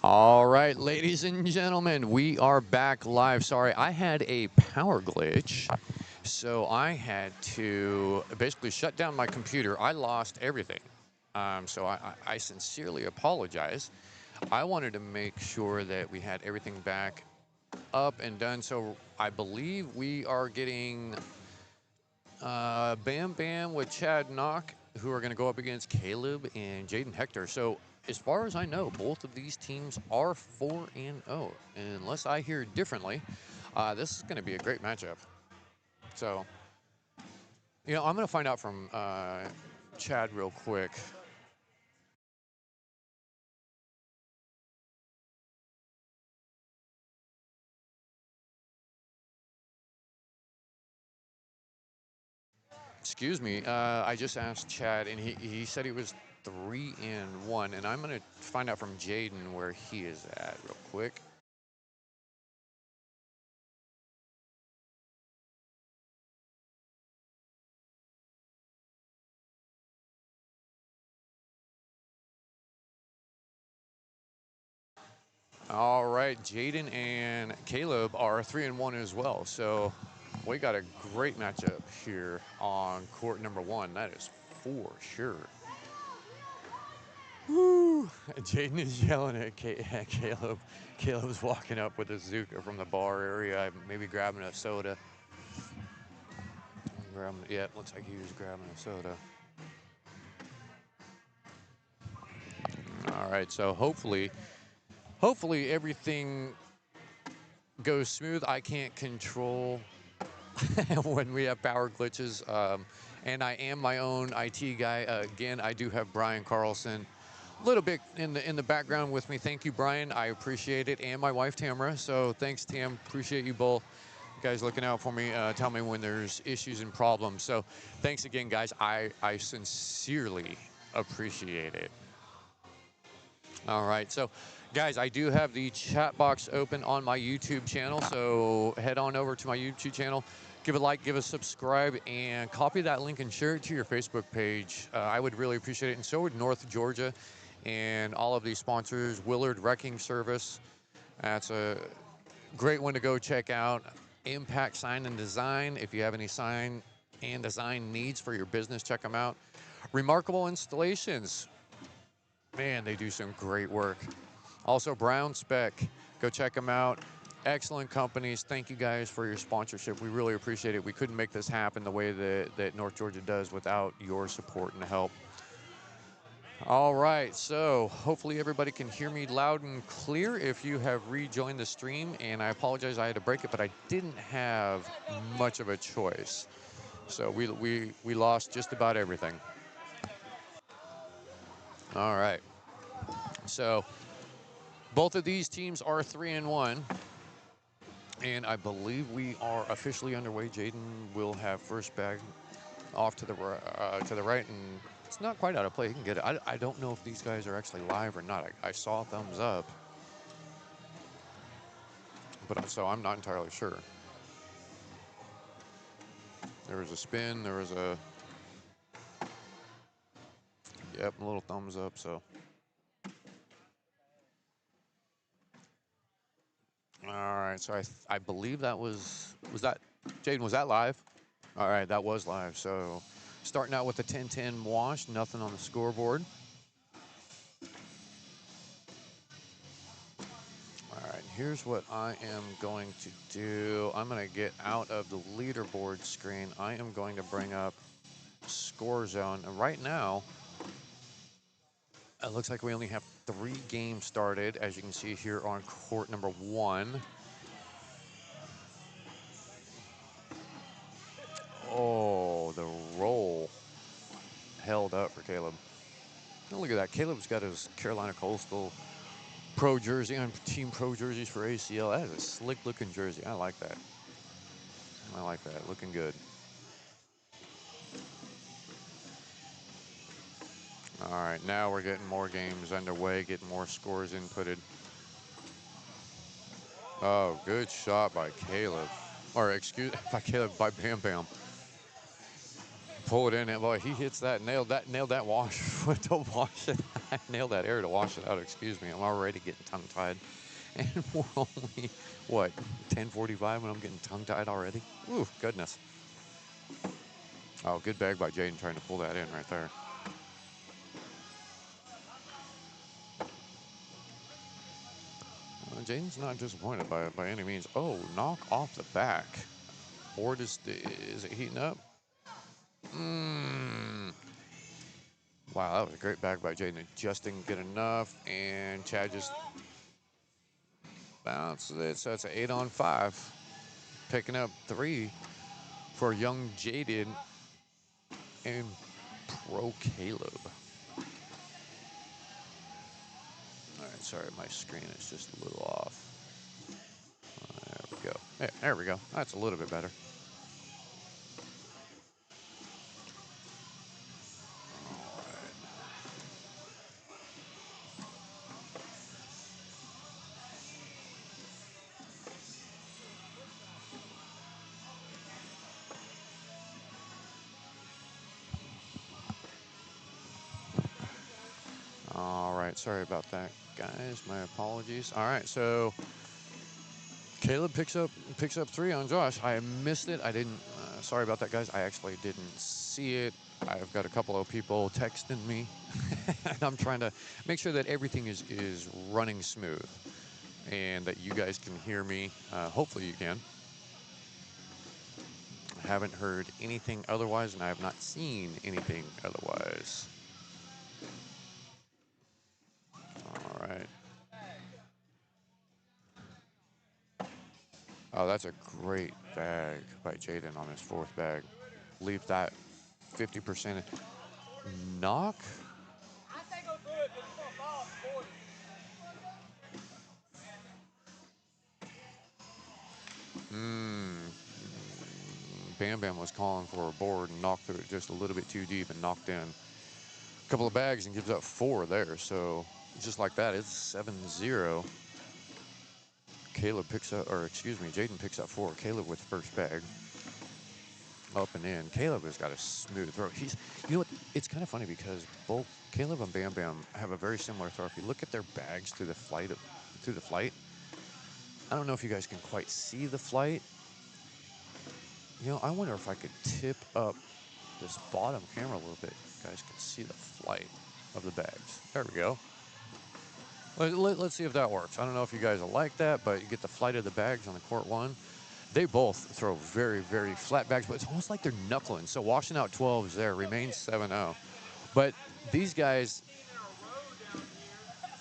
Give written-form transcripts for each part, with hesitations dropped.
All right, ladies and gentlemen, we are back live. Sorry, I had a power glitch, so I had to basically shut down my computer. I lost everything. So I sincerely apologize. I wanted to make sure that we had everything back up and done. So I believe we are getting Bam Bam with Chad Knock, who are going to go up against Caleb and Jaden Hector. So, as far as I know, both of these teams are 4-0. Unless I hear differently, this is going to be a great matchup. So, I'm going to find out from Chad real quick. Excuse me. I just asked Chad, and he said he was 3-1, and I'm going to find out from Jaden where he is at real quick. All right, Jaden and Caleb are 3-1 as well. So we got a great matchup here on court number one. That is for sure. Woo! Jaden is yelling at Caleb. Caleb's walking up with a Zuka from the bar area, maybe grabbing a soda. Yeah, looks like he was grabbing a soda. All right, so hopefully everything goes smooth. I can't control when we have power glitches. And I am my own IT guy. Again, I do have Brian Carlson a little bit in the background with me. Thank you, Brian. I appreciate it. And my wife, Tamara. So thanks, Tam. Appreciate you both. You guys looking out for me. Tell me when there's issues and problems. So thanks again, guys. I sincerely appreciate it. All right. So, guys, I do have the chat box open on my YouTube channel. So head on over to my YouTube channel. Give a like, give a subscribe, and copy that link and share it to your Facebook page. I would really appreciate it. And so would North Georgia and all of these sponsors. Willard Wrecking Service. That's a great one to go check out. Impact Sign and Design. If you have any sign and design needs for your business, check them out. Remarkable Installations. Man, they do some great work. Also, Brown Spec. Go check them out. Excellent companies. Thank you guys for your sponsorship. We really appreciate it. We couldn't make this happen the way that North Georgia does without your support and help. All right, so hopefully everybody can hear me loud and clear if you have rejoined the stream. And I apologize, I had to break it, but I didn't have much of a choice. So we lost just about everything. All right. So both of these teams are 3-1. And I believe we are officially underway. Jaden will have first bag off to the right, and it's not quite out of play. He can get it. I don't know if these guys are actually live or not. I saw thumbs up, but so I'm not entirely sure. There was a spin. There was a a little thumbs up. So all right. So I believe that was that Jaden, was that live? All right, that was live. So starting out with the 10-10 wash, nothing on the scoreboard. All right, here's what I am going to do. I'm going to get out of the leaderboard screen. I am going to bring up Score Zone. And right now, it looks like we only have 3 games started, as you can see here on court number 1. Oh, the roll held up for Caleb. Oh, look at that. Caleb's got his Carolina Coastal Pro jersey on Team Pro jerseys for ACL. That is a slick looking jersey. I like that. I like that. Looking good. All right, now we're getting more games underway, getting more scores inputted. Oh, good shot by Caleb. Or excuse by Caleb, by Bam Bam. pull it in, and boy, he hits that, nailed that wash to wash it. I nailed that air to wash it out. Excuse me, I'm already getting tongue-tied, and we're only what 10:45 when I'm getting tongue-tied already. Ooh, goodness. Oh, good bag by Jaden trying to pull that in right there. Jaden's not disappointed by any means. Oh, knock off the back. Or is it heating up? Wow, that was a great bag by Jaden. It just didn't get enough, and Chad just bounces it. So it's an 8-on-5. Picking up 3 for young Jaden and pro Caleb. All right, sorry, my screen is just a little off. There we go. There we go. That's a little bit better. All right, sorry about that, guys. My apologies. All right, so Caleb picks up 3 on Josh. I missed it. I didn't. Sorry about that, guys. I actually didn't see it. I've got a couple of people texting me, and I'm trying to make sure that everything is running smooth, and that you guys can hear me. Hopefully, you can. I haven't heard anything otherwise, and I have not seen anything otherwise. All right. Oh, that's a great bag by Jaden on his 4th bag. Leave that 50% knock. Bam Bam was calling for a board and knocked through it just a little bit too deep and knocked in a couple of bags and gives up 4 there. So just like that, it's 7-0. Caleb picks up, or excuse me, Jaden picks up 4. Caleb with first bag. Up and in. Caleb has got a smooth throw. You know what? It's kind of funny because both Caleb and Bam Bam have a very similar throw. If you look at their bags through the flight, I don't know if you guys can quite see the flight. You know, I wonder if I could tip up this bottom camera a little bit. You guys can see the flight of the bags. There we go. Let's see if that works. I don't know if you guys will like that, but you get the flight of the bags on the court 1. They both throw very, very flat bags, but it's almost like they're knuckling. So washing out 12s there, remains 7-0. But these guys,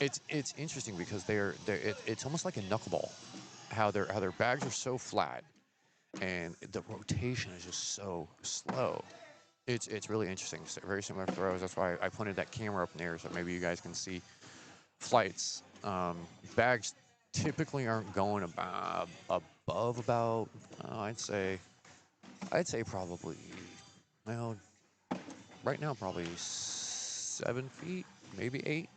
it's interesting because it's almost like a knuckleball. How their bags are so flat, and the rotation is just so slow. It's really interesting. It's very similar throws. That's why I pointed that camera up in the air so maybe you guys can see flights. Bags typically aren't going above about I'd say probably, well, right now probably 7 feet, maybe 8.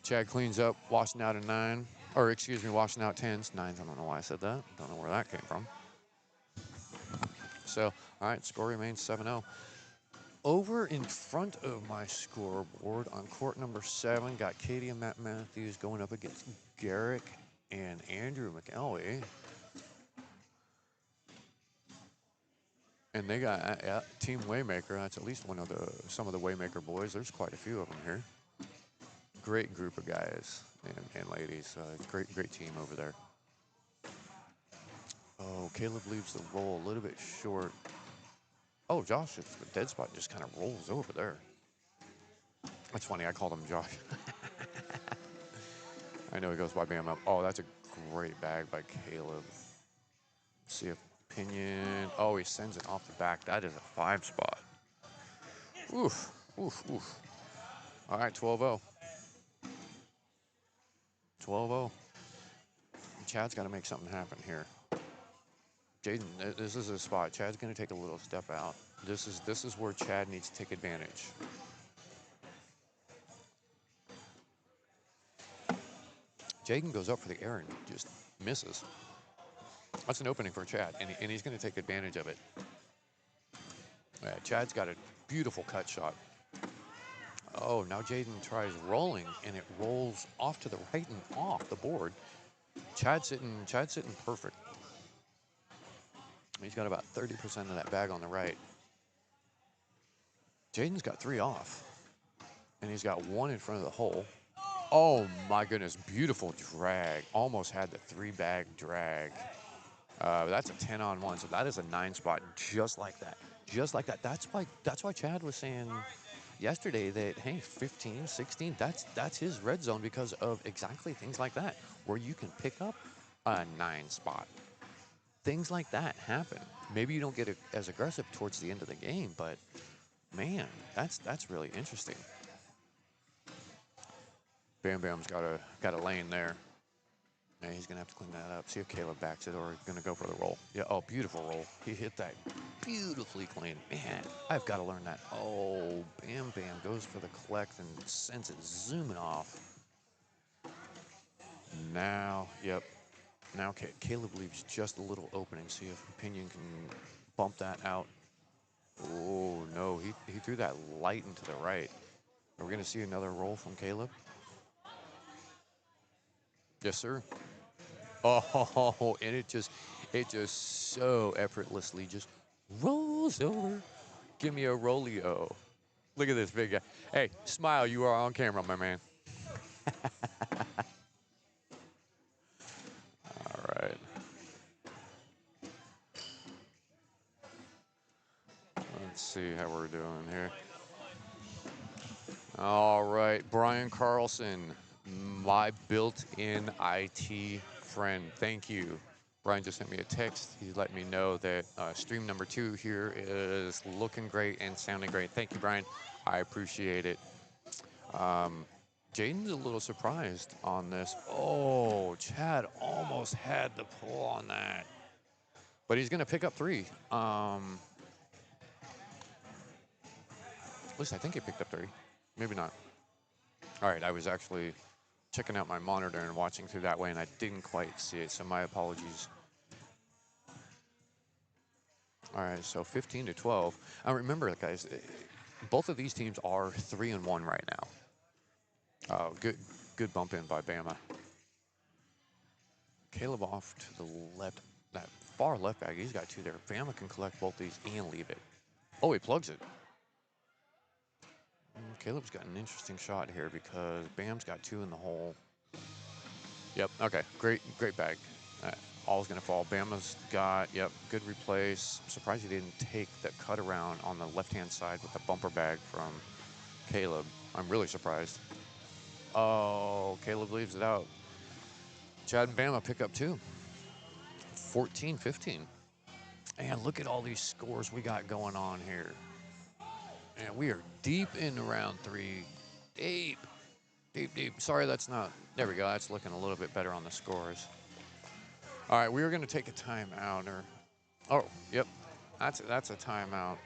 Chad cleans up, washing out a 9, or excuse me, washing out 10s, 9s. I don't know why I said that. Don't know where that came from. So, all right, score remains 7-0. Over in front of my scoreboard on court number 7, got Katie and Matt Matthews going up against Garrick and Andrew McElwee. And they got Team Waymaker. That's at least some of the Waymaker boys. There's quite a few of them here. Great group of guys and ladies. Great team over there. Oh, Caleb leaves the roll a little bit short. Oh, Josh, it's the dead spot just kind of rolls over there. That's funny. I called him Josh. I know he goes by Bam Up. Oh, that's a great bag by Caleb. See if Pinion. Oh, he sends it off the back. That is a 5 spot. Oof, oof, oof. All right, 12-0. 12-0. Chad's got to make something happen here. Jaden, this is a spot. Chad's going to take a little step out. This is where Chad needs to take advantage. Jaden goes up for the air and just misses. That's an opening for Chad, and he's going to take advantage of it. Yeah, Chad's got a beautiful cut shot. Oh, now Jaden tries rolling, and it rolls off to the right and off the board. Chad's sitting perfect. He's got about 30% of that bag on the right. Jaden's got 3 off, and he's got 1 in front of the hole. Oh my goodness, beautiful drag. Almost had the 3-bag drag. That's a 10-on-1, so that is a 9 spot, just like that. Just like that. That's why Chad was saying yesterday that, hey, 15, 16, that's his red zone because of exactly things like that, where you can pick up a 9 spot. Things like that happen. Maybe you don't get as aggressive towards the end of the game, but man, that's really interesting. Bam Bam's got a lane there. Yeah, he's gonna have to clean that up. See if Caleb backs it or he's gonna go for the roll. Yeah, oh, beautiful roll. He hit that beautifully clean. Man, I've got to learn that. Oh, Bam Bam goes for the collect and sends it zooming off. Now, yep. Now Caleb leaves just a little opening. See if Pinion can bump that out. Oh, no, he threw that light into the right. Are we gonna see another roll from Caleb? Yes, sir. Oh, and it just so effortlessly just rolls over. Give me a rollio. Look at this big guy. Hey, smile. You are on camera, my man. All right. Let's see how we're doing here. All right, Brian Carlson, my built-in IT friend. Thank you. Brian just sent me a text. He's letting me know that stream number 2 here is looking great and sounding great. Thank you, Brian. I appreciate it. Jaden's a little surprised on this. Oh, Chad almost had the pull on that. But he's going to pick up 3. At least I think he picked up 3. Maybe not. All right, I was actually checking out my monitor and watching through that way, and I didn't quite see it, so my apologies. All right, so 15-12. Remember, guys, both of these teams are 3-1 right now. Oh, good bump in by Bama. Caleb off to the left, that far left bag. He's got 2 there. Bama can collect both these and leave it. Oh, he plugs it. Caleb's got an interesting shot here because Bam's got 2 in the hole. Yep, okay, great bag. All's gonna fall. Bama's got, yep, good replace. I'm surprised he didn't take the cut around on the left-hand side with the bumper bag from Caleb. I'm really surprised. Oh, Caleb leaves it out. Chad and Bama pick up 2. 14-15. And look at all these scores we got going on here. And we are deep in round 3. Deep. Sorry, that's not, there we go. That's looking a little bit better on the scores. All right, we are going to take a timeout. Oh, yep, that's a timeout.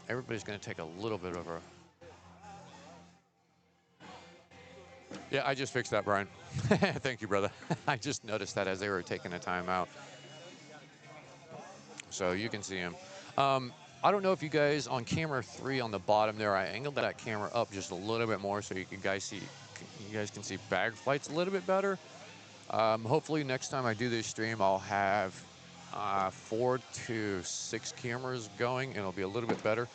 Everybody's going to take a little bit of a. Yeah, I just fixed that, Brian. Thank you, brother. I just noticed that as they were taking a timeout. So you can see him. I don't know if you guys on camera 3 on the bottom there, I angled that camera up just a little bit more so you guys can see bag flights a little bit better. Hopefully next time I do this stream, I'll have 4 to 6 cameras going, and it'll be a little bit better.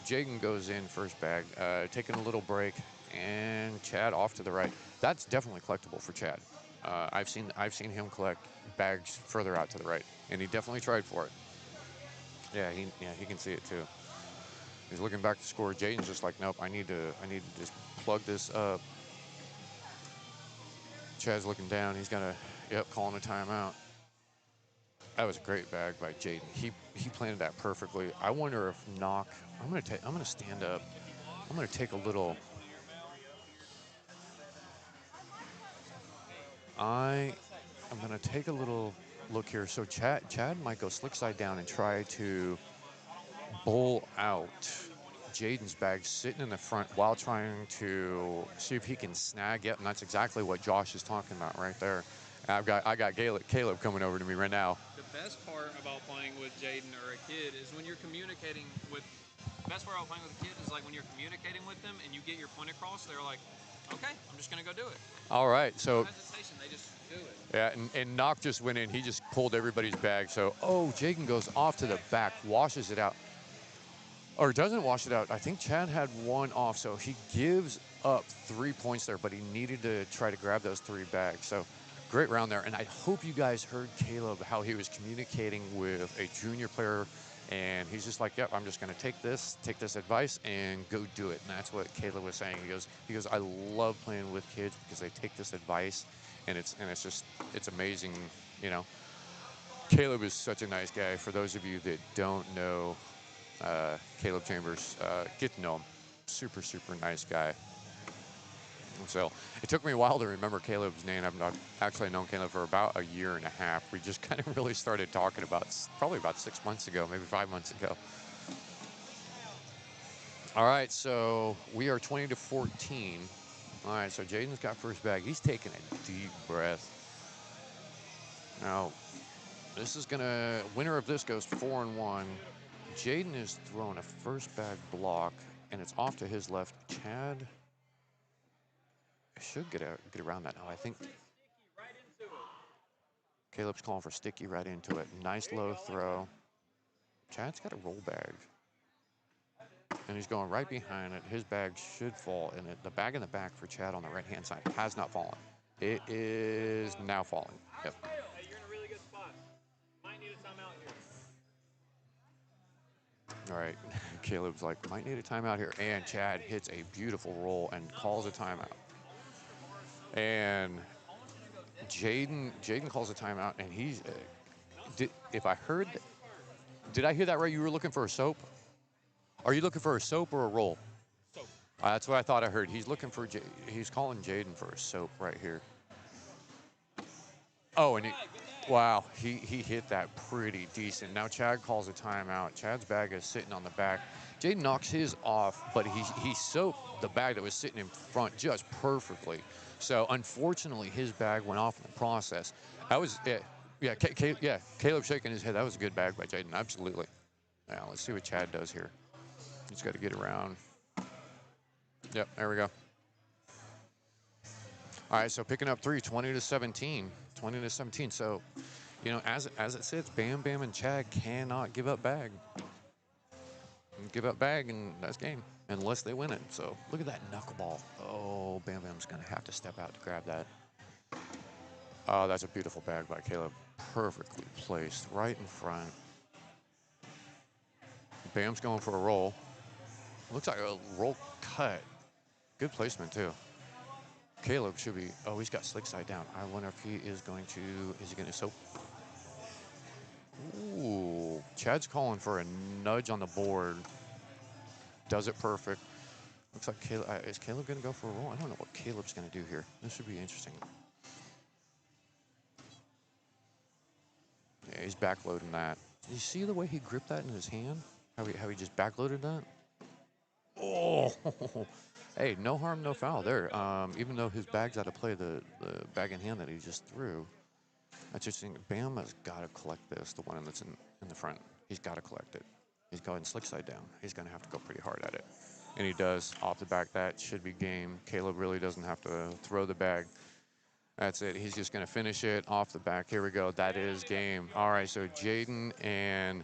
Jaden goes in first bag, taking a little break, and Chad off to the right. That's definitely collectible for Chad. I've seen him collect bags further out to the right, and he definitely tried for it. Yeah, he can see it too. He's looking back to score. Jaden's just like, nope, I need to just plug this up. Chad's looking down. He's gonna, yep, calling a timeout. That was a great bag by Jaden. He planted that perfectly. I wonder if knock. I'm gonna stand up. I'm gonna take a little. I'm gonna take a little look here. So Chad might go slick side down and try to bowl out Jaden's bag sitting in the front while trying to see if he can snag it. And that's exactly what Josh is talking about right there. I got Caleb coming over to me right now. The best part about playing with Jaden or a kid is when you're communicating with best part about playing with a kid is like when you're communicating with them and you get your point across, they're like, okay, I'm just gonna go do it. All right, so. No hesitation, they just do it. Yeah, and Knock just went in. He just pulled everybody's bag. So, oh, Jaden goes off to the back, washes it out. Or doesn't wash it out. I think Chad had one off, so he gives up 3 points there, but he needed to try to grab those 3 bags. So, great round there. And I hope you guys heard Caleb, how he was communicating with a junior player. And he's just like, yep, I'm just going to take this advice and go do it. And that's what Caleb was saying. He goes, I love playing with kids because they take this advice. And it's amazing, you know. Caleb is such a nice guy. For those of you that don't know Caleb Chambers, get to know him. Super, super nice guy. So it took me a while to remember Caleb's name. I've actually known Caleb for about a year and a half. We just kind of really started talking probably about 6 months ago, maybe 5 months ago. All right, so we are 20-14. All right, so Jaden's got first bag. He's taking a deep breath. Now, this is gonna, winner of this goes 4-1. Jaden is throwing a first bag block, and it's off to his left. Chad should get around that now. I think Caleb's calling for sticky right into it. Nice low throw. Chad's got a roll bag. And he's going right behind it. His bag should fall in it. The bag in the back for Chad on the right-hand side has not fallen. It is now falling. Yep. Hey, you're in a really good spot. Might need a timeout here. All right. Caleb's like, might need a timeout here. And Chad hits a beautiful roll and calls a timeout. And Jaden calls a timeout, and he's, if I heard, did I hear that right? You were looking for a soap? Are you looking for a soap or a roll? Soap. That's what I thought I heard. He's looking for, he's calling Jaden for a soap right here. Oh, and wow, he hit that pretty decent. Now Chad calls a timeout. Chad's bag is sitting on the back. Jaden knocks his off, but he soaked the bag that was sitting in front just perfectly. So unfortunately, his bag went off in the process. That was it. Yeah, Caleb shaking his head. That was a good bag by Jaden, absolutely. Now let's see what Chad does here. He's got to get around. Yep, there we go. All right, so picking up 3, 20-17. 20-17. So, you know, as it sits, Bam Bam and Chad cannot give up bag. Give up bag, and that's game, unless they win it. So look at that knuckleball. Oh, Bam Bam's going to have to step out to grab that. Oh, that's a beautiful bag by Caleb. Perfectly placed right in front. Bam's going for a roll. Looks like a roll cut. Good placement, too. Caleb should be, oh, he's got slick side down. I wonder if he is going to soap? Ooh, Chad's calling for a nudge on the board. Does it perfect. Looks like Caleb, is Caleb going to go for a roll? I don't know what Caleb's going to do here. This should be interesting. Yeah, he's backloading that. Did you see the way he gripped that in his hand? How he just backloaded that? Oh, hey, no harm, no foul there. Even though his bag's out of play, the bag in hand that he just threw. That's interesting. Bam has got to collect this, the one that's in the front. He's got to collect it. He's going slick side down. He's going to have to go pretty hard at it. And he does. Off the back, that should be game. Caleb really doesn't have to throw the bag. That's it. He's just going to finish it off the back. Here we go. That is game. All right, so Jaden and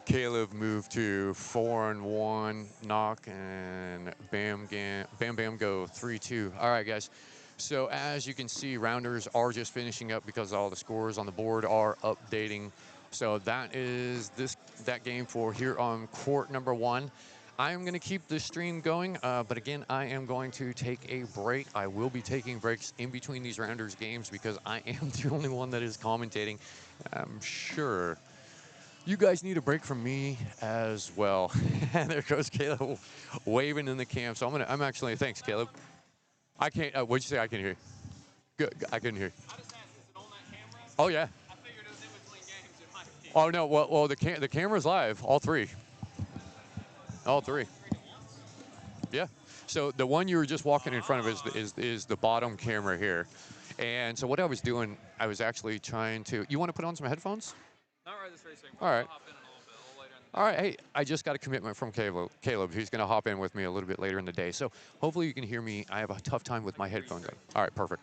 Caleb move to 4-1 knock, and Bam Bam go 3-2. All right, guys. So as you can see, rounders are just finishing up because all the scores on the board are updating. So that is that game for here on court number 1. I am going to keep the stream going, but again, I am going to take a break. I will be taking breaks in between these rounders games because I am the only one that is commentating. I'm sure you guys need a break from me as well. And there goes Caleb waving in the cam. So I'm actually, thanks, Caleb. I can't, what'd you say? I can hear you. Good, I couldn't hear you. I just asked, is it on that camera? Oh, yeah. I figured it was in between games. It might be. Oh, no, well the camera's live, all 3. All 3. Yeah. So the one you were just walking in front of is the bottom camera here. And so what I was doing, I was actually trying to, you want to put on some headphones? Not right this racing. All right. I'll hop in a little bit, a little later in All right, hey, I just got a commitment from Caleb. He's going to hop in with me a little bit later in the day. So hopefully you can hear me. I have a tough time with my headphones on. All right, perfect.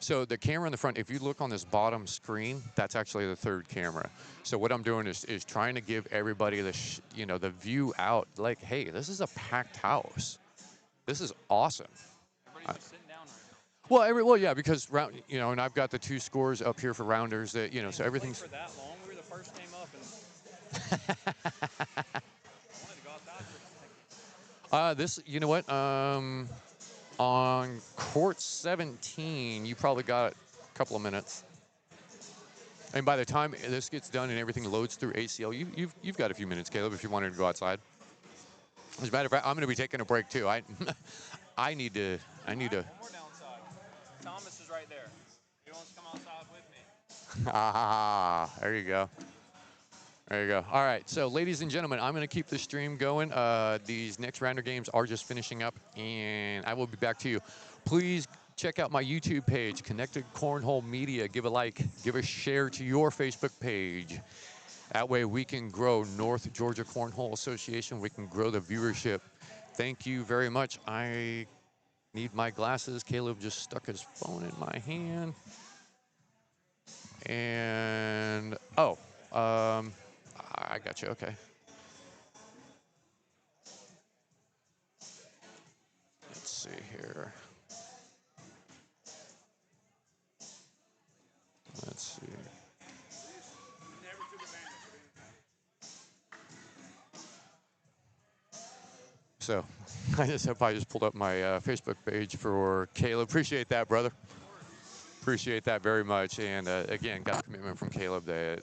So the camera in the front, if you look on this bottom screen, that's actually the third camera. So what I'm doing is trying to give everybody the, the view out. Like, hey, this is a packed house. This is awesome. Everybody's just sitting down right now. Well, yeah, because and I've got the 2 scores up here for rounders that, so everything's. For that long, we were the first team up, and I wanted to go outside for a second. This, you know what? On court 17, you probably got a couple of minutes. And by the time this gets done and everything loads through ACL, you've got a few minutes, Caleb, if you wanted to go outside. As a matter of fact, I'm going to be taking a break too. I need to. One more downside. Thomas is right there. He wants to come outside with me. There you go. There you go. All right, so ladies and gentlemen, I'm going to keep the stream going. These next rounder games are just finishing up, and I will be back to you. Please check out my YouTube page, Connected Cornhole Media. Give a like, give a share to your Facebook page. That way we can grow North Georgia Cornhole Association. We can grow the viewership. Thank you very much. I need my glasses. Caleb just stuck his phone in my hand. And, I got you, okay. Let's see here. Let's see. So, I just pulled up my Facebook page for Caleb. Appreciate that, brother. Appreciate that very much. And again, got a commitment from Caleb that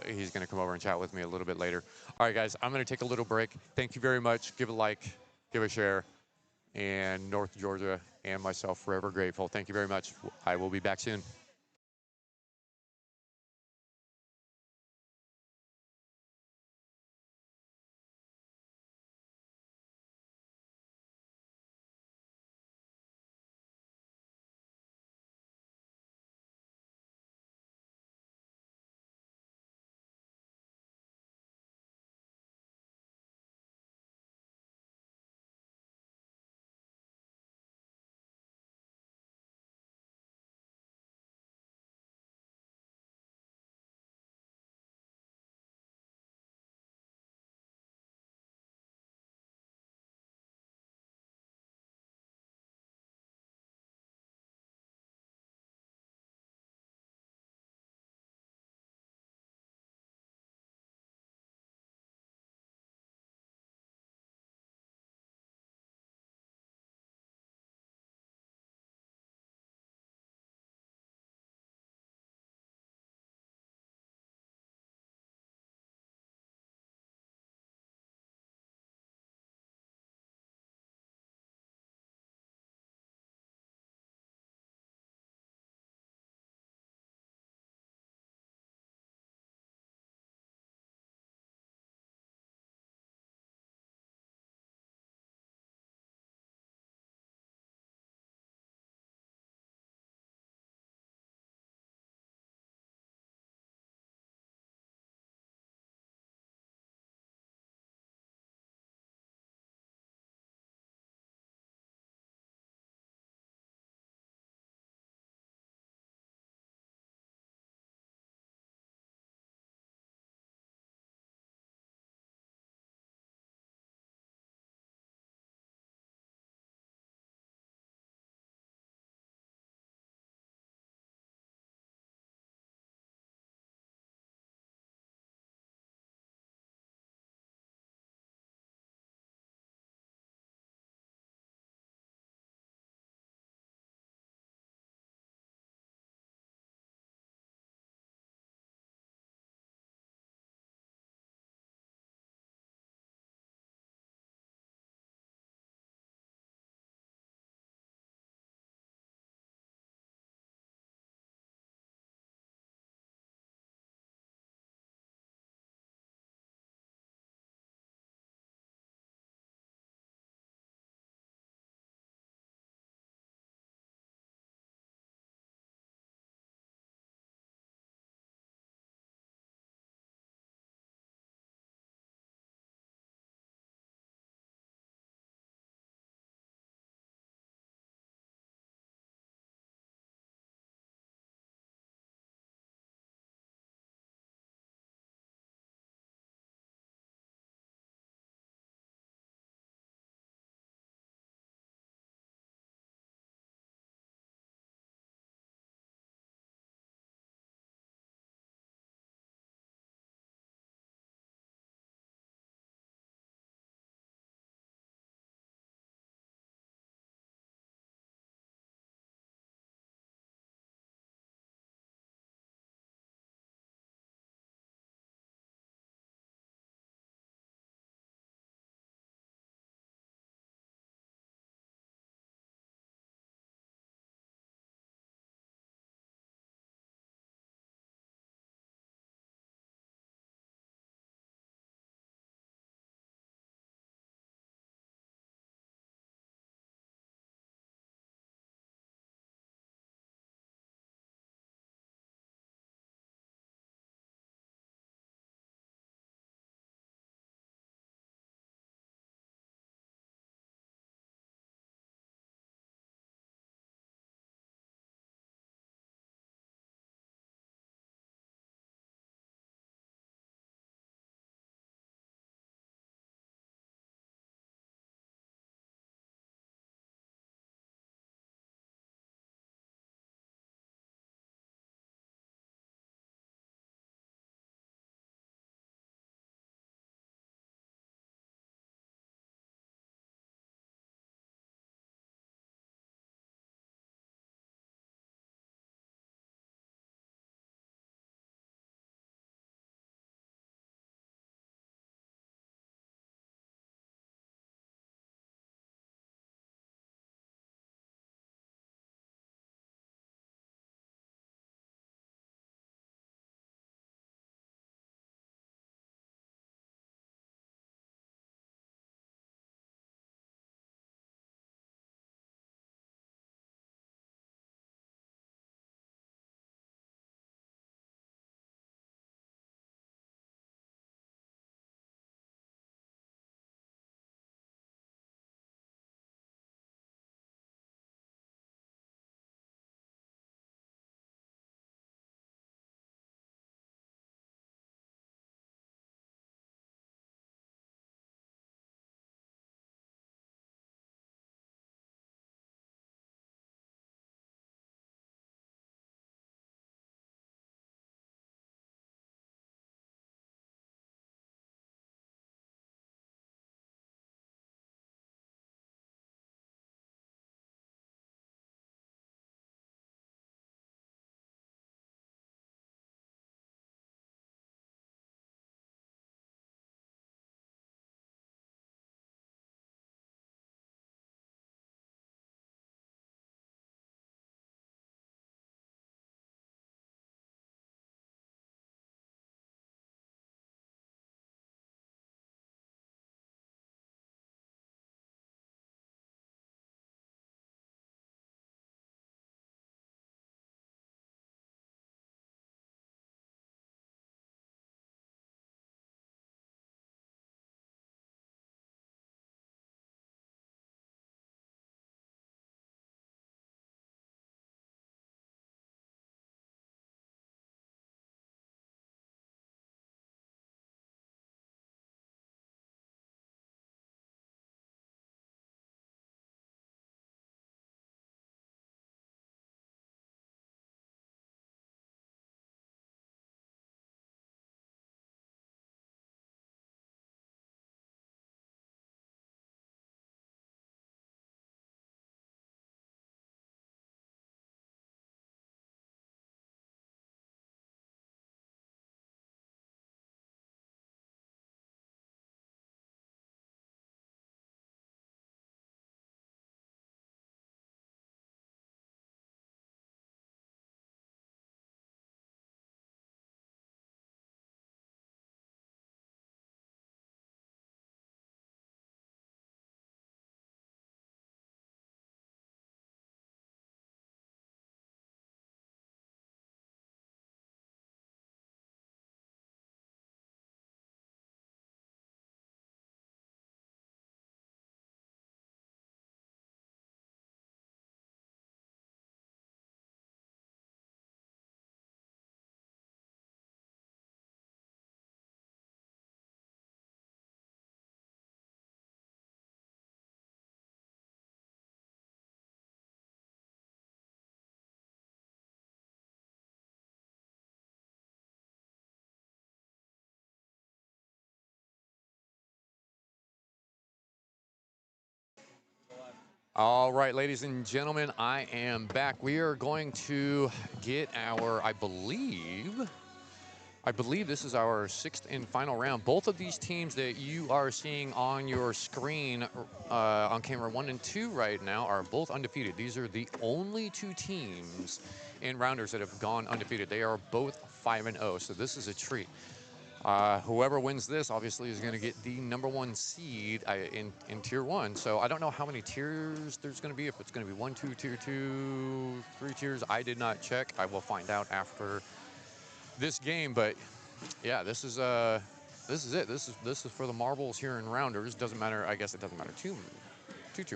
he's going to come over and chat with me a little bit later. All right, guys, I'm going to take a little break. Thank you very much. Give a like, give a share. And North Georgia and myself forever grateful. Thank you very much. I will be back soon. All right, ladies and gentlemen, I am back. We are going to get our, I believe this is our sixth and final round. Both of these teams that you are seeing on your screen on camera 1 and 2 right now are both undefeated. These are the only two teams in rounders that have gone undefeated. They are both 5-0, so this is a treat. Whoever wins this obviously is going to get the #1 seed in Tier 1. So I don't know how many tiers there's going to be, if it's going to be 1, 2, Tier 2, 3 tiers. I did not check. I will find out after this game, but yeah, this is it. This is for the marbles here in rounders. Doesn't matter. I guess it doesn't matter too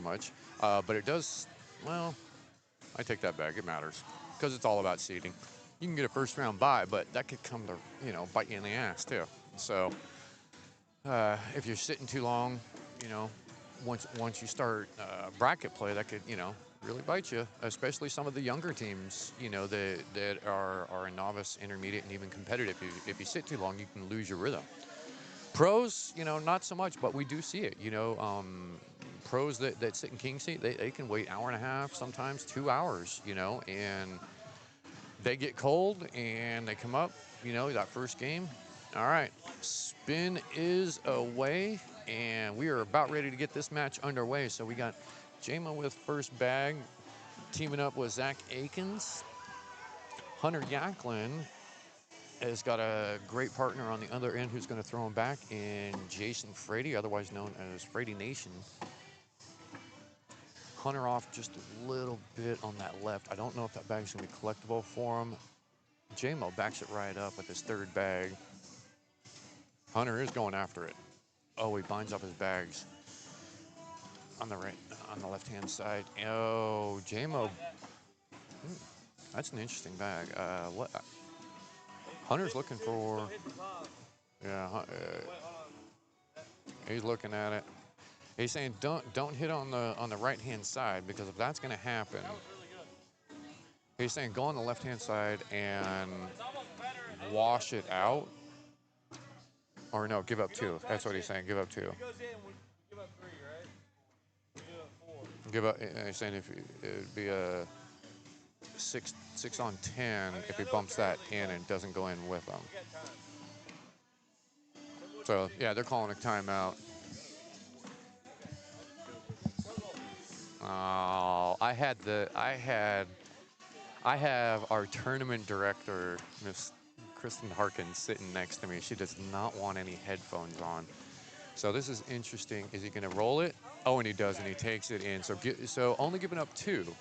much, but it does. Well, I take that back. It matters because it's all about seeding. You can get a first round bye, but that could come to bite you in the ass too. So if you're sitting too long, you know, once you start bracket play, that could really bite you, especially some of the younger teams, that are a novice, intermediate, and even competitive. If you sit too long, you can lose your rhythm. Pros, not so much, but we do see it. Pros that sit in king seat, they can wait hour and a half, sometimes 2 hours, and they get cold and they come up, that first game. All right, spin is away, and we are about ready to get this match underway. So we got Jama with first bag, teaming up with Zach Akins. Hunter Yacklin has got a great partner on the other end who's going to throw him back in Jason Frady, otherwise known as Frady Nation. Hunter off just a little bit on that left. I don't know if that bag's going to be collectible for him. J-Mo backs it right up with his third bag. Hunter is going after it. Oh, he binds up his bags on the left-hand side. Oh, J-Mo. That's an interesting bag. Hunter's looking for. Yeah, he's looking at it. He's saying don't hit on the right-hand side, because if that's going to happen, he's saying go on the left-hand side and wash it out. Or no, give up 2. That's what he's saying. Give up 2. Give up 3, right? Give up 4. Give up. He's saying if it'd be a 6 on 10 if he bumps that in and doesn't go in with them. So yeah, they're calling a timeout. Oh, I have our tournament director, Miss Kristen Harkins, sitting next to me. She does not want any headphones on. So this is interesting. Is he going to roll it? Oh, and he does, and he takes it in. So only giving up 2.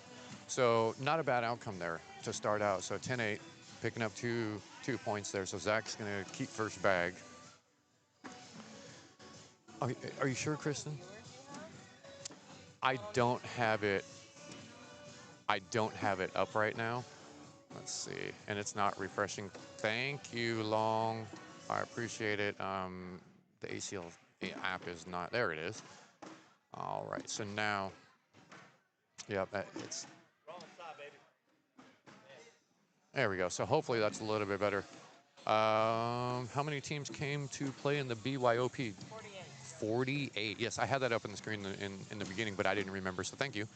So not a bad outcome there to start out. So 10-8, picking up 2 points there. So Zach's going to keep first bag. Are you sure, Kristen? I don't have it up right now. Let's see. And it's not refreshing. Thank you, Long. I appreciate it. The ACL app is not. There it is. All right. So now, yep, it's. There we go. So hopefully that's a little bit better. How many teams came to play in the BYOP? 48. Yes, I had that up on the screen in the beginning, but I didn't remember. So thank you,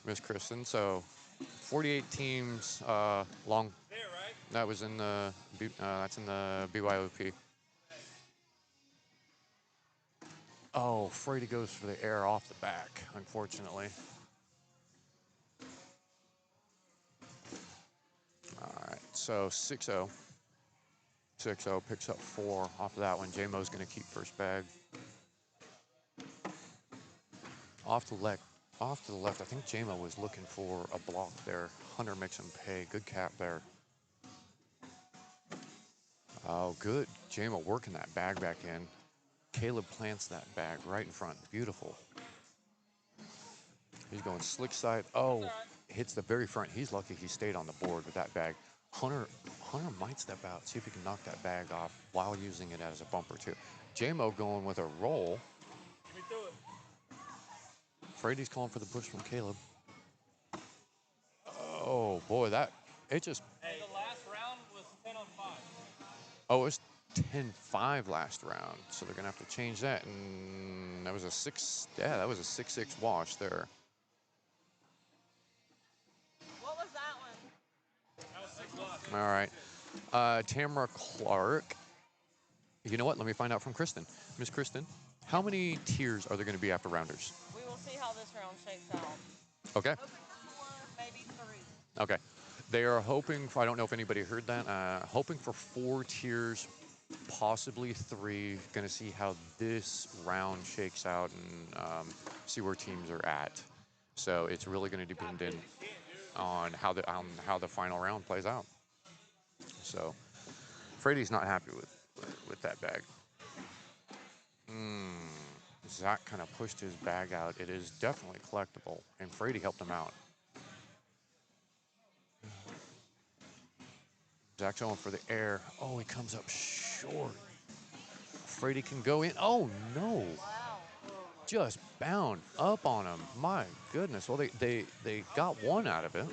Miss Kristen. So 48 teams. Long. That was in the. That's in the BYOP. Oh, Frady goes for the air off the back, unfortunately. All right, so 6-0. 6-0 picks up 4 off of that one. J-Mo's going to keep first bag. Off to the left, I think J-Mo was looking for a block there. Hunter makes him pay. Good cap there. Oh, good. J-Mo working that bag back in. Caleb plants that bag right in front. Beautiful. He's going slick side. Oh, hits the very front. He's lucky he stayed on the board with that bag. Hunter might step out, see if he can knock that bag off while using it as a bumper too. J-Mo going with a roll. Give me through it. Frady's calling for the push from Caleb. Oh boy, it just. Hey, the last round was 10 on 5. Oh, it was 10-5 last round, so they're gonna have to change that. And that was a 6. Yeah, that was a 6-6 wash there. All right. Tamara Clark. You know what? Let me find out from Kristen. Miss Kristen, how many tiers are there going to be after rounders? We will see how this round shakes out. Okay. Hoping for 4, maybe 3. Okay. They are hoping for, I don't know if anybody heard that, hoping for 4 tiers, possibly 3. Going to see how this round shakes out and see where teams are at. So it's really going to depend on how the final round plays out. So Frady's not happy with that bag. Zach kind of pushed his bag out. It is definitely collectible, and Frady helped him out. Zach's going for the air. Oh, he comes up short. Frady can go in. Oh, no. Wow. Just bound up on him. My goodness. Well, they got one out of it.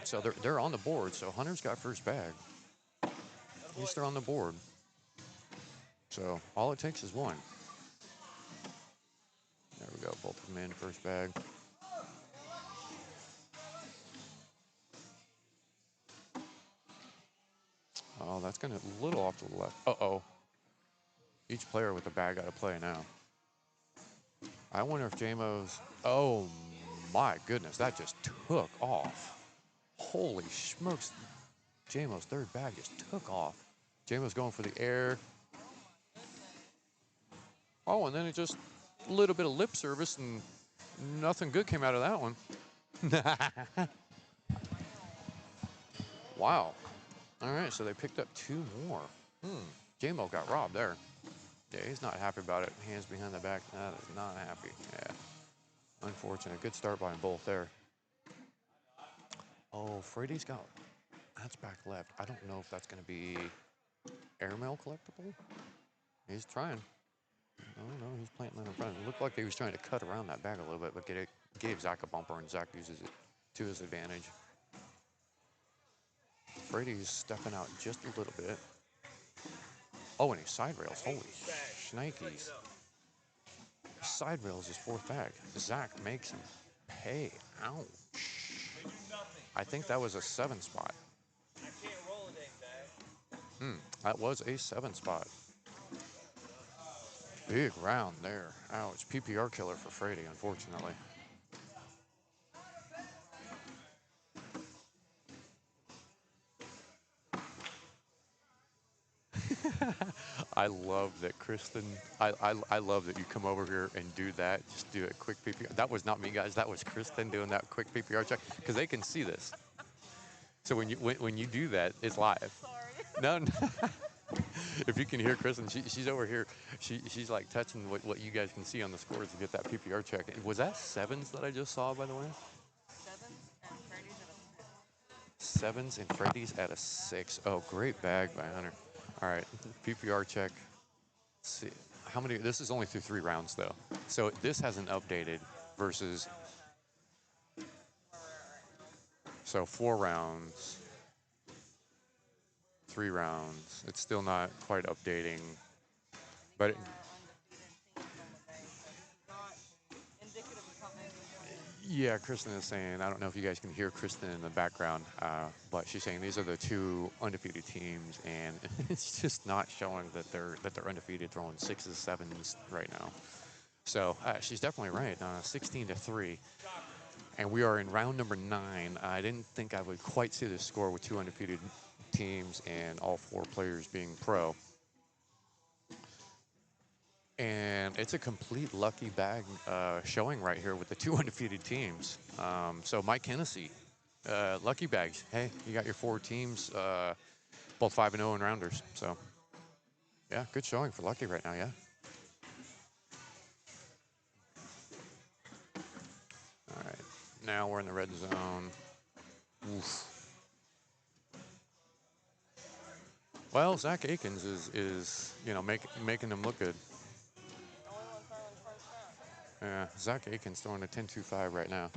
So they're on the board. So Hunter's got first bag. He's still on the board. So all it takes is one. There we go. Both of them in first bag. Oh, that's going to a little off to the left. Uh-oh. Each player with a bag got to play now. I wonder if JMO's... Oh, my goodness. That just took off. Holy smokes. JMO's third bag just took off. JMO's going for the air. Oh, and then it just... A little bit of lip service, and nothing good came out of that one. Wow. All right, so they picked up 2 more. JMO got robbed there. Yeah, he's not happy about it. Hands behind the back. That is not happy. Yeah. Unfortunate. Good start by them both there. Oh, Frady's got... That's back left. I don't know if that's going to be airmail collectible. He's trying. No, he's planting it in front. It looked like he was trying to cut around that bag a little bit, but gave Zach a bumper, and Zach uses it to his advantage. Frady's stepping out just a little bit. Oh, and he side rails. Holy shnikes. Side rails his 4th bag. Zach makes him pay. Ouch. I think that was a 7 spot. That was a 7 spot. Big round there. Ouch. PPR killer for Frady, unfortunately. I love that Kristen, I love that you come over here and do that. Just do a quick PPR. That was not me, guys. That was Kristen doing that quick PPR check, because they can see this. So when you do that, it's live. Sorry. No. If you can hear Kristen, she's over here. She's like touching what you guys can see on the scores to get that PPR check. Was that 7s that I just saw, by the way? 7s and Frady's at a 6. 7s and Frady's at a 6. Oh, great bag by Hunter. All right, PPR check. Let's see how many. This is only through 3 rounds though, so this hasn't updated versus. So 4 rounds, 3 rounds. It's still not quite updating, but. Yeah, Kristen is saying, I don't know if you guys can hear Kristen in the background, but she's saying these are the 2 undefeated teams, and it's just not showing that they're undefeated, throwing 6s, 7s right now. So she's definitely right. 16-3, and we are in round number 9. I didn't think I would quite see the score with 2 undefeated teams and all 4 players being pro. And it's a complete lucky bag showing right here with the 2 undefeated teams. So Mike Hennessy, lucky bags. Hey, you got your 4 teams, both 5-0 in rounders. So, yeah, good showing for lucky right now, yeah. All right, now we're in the red zone. Oof. Well, Zach Akins is making them look good. Yeah, Zach Akins throwing a 10-2-5 right now.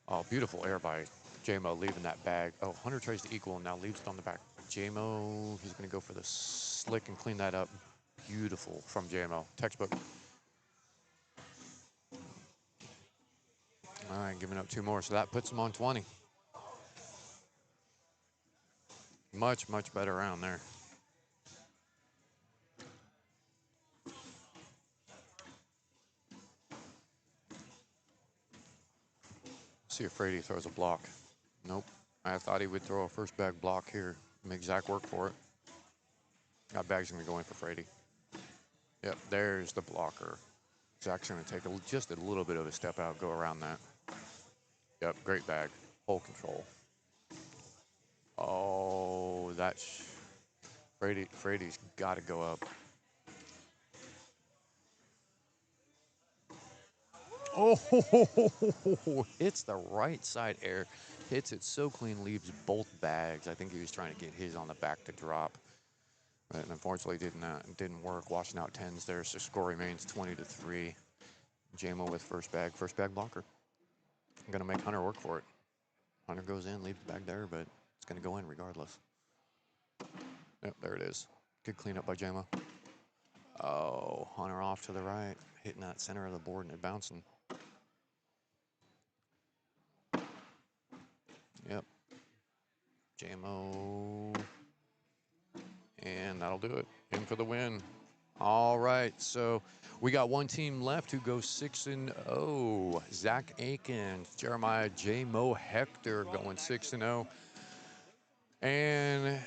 Oh, beautiful air by JMO, leaving that bag. Oh, Hunter tries to equal and now leaves it on the back. JMO, he's going to go for the slick and clean that up. Beautiful from JMO. Textbook. All right, giving up 2 more, so that puts him on 20. Much, much better around there. See if Frady throws a block. Nope. I thought he would throw a first bag block here. Make Zach work for it. That bag's going to go in for Frady. Yep, there's the blocker. Zach's going to take just a little bit of a step out, go around that. Yep, great bag. Full control. Oh, that's... Frady's got to go up. Oh, hits the right side air. Hits it so clean, leaves both bags. I think he was trying to get his on the back to drop. But unfortunately didn't work. Washing out 10s there, so score remains 20-3. JMO with first bag blocker. I'm going to make Hunter work for it. Hunter goes in, leaves the bag there, but it's going to go in regardless. Yep, there it is. Good cleanup by JMO. Oh, Hunter off to the right, hitting that center of the board and it bouncing. Yep. JMO. And that'll do it. In for the win. All right, so we got one team left who goes 6-0. Zach Aiken, Jeremiah JMO Hector going 6-0. And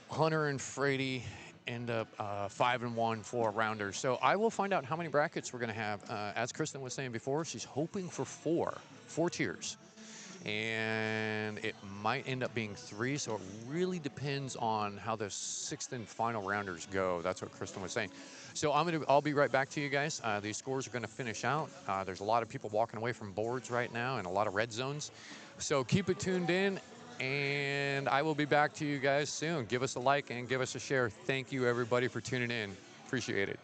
Hunter and Frady end up 5-1 for rounders. So I will find out how many brackets we're going to have. As Kristen was saying before, she's hoping for four tiers. And it might end up being 3, so it really depends on how the 6th and final rounders go. That's what Kristen was saying. So I'll be right back to you guys. These scores are going to finish out. There's a lot of people walking away from boards right now and a lot of red zones. So keep it tuned in, and I will be back to you guys soon. Give us a like and give us a share. Thank you, everybody, for tuning in. Appreciate it.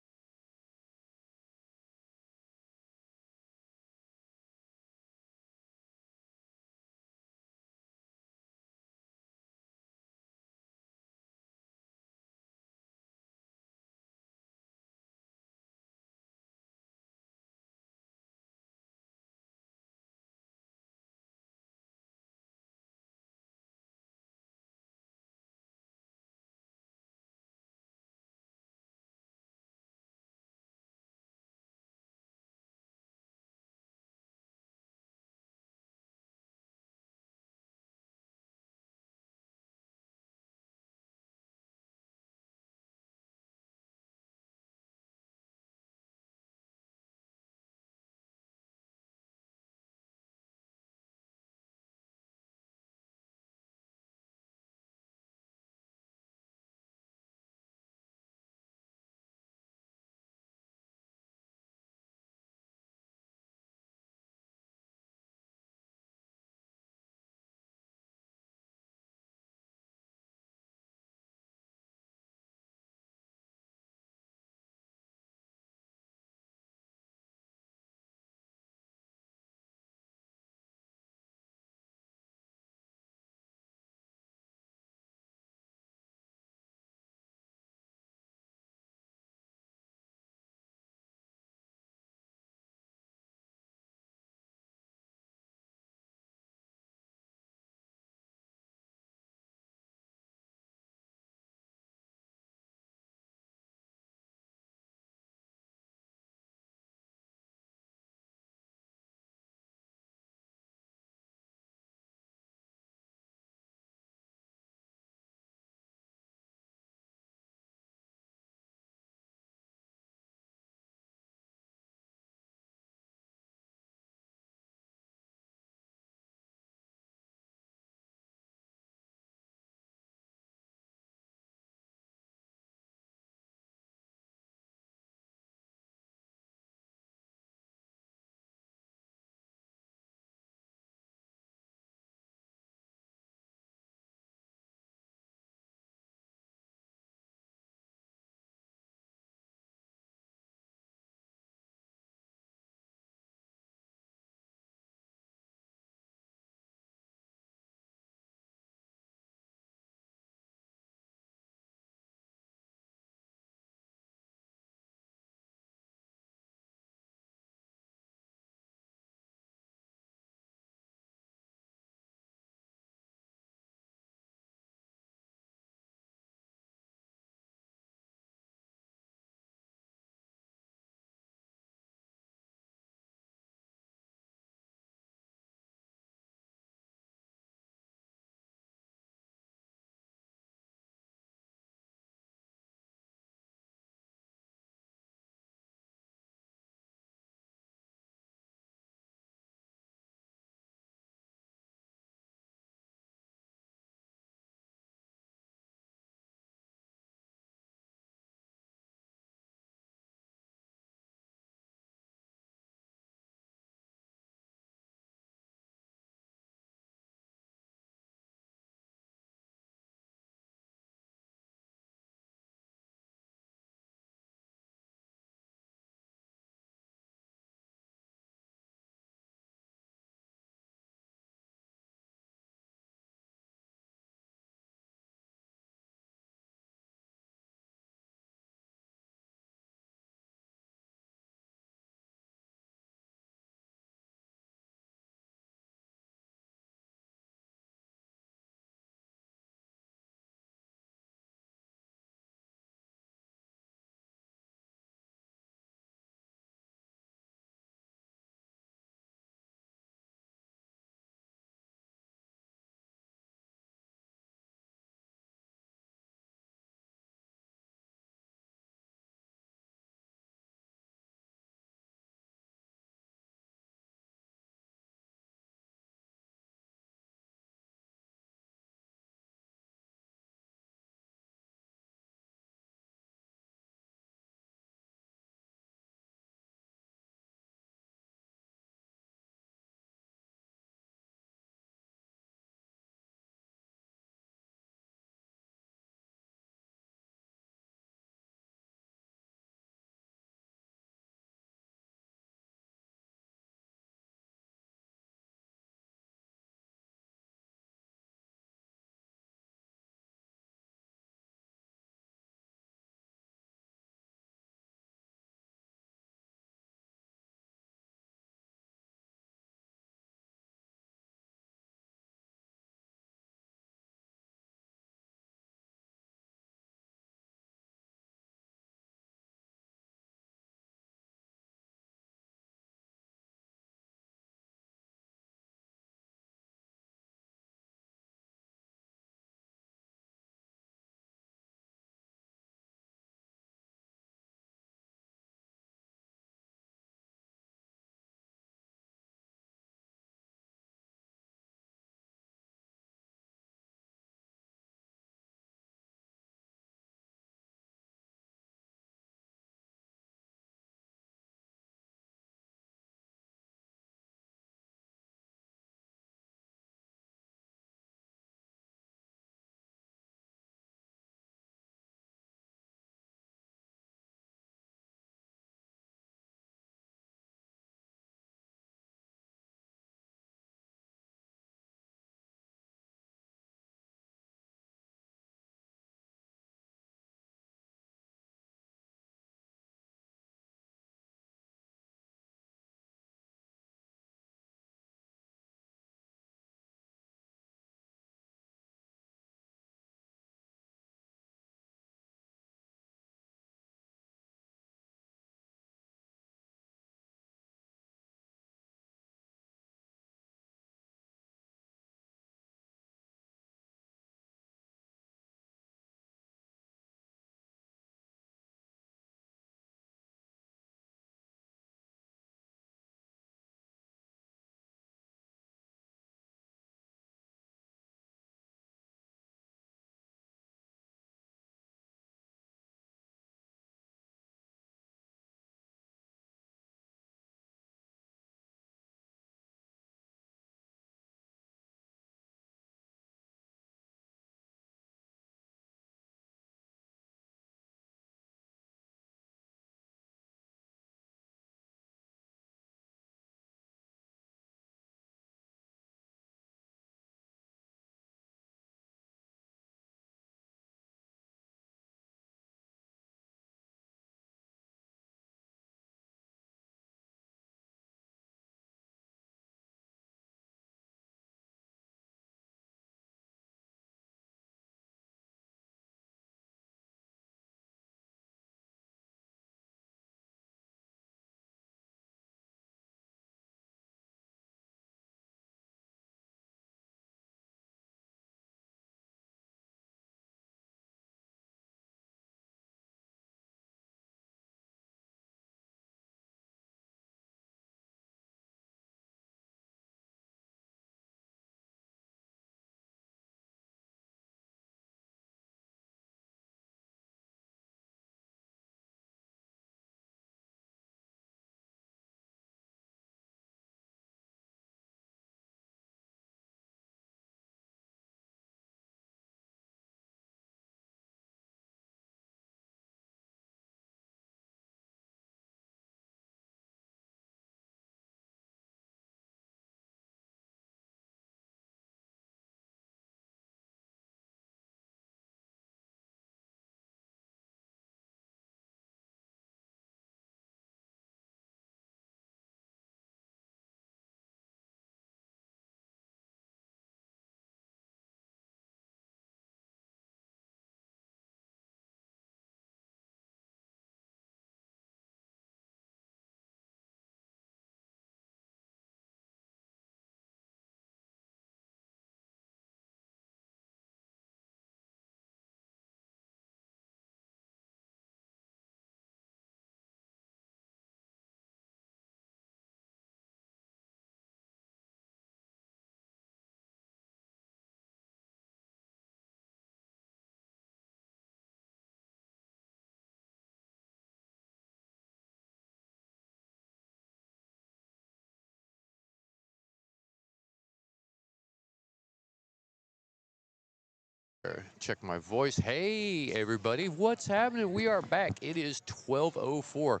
Check my voice. Hey, everybody, what's happening? We are back. It is 12:04.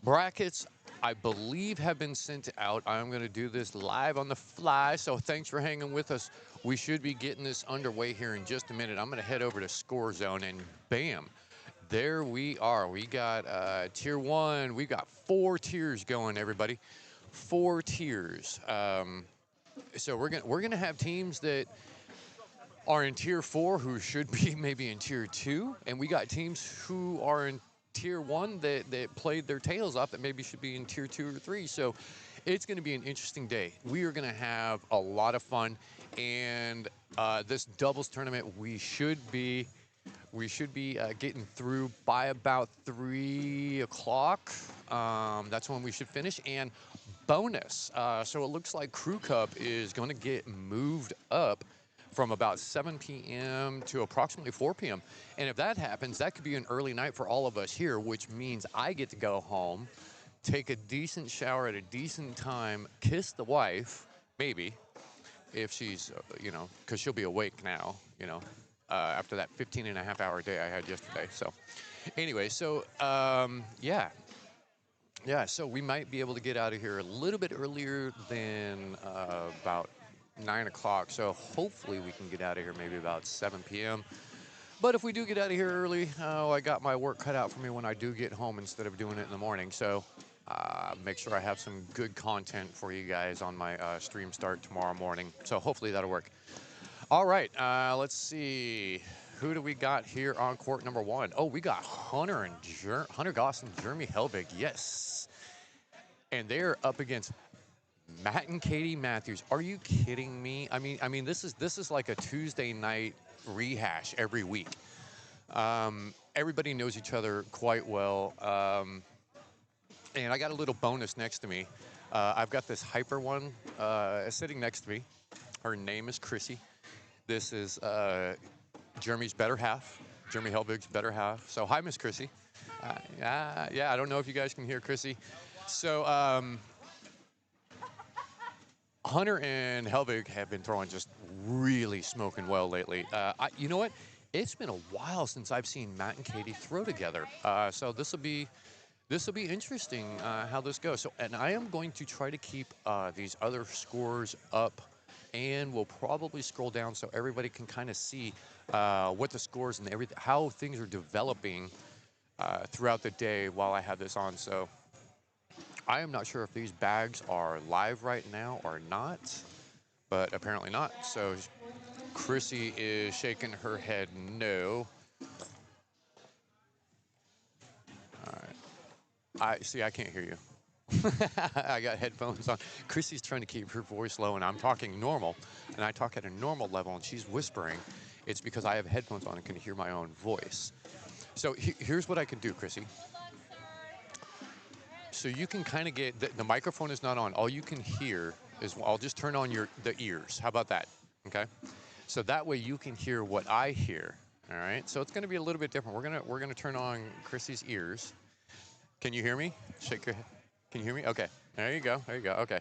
Brackets, I believe, have been sent out. I'm going to do this live on the fly, so thanks for hanging with us. We should be getting this underway here in just a minute. I'm going to head over to Score Zone, and bam, there we are. We got Tier 1. We got 4 tiers going, everybody. 4 tiers. So we're gonna have teams that are in Tier 4 who should be maybe in Tier 2, and we got teams who are in Tier 1 that played their tails off that maybe should be in Tier 2 or 3. So it's going to be an interesting day. We are going to have a lot of fun, and this doubles tournament we should be getting through by about 3 o'clock. That's when we should finish. And bonus, so it looks like Crew Cup is going to get moved up from about 7 p.m. to approximately 4 p.m. And if that happens, that could be an early night for all of us here, which means I get to go home, take a decent shower at a decent time, kiss the wife, maybe, if she's, because she'll be awake now, after that 15-and-a-half-hour day I had yesterday. So anyway, so yeah. Yeah, so we might be able to get out of here a little bit earlier than about 9 o'clock. So hopefully we can get out of here maybe about 7 p.m. But if we do get out of here early, I got my work cut out for me when I do get home instead of doing it in the morning. So make sure I have some good content for you guys on my stream start tomorrow morning. So hopefully that'll work. All right, let's see. Who do we got here on court number 1? Oh, we got Hunter Goss and Jeremy Helbig. Yes. And they're up against Matt and Katie Matthews. Are you kidding me? I mean, this is like a Tuesday night rehash every week. Everybody knows each other quite well. And I got a little bonus next to me. I've got this hyper one sitting next to me. Her name is Chrissy. This is Jeremy's better half, Jeremy Helbig's better half. So hi, Miss Chrissy. Yeah, I don't know if you guys can hear Chrissy. So Hunter and Helbig have been throwing just really smoking well lately. You know what? It's been a while since I've seen Matt and Katie throw together. So this will be interesting how this goes. So, and I am going to try to keep these other scores up, and we'll probably scroll down so everybody can kind of see what the scores and everything, how things are developing throughout the day while I have this on. So I am not sure if these bags are live right now or not, but apparently not. So Chrissy is shaking her head no. All right. I can't hear you. I got headphones on. Chrissy's trying to keep her voice low, and I'm talking normal, and I talk at a normal level, and she's whispering. It's because I have headphones on and can hear my own voice. So here's what I can do, Chrissy. So you can kind of get, the microphone is not on. All you can hear is, I'll just turn on the ears. How about that? Okay? So that way you can hear what I hear. All right? So it's going to be a little bit different. We're gonna turn on Chrissy's ears. Can you hear me? Shake your head. Can you hear me? Okay. There you go. Okay.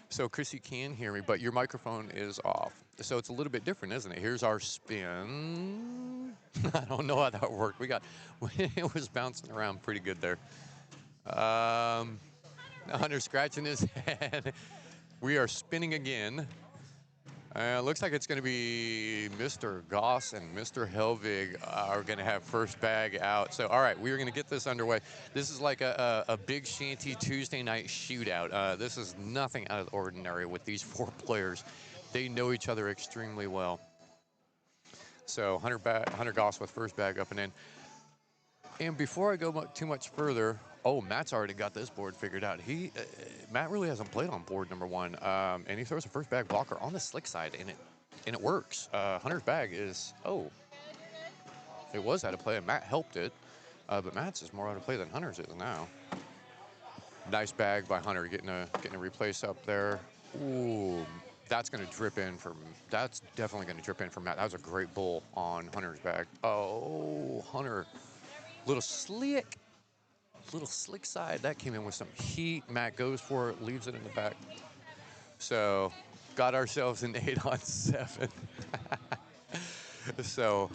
So Chrissy can hear me, but your microphone is off. So it's a little bit different, isn't it? Here's our spin. I don't know how that worked. It was bouncing around pretty good there. Hunter scratching his head. We are spinning again. Looks like it's going to be Mr. Goss and Mr. Helbig are going to have first bag out. So, all right, we are going to get this underway. This is like a big shanty Tuesday night shootout. This is nothing out of the ordinary with these 4 players. They know each other extremely well. So Hunter Goss with first bag up and in. And before I go too much further, Matt's already got this board figured out. Matt really hasn't played on board number 1, and he throws a first bag blocker on the slick side, and it works. Hunter's bag is it was out of play, and Matt helped it, but Matt's is more out of play than Hunter's is now. Nice bag by Hunter, getting a replace up there. Ooh, that's going to drip in for. That's definitely going to drip in for Matt. That was a great bull on Hunter's bag. Oh, Hunter, little slick side. That came in with some heat. Matt goes for it, leaves it in the back. So, got ourselves an 8 on 7. So,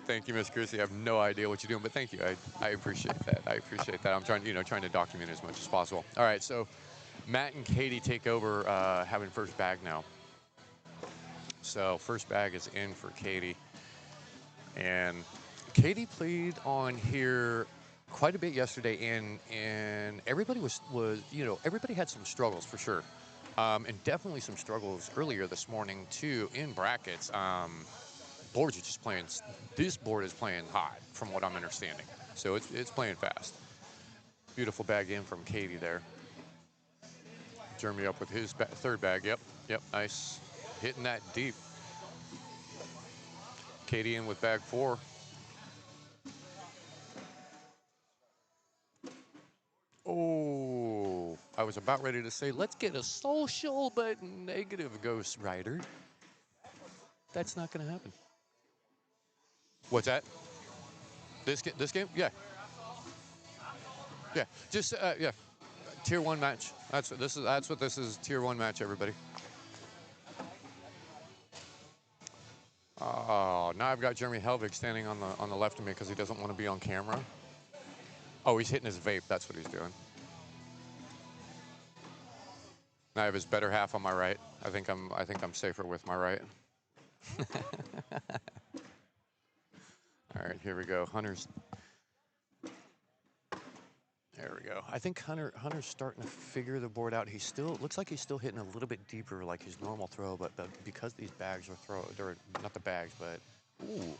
thank you, Miss Chrissy. I have no idea what you're doing, but thank you. I appreciate that. I appreciate that. I'm trying, trying to document as much as possible. All right, so Matt and Katie take over having first bag now. So first bag is in for Katie, and Katie played on here quite a bit yesterday, and everybody was everybody had some struggles for sure, and definitely some struggles earlier this morning too in brackets. Boards are just playing. This board is playing hot, from what I'm understanding. So it's playing fast. Beautiful bag in from Katie there. Jeremy up with his third bag. Yep, nice, hitting that deep. Katie in with bag 4. Oh, I was about ready to say, let's get a social, but negative, Ghost Rider. That's not going to happen. What's that? This game? Yeah. Yeah. Just yeah. Tier 1 match. That's what this is. Tier 1 match, everybody. Oh, now I've got Jeremy Helvig standing on the left of me because he doesn't want to be on camera. Oh, he's hitting his vape. That's what he's doing. Now I have his better half on my right. I think I'm safer with my right. All right, here we go. Hunter's. There we go. I think Hunter's starting to figure the board out. He still looks like he's still hitting a little bit deeper, like his normal throw, but because these bags are they're not the bags, but ooh,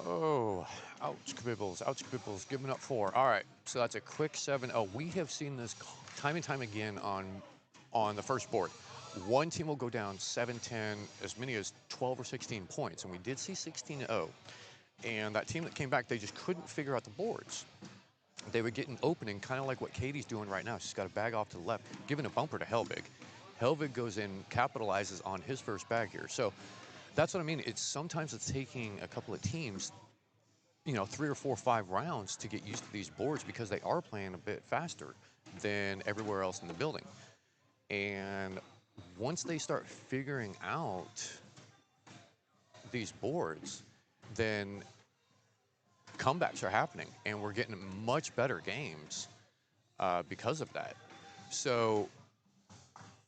oh, ouch, Kibibbles, giving up 4. All right, so that's a quick 7. Oh, we have seen this time and time again on the first board. One team will go down 7-10, as many as 12 or 16 points, and we did see 16-0. And that team that came back, they just couldn't figure out the boards. They would get an opening, kind of like what Katie's doing right now. She's got a bag off to the left, giving a bumper to Helvig. Helvig goes in, capitalizes on his first bag here. So that's what I mean. Sometimes it's taking a couple of teams, 3 or 4 or 5 rounds to get used to these boards because they are playing a bit faster than everywhere else in the building. And once they start figuring out these boards, then comebacks are happening, and we're getting much better games because of that. So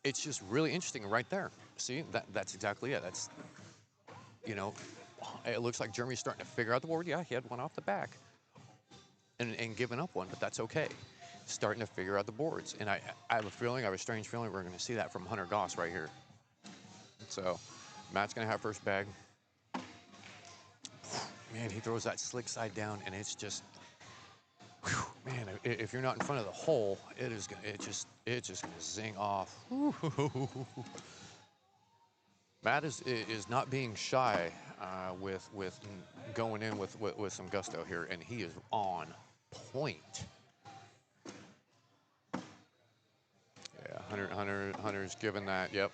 it's just really interesting right there. See, that's exactly it. That's, it looks like Jeremy's starting to figure out the board. Yeah, he had one off the back and given up one, but that's okay. Starting to figure out the boards. And I have a strange feeling we're going to see that from Hunter Goss right here. So Matt's going to have first bag. Man, he throws that slick side down, and it's just, whew, man, if you're not in front of the hole, it's just gonna zing off. Matt is not being shy with going in with some gusto here, and he is on point. Yeah, Hunter's given that. Yep.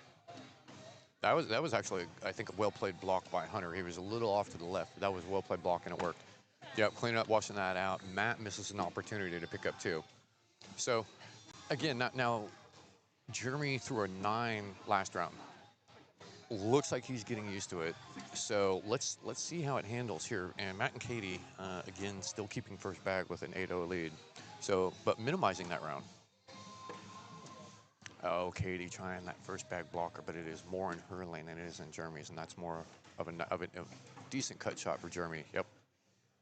That was actually, I think, a well-played block by Hunter. He was a little off to the left. That was a well-played block, and it worked. Yep, cleaning up, washing that out. Matt misses an opportunity to pick up 2. So, again, now Jeremy threw a 9 last round. Looks like he's getting used to it. So let's see how it handles here. And Matt and Katie, again, still keeping first bag with an 8-0 lead. So, but minimizing that round. Oh, Katie trying that first bag blocker, but it is more in her lane than it is in Jeremy's, and that's more of a decent cut shot for Jeremy. Yep,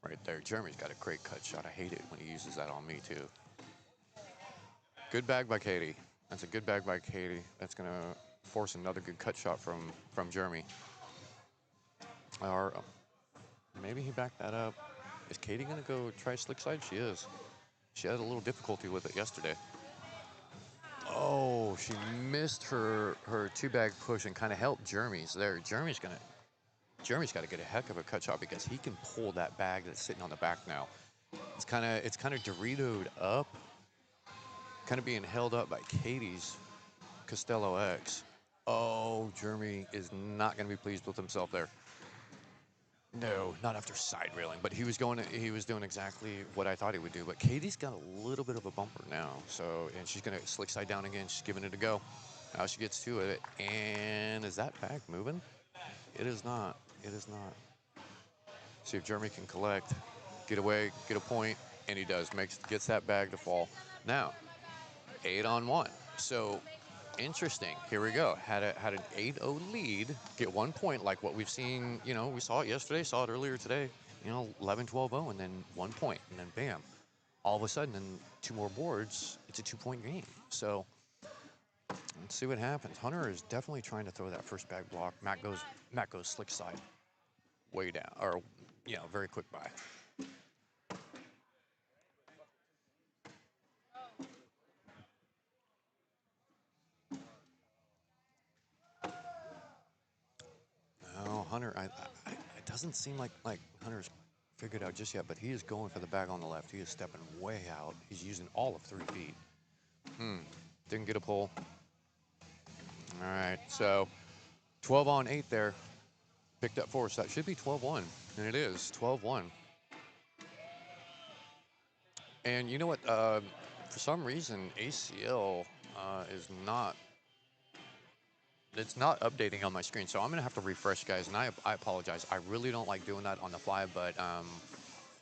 right there. Jeremy's got a great cut shot. I hate it when he uses that on me too. Good bag by Katie. That's a good bag by Katie. That's gonna force another good cut shot from Jeremy. Or maybe he backed that up. Is Katie gonna go try slick side? She is. She had a little difficulty with it yesterday. Oh, she missed her 2-bag push and kind of helped Jeremy's there. Jeremy's got to get a heck of a cut shot because he can pull that bag that's sitting on the back now. It's kind of Doritoed up, kind of being held up by Katie's Costello X. Oh, Jeremy is not going to be pleased with himself there. No, not after side railing, but he was doing exactly what I thought he would do. But Katie's got a little bit of a bumper now, and she's gonna slick side down again. She's giving it a go. Now she gets to it, and is that bag moving? It is not. It is not. See if Jeremy can collect, get away, get a point, and he does. Gets that bag to fall. Now, 8-on-1. So interesting. Here we go. Had an 8-0 lead, get 1 point like what we've seen. You know, we saw it yesterday, saw it earlier today. You know, 11-12-0, and then 1 point, and then bam, all of a sudden, in 2 more boards, it's a 2-point game. So let's see what happens. Hunter is definitely trying to throw that first bag block. Matt goes slick side, way down, or very quick by. No, Hunter. It doesn't seem like Hunter's figured out just yet, but he is going for the bag on the left. He is stepping way out. He's using all of 3 feet. Didn't get a pull. All right, so 12-on-8 there. Picked up 4, so that should be 12-1, and it is 12-1. And you know what? For some reason, ACL is not. It's not updating on my screen, so I'm gonna have to refresh, guys. And I apologize. I really don't like doing that on the fly, but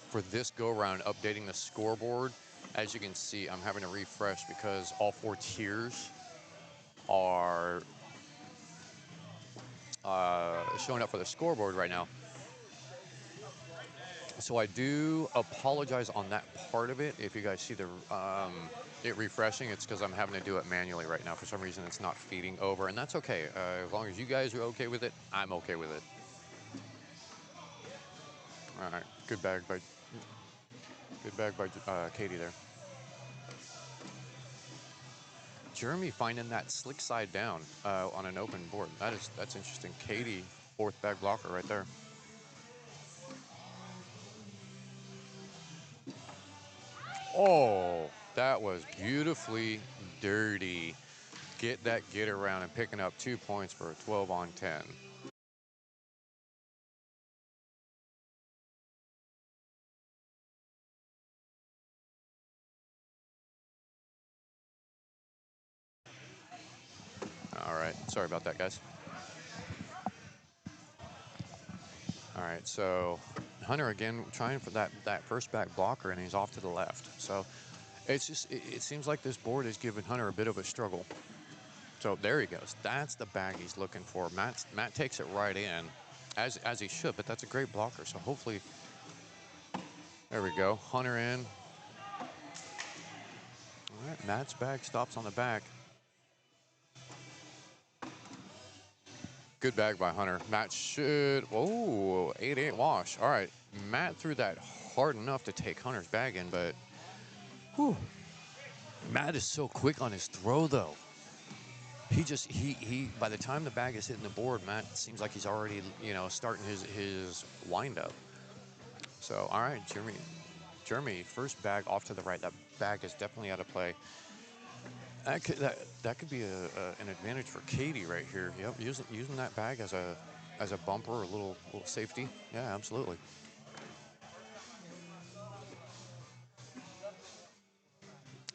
for this go around, updating the scoreboard, as you can see, I'm having to refresh because all 4 tiers are showing up for the scoreboard right now. So I do apologize on that part of it. If you guys see it refreshing, it's because I'm having to do it manually right now. For some reason, it's not feeding over, and that's okay. As long as you guys are okay with it, I'm okay with it. All right, good bag by Katie there. Jeremy finding that slick side down on an open board. That's interesting. Katie, 4th bag blocker right there. Oh, that was beautifully dirty. Get around and picking up 2 points for a 12-on-10. All right, sorry about that, guys. All right, so Hunter again trying for that first back blocker, and he's off to the left. So it seems like this board is giving Hunter a bit of a struggle. So there he goes. That's the bag he's looking for. Matt takes it right in, as he should, but that's a great blocker. So hopefully, there we go. Hunter in. All right, Matt's bag stops on the back. Good bag by Hunter. Matt should, 8-8 wash. All right, Matt threw that hard enough to take Hunter's bag in, but Matt is so quick on his throw, though. He by the time the bag is hitting the board, Matt seems like he's already, starting his windup. So, all right, Jeremy, first bag off to the right. That bag is definitely out of play. That could be an advantage for Katie right here. Yep, using that bag as a bumper or a little safety. Yeah, absolutely.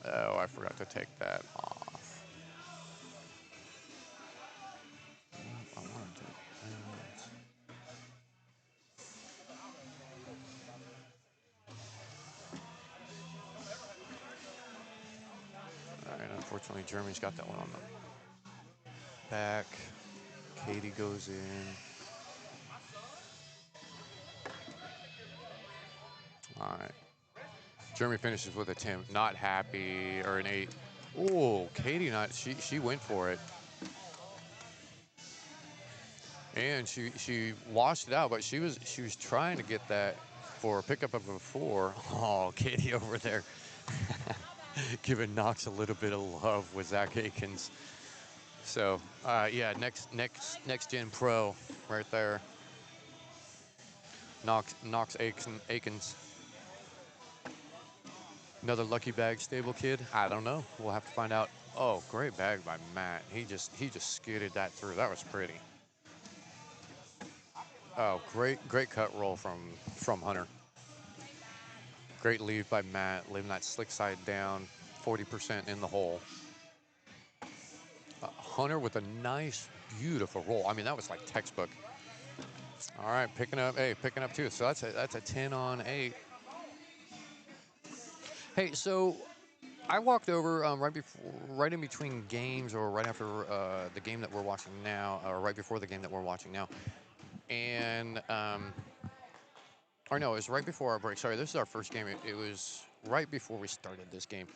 Oh, I forgot to take that off. I wanted to. All right, unfortunately, Jeremy's got that one on the back. Katie goes in. All right. Jeremy finishes with a 10. Not happy, or an 8. Oh, Katie she went for it. And she washed it out, but she was trying to get that for a pickup of a 4. Oh, Katie over there giving Knox a little bit of love with Zach Akins. So yeah, next gen pro right there. Knox Akins. Another lucky bag stable kid. I don't know. We'll have to find out. Oh, great bag by Matt. He just skidded that through. That was pretty. Oh, great cut roll from Hunter. Great leave by Matt, leaving that slick side down, 40% in the hole. Hunter with a nice, beautiful roll. I mean, that was like textbook. All right, picking up 2. So that's a 10 on 8. Hey, so I walked over right in between games, or right after the game that we're watching now, or right before the game that we're watching now, and or no, it was right before our break. Sorry, this is our first game. It was right before we started this game,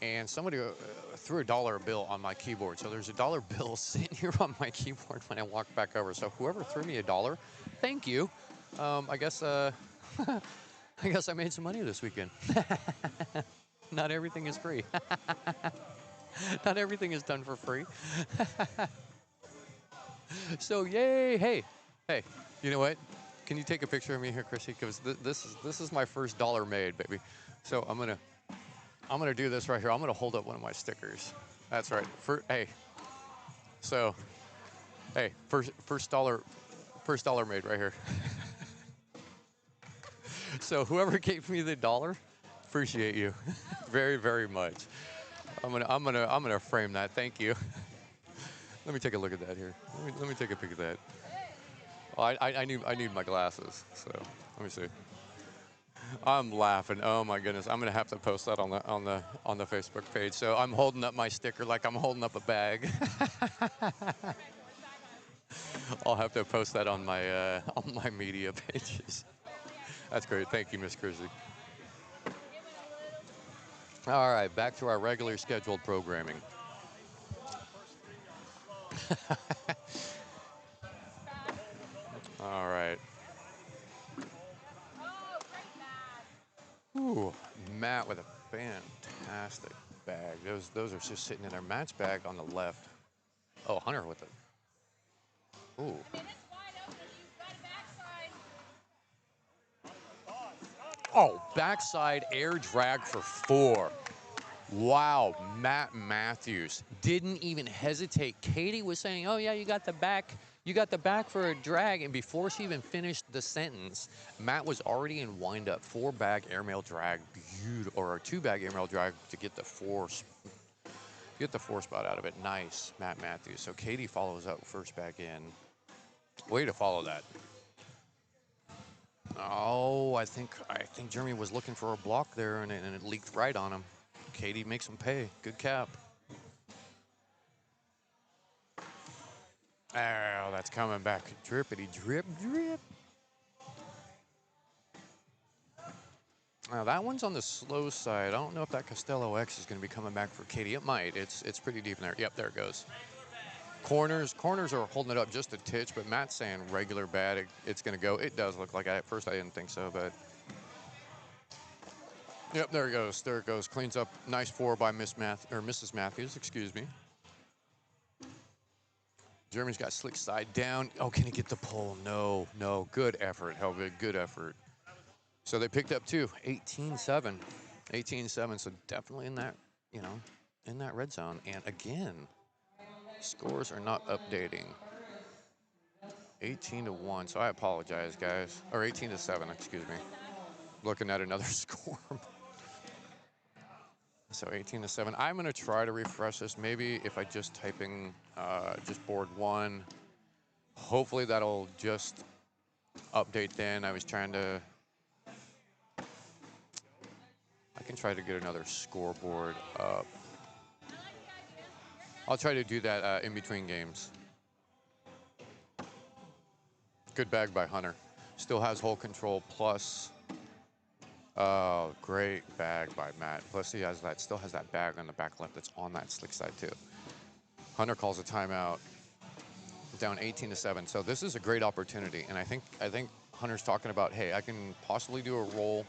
and somebody threw a dollar bill on my keyboard. So there's a dollar bill sitting here on my keyboard when I walked back over. So whoever threw me a dollar, thank you. I guess I guess I made some money this weekend. Not everything is free. Not everything is done for free. So yay! Hey, you know what? Can you take a picture of me here, Chrissy? Because this is my first dollar made, baby. So I'm gonna do this right here. I'm gonna hold up one of my stickers. That's right. Hey, so hey, first dollar made right here. So whoever gave me the dollar, appreciate you, very very much. I'm gonna frame that. Thank you. Let me take a look at that here. Let me take a pic of that. Oh, I need my glasses. So let me see. I'm laughing. Oh my goodness. I'm gonna have to post that on the Facebook page. So I'm holding up my sticker like I'm holding up a bag. I'll have to post that on my media pages. That's great. Thank you, Miss Chrissy. All right, back to our regular scheduled programming. All right. Ooh, Matt with a fantastic bag. Those are just sitting in there. Matt's bag on the left. Oh, Hunter with it. Ooh. Oh, backside air drag for 4. Wow, Matt Matthews didn't even hesitate. Katie was saying, "Oh yeah, you got the back for a drag," and before she even finished the sentence, Matt was already in wind-up 4-bag airmail drag, or a 2-bag airmail drag to get the 4 spot out of it. Nice, Matt Matthews. So Katie follows up first back in. Way to follow that. Oh, I think Jeremy was looking for a block there, and it leaked right on him. Katie makes him pay. Good cap. Oh, that's coming back. Drippity drip drip. Now that one's on the slow side. I don't know if that Costello X is going to be coming back for Katie. It might. It's pretty deep in there. Yep, there it goes. Corners are holding it up just a titch, but Matt's saying regular bad. It's going to go. It does look like at first I didn't think so, but yep, there it goes. There it goes. Cleans up. Nice 4 by Mrs. Matthews. Excuse me. Jeremy's got slick side down. Oh, can he get the pole? No. Good effort, Helvig. Good effort. So they picked up 2. 18-7. 18-7. So definitely in that, in that red zone. And again, scores are not updating. 18-1. So I apologize, guys. Or 18-7. Excuse me. Looking at another score. So 18-7. I'm going to try to refresh this. Maybe if I just type in just board 1, hopefully that'll just update then. I can try to get another scoreboard up. I'll try to do that in between games. Good bag by Hunter. Still has hole control plus. Oh, great bag by Matt. Plus he still has that bag on the back left that's on that slick side too. Hunter calls a timeout. Down 18-7. So this is a great opportunity, and I think Hunter's talking about, hey, I can possibly do a roll.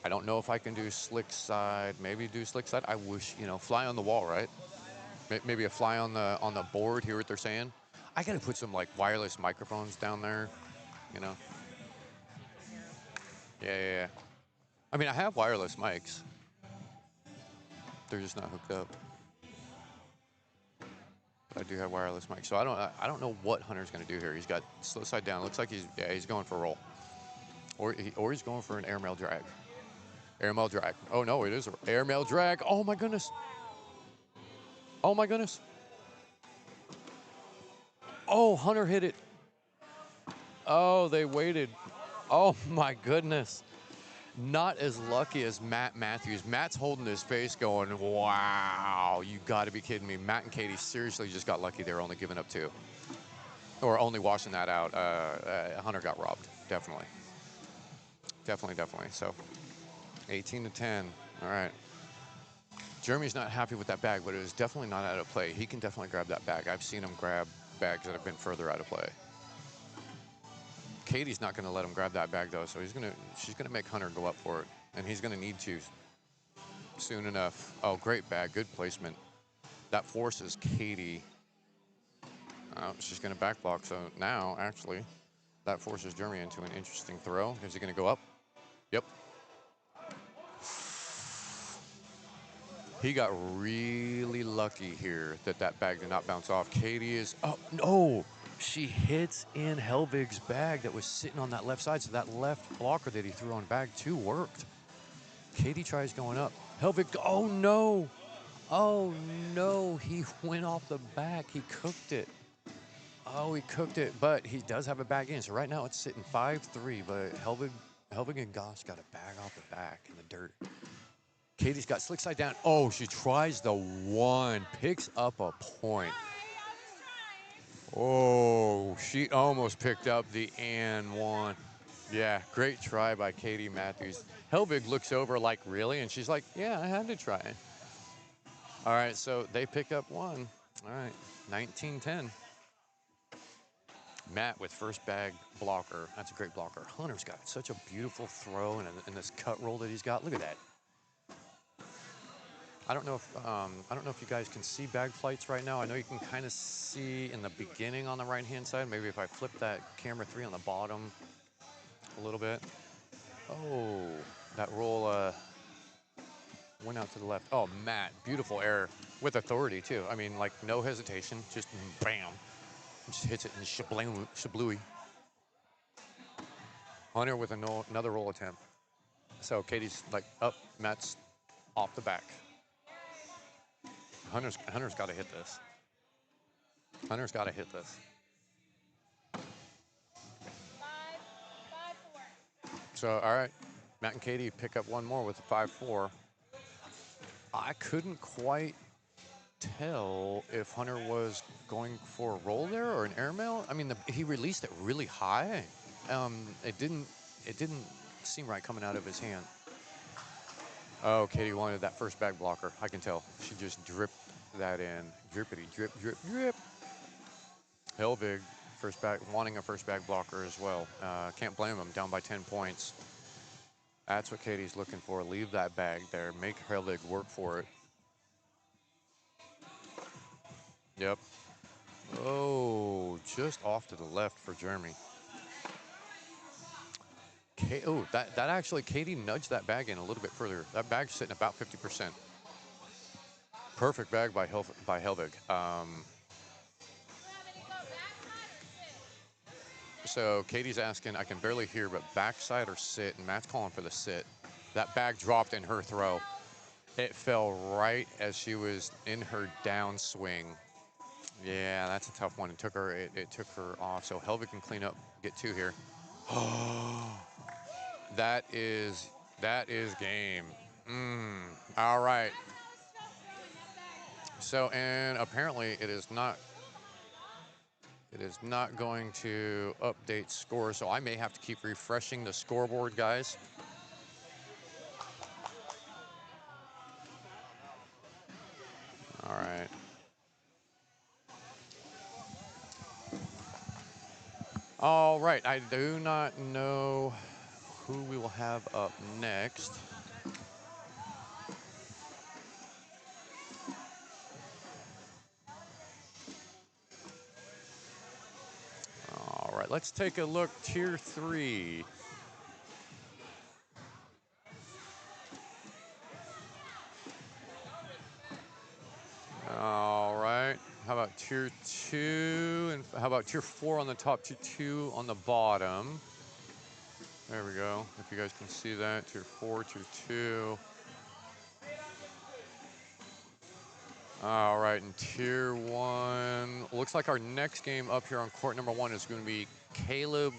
I don't know if I can do slick side. Maybe do slick side. I wish, fly on the wall, right? Maybe a fly on the board. Hear what they're saying? I gotta put some like wireless microphones down there, Yeah. I mean, I have wireless mics. They're just not hooked up. But I do have wireless mics, so I don't know what Hunter's gonna do here. He's got slow side down. Looks like he's going for a roll, or he's going for an airmail drag. Airmail drag. Oh no, it is an airmail drag. Oh my goodness. Oh my goodness. Oh, Hunter hit it. Oh, they waited. Oh my goodness. Not as lucky as Matt Matthews. Matt's holding his face going, wow, you got to be kidding me. Matt and Katie seriously just got lucky. They were only giving up 2. Or only washing that out. Hunter got robbed, definitely. Definitely. So 18 to 10. All right. Jeremy's not happy with that bag, but it was definitely not out of play. He can definitely grab that bag. I've seen him grab bags that have been further out of play. Katie's not going to let him grab that bag though, so she's gonna make Hunter go up for it, and he's going to need to soon enough. Oh, great bag, good placement. That forces Katie. She's going to back block. So now, actually, that forces Jeremy into an interesting throw. Is he going to go up? Yep. He got really lucky here that that bag did not bounce off. Katie is, oh, no. She hits in Helvig's bag that was sitting on that left side. So that left blocker that he threw on bag 2 worked. Katie tries going up. Helvig, oh no. Oh no, he went off the back. He cooked it. Oh, he cooked it, but he does have a bag in. So right now it's sitting 5-3, but Helvig and Goss got a bag off the back in the dirt. Katie's got slick side down. Oh, she tries the 1, picks up a point. Oh, she almost picked up the and 1. Yeah, great try by Katie Matthews. Helvig looks over like, really? And she's like, yeah, I had to try it. All right, so they pick up 1. All right, 19-10. Matt with first bag blocker. That's a great blocker. Hunter's got such a beautiful throw and this cut roll that he's got. Look at that. I don't know if you guys can see bag flights right now. I know you can kind of see in the beginning on the right-hand side. Maybe if I flip that camera 3 on the bottom a little bit. Oh, that roll went out to the left. Oh, Matt, beautiful error with authority too. I mean, like no hesitation, just bam, just hits it in shablooey. Hunter with another roll attempt. So Katie's like up, Matt's off the back. Hunter's got to hit this. Hunter's got to hit this. 5-4. So, all right, Matt and Katie pick up 1 more with a 5-4. I couldn't quite tell if Hunter was going for a roll there or an airmail. I mean, he released it really high. It didn't seem right coming out of his hand. Oh, Katie wanted that first bag blocker. I can tell. She just dripped that in. Drippity, drip, drip, drip. Helvig, wanting a first bag blocker as well. Can't blame him, down by 10 points. That's what Katie's looking for. Leave that bag there. Make Helvig work for it. Yep. Oh, just off to the left for Jeremy. Oh, that actually, Katie nudged that bag in a little bit further. That bag's sitting about 50%. Perfect bag by Helvig. So Katie's asking, I can barely hear, but backside or sit? And Matt's calling for the sit. That bag dropped in her throw. It fell right as she was in her downswing. Yeah, that's a tough one. It took her off. So Helvig can clean up, get 2 here. That is game. All right. So, and apparently it is not going to update scores, so I may have to keep refreshing the scoreboard, guys. All right. All right, I do not know who we will have up next. All right, let's take a look. Tier 3. All right. How about Tier 2? And how about Tier 4 on the top, Tier 2 on the bottom? There we go. If you guys can see that. Tier 4, Tier 2. All right, in Tier 1, looks like our next game up here on court number 1 is going to be Caleb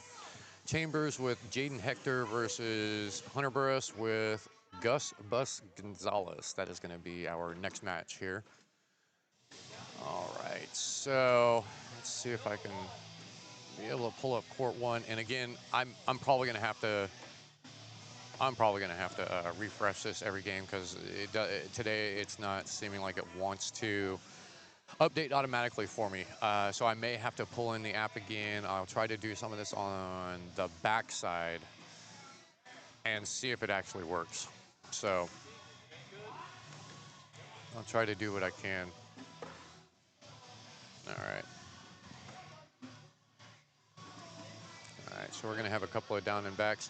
Chambers with Jaden Hector versus Hunter Burris with Gus Bus Gonzalez. That is going to be our next match here. All right, so let's see if I can be able to pull up court one. And again, I'm probably going to have to refresh this every game because today it's not seeming like it wants to update automatically for me. So I may have to pull in the app again. I'll try to do some of this on the back side and see if it actually works. So I'll try to do what I can. All right. All right, so we're going to have a couple of down and backs.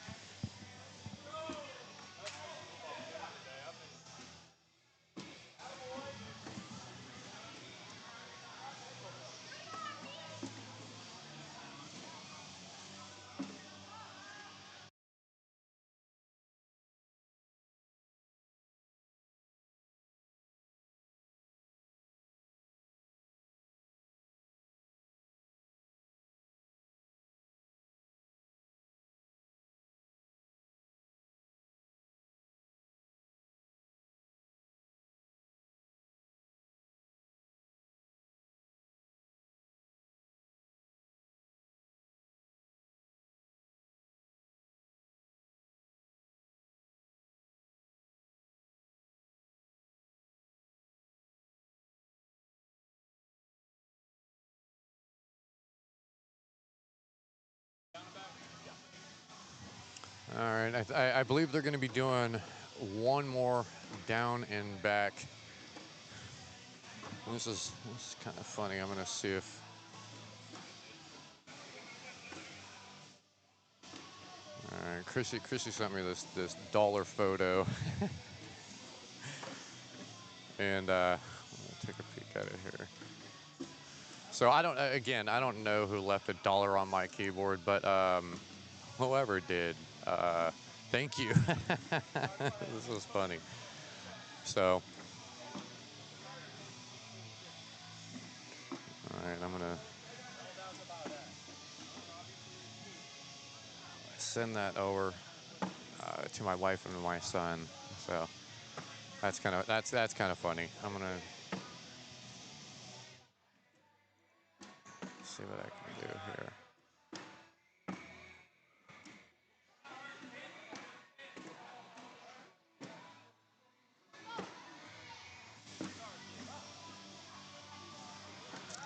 All right, I believe they're going to be doing one more down and back. And this is kind of funny. I'm going to see if... All right, Chrissy sent me this dollar photo. And I'll take a peek at it here. So I don't know who left a dollar on my keyboard, but whoever did, thank you. This was funny. So, all right, I'm gonna send that over to my wife and my son. So that's kind of funny. I'm gonna see what I can do here.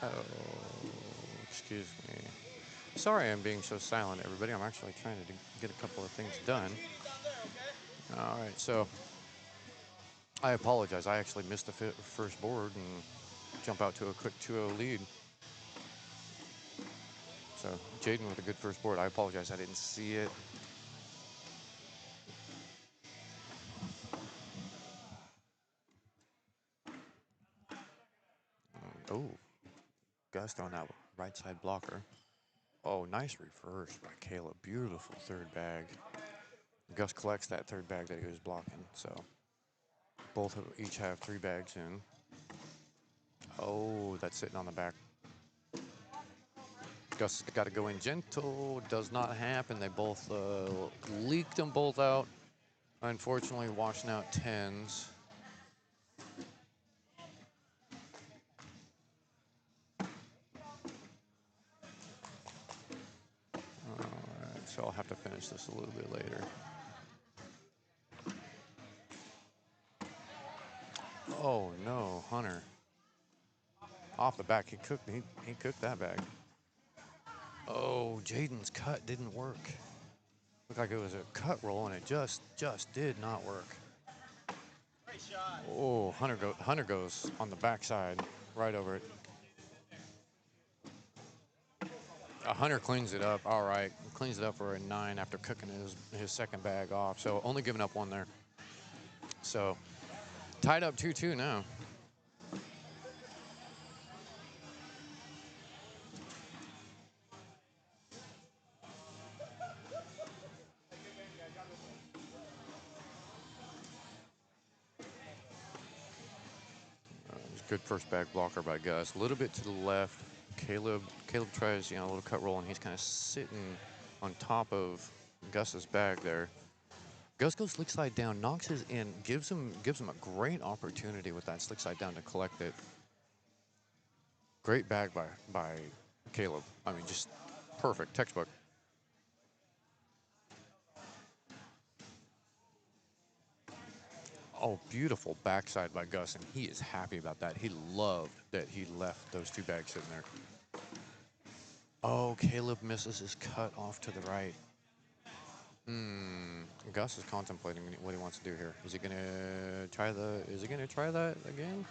Oh, excuse me. Sorry I'm being so silent, everybody. I'm actually trying to get a couple of things done. All right, so I apologize. I actually missed the first board and jump out to a quick 2-0 lead. So Jaden with a good first board. I apologize. I didn't see it. Oh, Gus throwing that right side blocker. Oh, nice reverse by Caleb. Beautiful third bag. Gus collects that third bag that he was blocking. So both each have 3 bags in. Oh, that's sitting on the back. Gus got to go in gentle. Does not happen. They both leaked them both out. Unfortunately, washing out 10s. Alright, so I'll have to finish this a little bit later. Oh no, Hunter. Off the back, he cooked that bag. Oh, Jaden's cut didn't work. Looked like it was a cut roll, and it just did not work. Oh, Hunter goes on the backside, right over it. Hunter cleans it up. All right, cleans it up for a 9 after cooking his second bag off. So only giving up 1 there. So tied up 2-2 now. Good first bag blocker by Gus. A little bit to the left. Caleb tries, a little cut roll, and he's kind of sitting on top of Gus's bag there. Gus goes slick side down, knocks his in, gives him a great opportunity with that slick side down to collect it. Great bag by Caleb. I mean, just perfect, textbook. Oh, beautiful backside by Gus, and he is happy about that. He loved that he left those two bags sitting there. Oh, Caleb misses his cut off to the right. Gus is contemplating what he wants to do here. Is he gonna try the? Is he gonna try that again?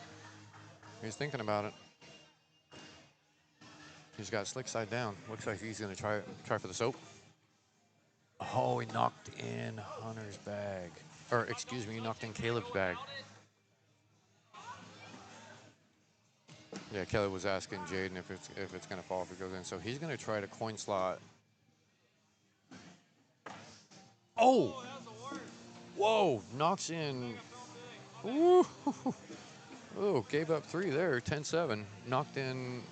He's thinking about it. He's got slick side down. Looks like he's gonna try for the soap. Oh, he knocked in Hunter's bag, or excuse me, he knocked in Caleb's bag. Yeah, Caleb was asking Jaden if it's gonna fall if it goes in. So he's gonna try to coin slot. Oh, whoa! Knocks in. Ooh. Oh, gave up 3 there. 10-7. Knocked in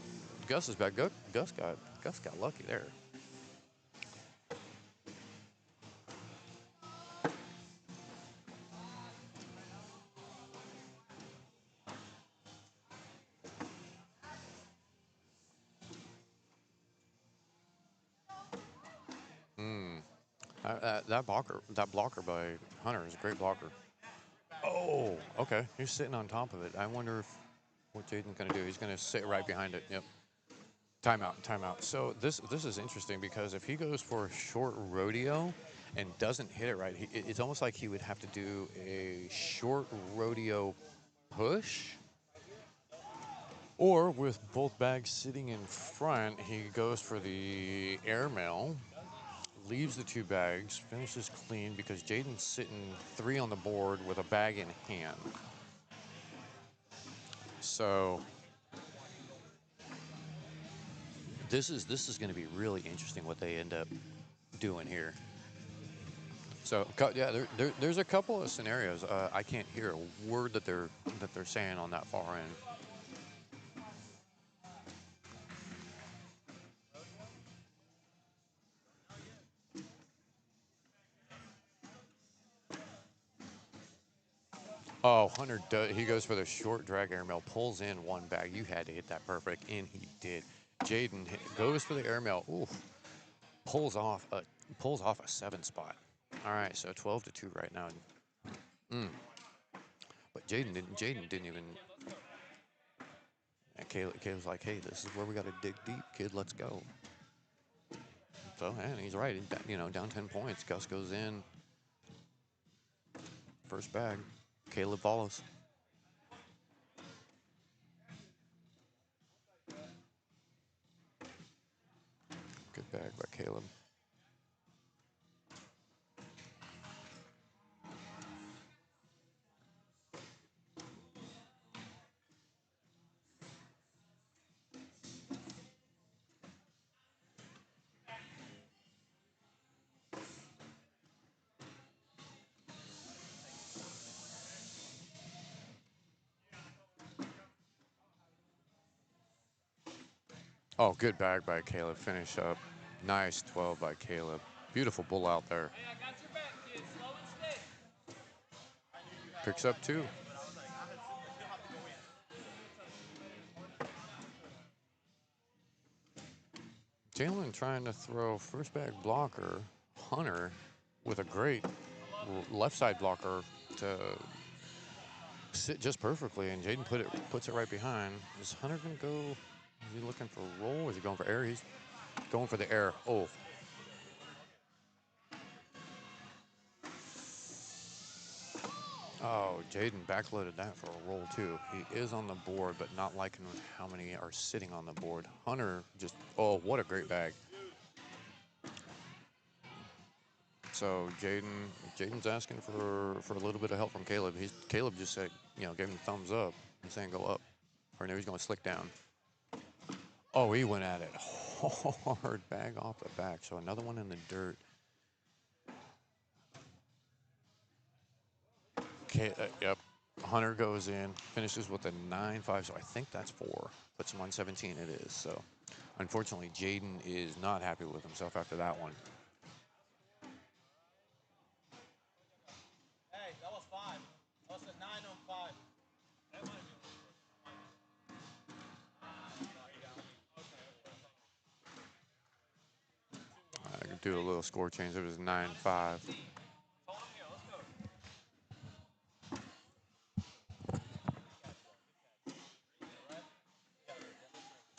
Gus's back. Gus got lucky there. That blocker by Hunter is a great blocker. Oh, okay. He's sitting on top of it. I wonder what Jaden's gonna do. He's gonna sit right behind it. Yep. Timeout. Timeout. So this is interesting because if he goes for a short rodeo and doesn't hit it right, it's almost like he would have to do a short rodeo push. Or with both bags sitting in front, he goes for the airmail, leaves the 2 bags, finishes clean because Jaden's sitting 3 on the board with a bag in hand. So this is going to be really interesting what they end up doing here. So yeah, there's a couple of scenarios. I can't hear a word that they're saying on that far end. Oh, Hunter, he goes for the short drag airmail, pulls in 1 bag. You had to hit that perfect, and he did. Jaden goes for the airmail. Ooh, pulls off a 7 spot. All right, so 12-2 right now. But Jaden didn't even. And Caleb's like, hey, this is where we got to dig deep, kid. Let's go. So, man, he's right. Down 10 points. Gus goes in. First bag. Caleb follows. Good bag by Caleb. Oh, good bag by Caleb. Finish up. Nice 12 by Caleb. Beautiful bull out there. Hey, I got your back, kid. Slow and steady. Picks up 2. Jalen trying to throw first bag blocker. Hunter with a great left side blocker to sit just perfectly, and Jaden puts it right behind. Is Hunter gonna go? Is he looking for a roll? Is he going for air? He's going for the air. Oh. Oh, Jaden backloaded that for a roll too. He is on the board, but not liking how many are sitting on the board. Hunter just, oh, what a great bag. So Jaden's asking for a little bit of help from Caleb. Caleb just said, gave him a thumbs up and saying go up. Or now he's going slick down. Oh, he went at it hard, bag off the back. So another one in the dirt. Yep. Hunter goes in, finishes with a 9-5. So I think that's 4. Puts him on 17. It is. So unfortunately, Jaden is not happy with himself after that one. do a little score change. It was 9-5.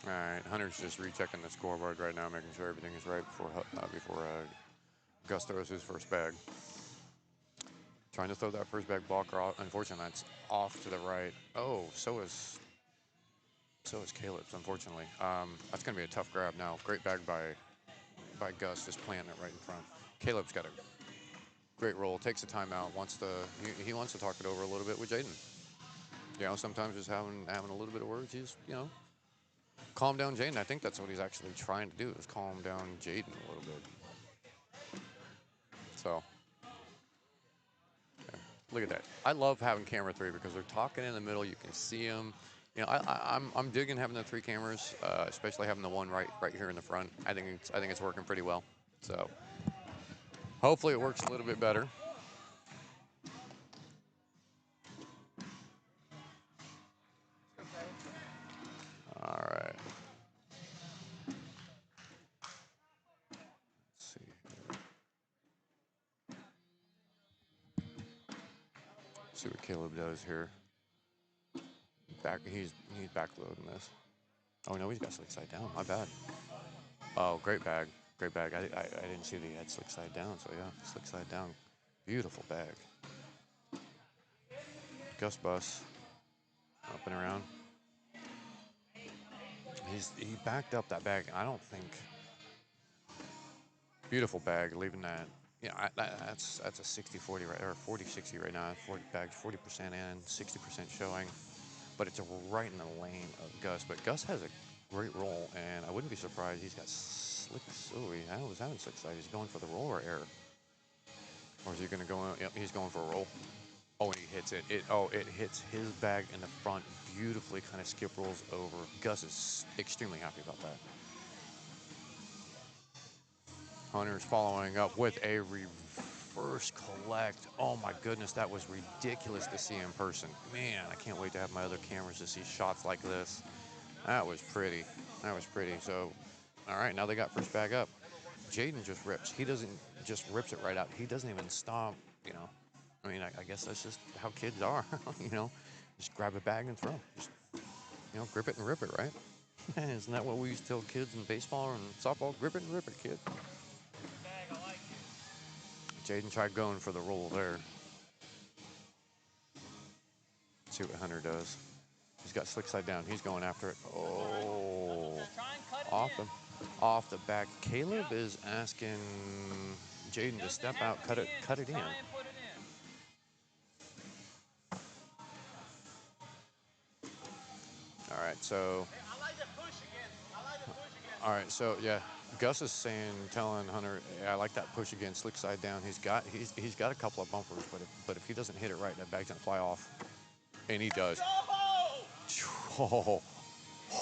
All right, Hunter's just rechecking the scoreboard right now, making sure everything is right before Gus throws his first bag. Trying to throw that first bag blocker off. Unfortunately, that's off to the right. Oh, so is Caleb's, unfortunately. That's going to be a tough grab now. Great bag by Gus, just planting it right in front. Caleb's got a great roll, takes the timeout, he wants to talk it over a little bit with Jaden. You know, sometimes just having a little bit of words, he's, you know, calm down Jaden. I think that's what he's actually trying to do, is calm down Jaden a little bit. So, yeah, look at that. I love having camera 3 because they're talking in the middle. You can see them. You know, I'm digging having the 3 cameras, especially having the one right here in the front. I think it's working pretty well. So, hopefully it works a little bit better. All right. Let's see here. See what Caleb does here. He's backloading this. Oh no, he's got slick side down. My bad. Oh, great bag. Great bag. I didn't see that he had slick side down, so yeah, slick side down. Beautiful bag. Gus bus. Up and around. He backed up that bag. I don't think. Beautiful bag, leaving that. You know, that's a 60-40 right, or 40-60 right now. 40 bags, 40% in, 60% showing. But it's right in the lane of Gus. But Gus has a great roll, and I wouldn't be surprised he's got slick. Oh, he was having slick side. He's going for the roll or air, or is he going to go? Yep, he's going for a roll. Oh, and he hits it. It hits his bag in the front beautifully. Kind of skip rolls over. Gus is extremely happy about that. Hunter's following up with a reverse collect. Oh my goodness, that was ridiculous to see in person. Man, I can't wait to have my other cameras to see shots like this. That was pretty. That was pretty. So, all right, now they got first bag up. Jaden just rips. He doesn't just rips it right out. He doesn't even stop, you know. I mean, I guess that's just how kids are, you know. Just grab a bag and throw. Just, you know, grip it and rip it, right? Isn't that what we used to tell kids in baseball and softball? Grip it and rip it, kid. Jaden tried going for the roll there. Let's see what Hunter does. He's got slick side down. He's going after it. Oh, off the back. Caleb is asking Jaden to step out, cut it in. All right, so. All right, so yeah, Gus is telling Hunter, yeah, I like that push again, slick side down. He's got a couple of bumpers, but if he doesn't hit it right, that bag's gonna fly off, and he does. Oh,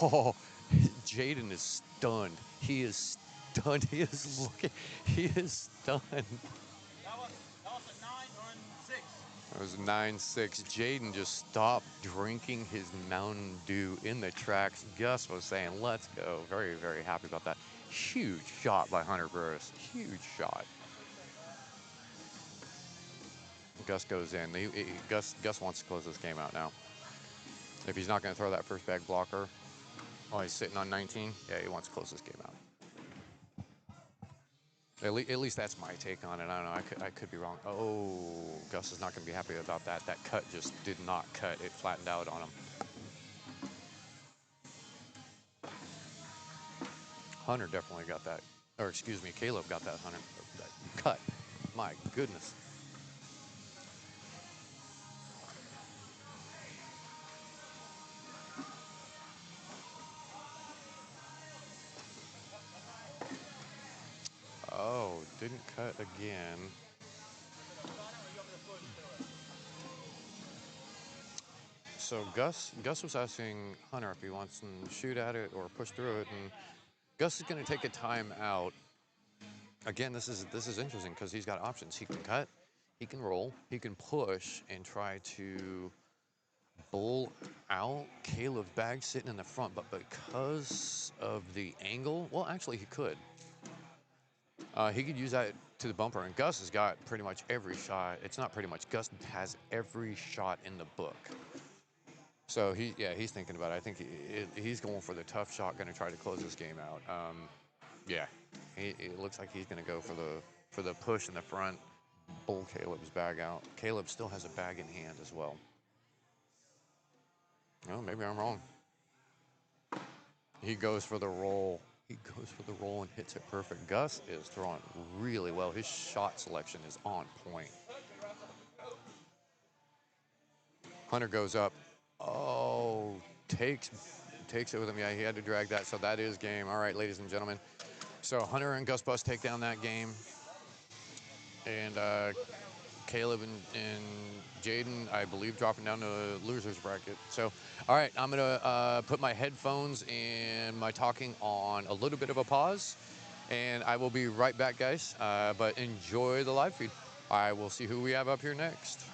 oh, Jaden is stunned. He is stunned. He is looking. He is stunned. That was a 9-6. It was 9-6. Jaden just stopped drinking his Mountain Dew in the tracks. Gus was saying, let's go. Very, very happy about that. Huge shot by Hunter Burris. Huge shot. Gus goes in. Gus wants to close this game out now. If he's not going to throw that first bag blocker while he's sitting on 19, yeah, he wants to close this game out. At least that's my take on it. I don't know. I could be wrong. Oh, Gus is not going to be happy about that. That cut just did not cut. It flattened out on him. Hunter definitely got that. Or excuse me, Caleb got that that cut. My goodness. Oh, didn't cut again. So Gus was asking Hunter if he wants to shoot at it or push through it, and Gus is going to take a timeout. Again, this is interesting because he's got options. He can cut, he can roll, he can push and try to bull out Caleb's bag sitting in the front, but because of the angle, well, actually he could. He could use that to the bumper, and Gus has got pretty much every shot. It's not pretty much. Gus has every shot in the book. So he's thinking about it. I think he's going for the tough shot, going to try to close this game out. Yeah, it looks like he's going to go for the push in the front, pull Caleb's bag out. Caleb still has a bag in hand as well. No, maybe I'm wrong. He goes for the roll. He goes for the roll and hits it perfect. Gus is throwing really well. His shot selection is on point. Hunter goes up. Oh, takes it with him. Yeah, he had to drag that. So that is game. All right, ladies and gentlemen. So Hunter and Gus Bus take down that game. And Caleb and Jaden, I believe, dropping down to losers bracket. So, all right, I'm gonna put my headphones and my talking on a little bit of a pause, and I will be right back, guys. But enjoy the live feed. I will see who we have up here next.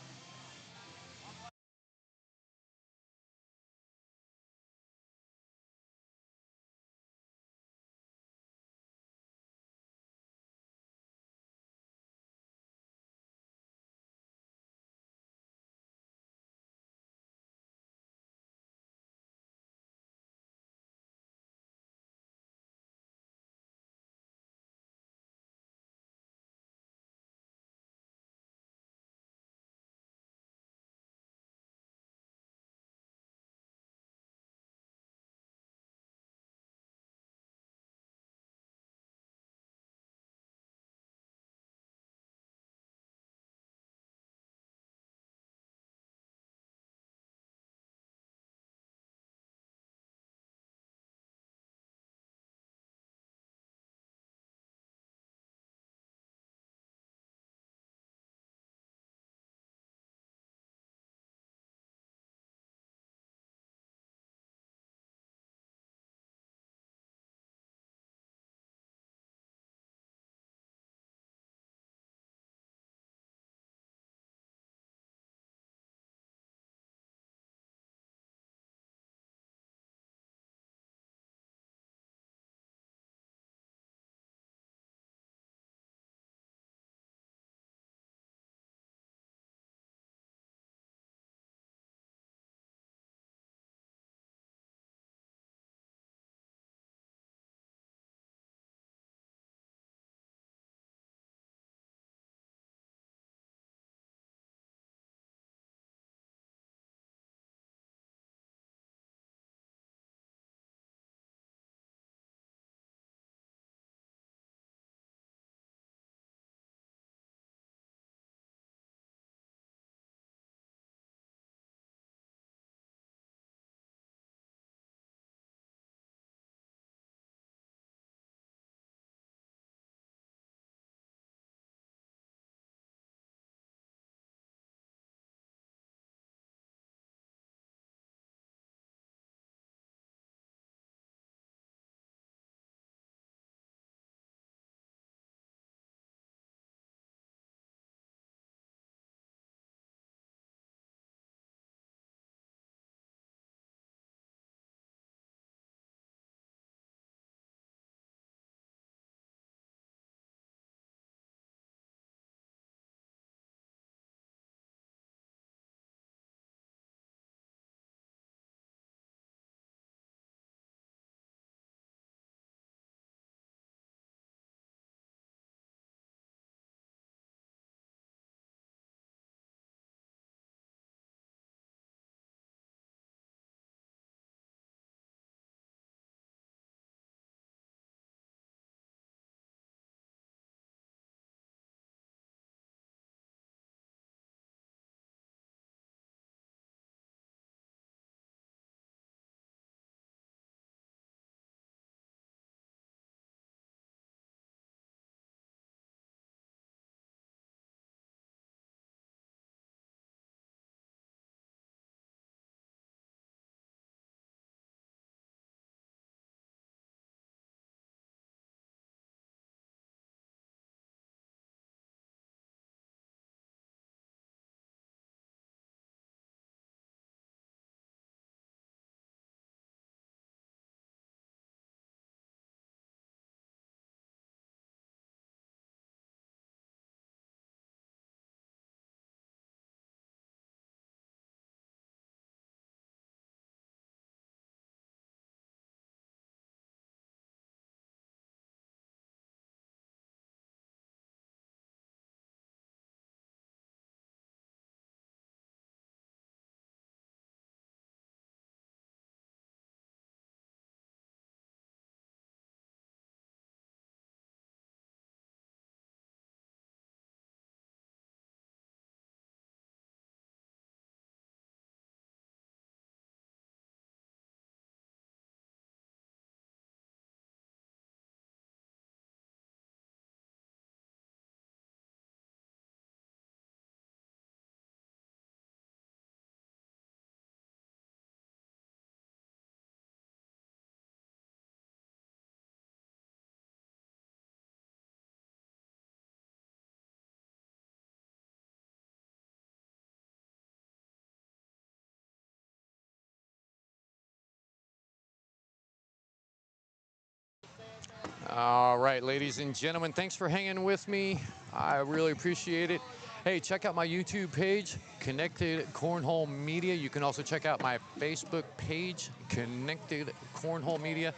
All right, ladies and gentlemen, thanks for hanging with me. I really appreciate it. Hey, check out my YouTube page, Connected Cornhole Media. You can also check out my Facebook page, Connected Cornhole Media.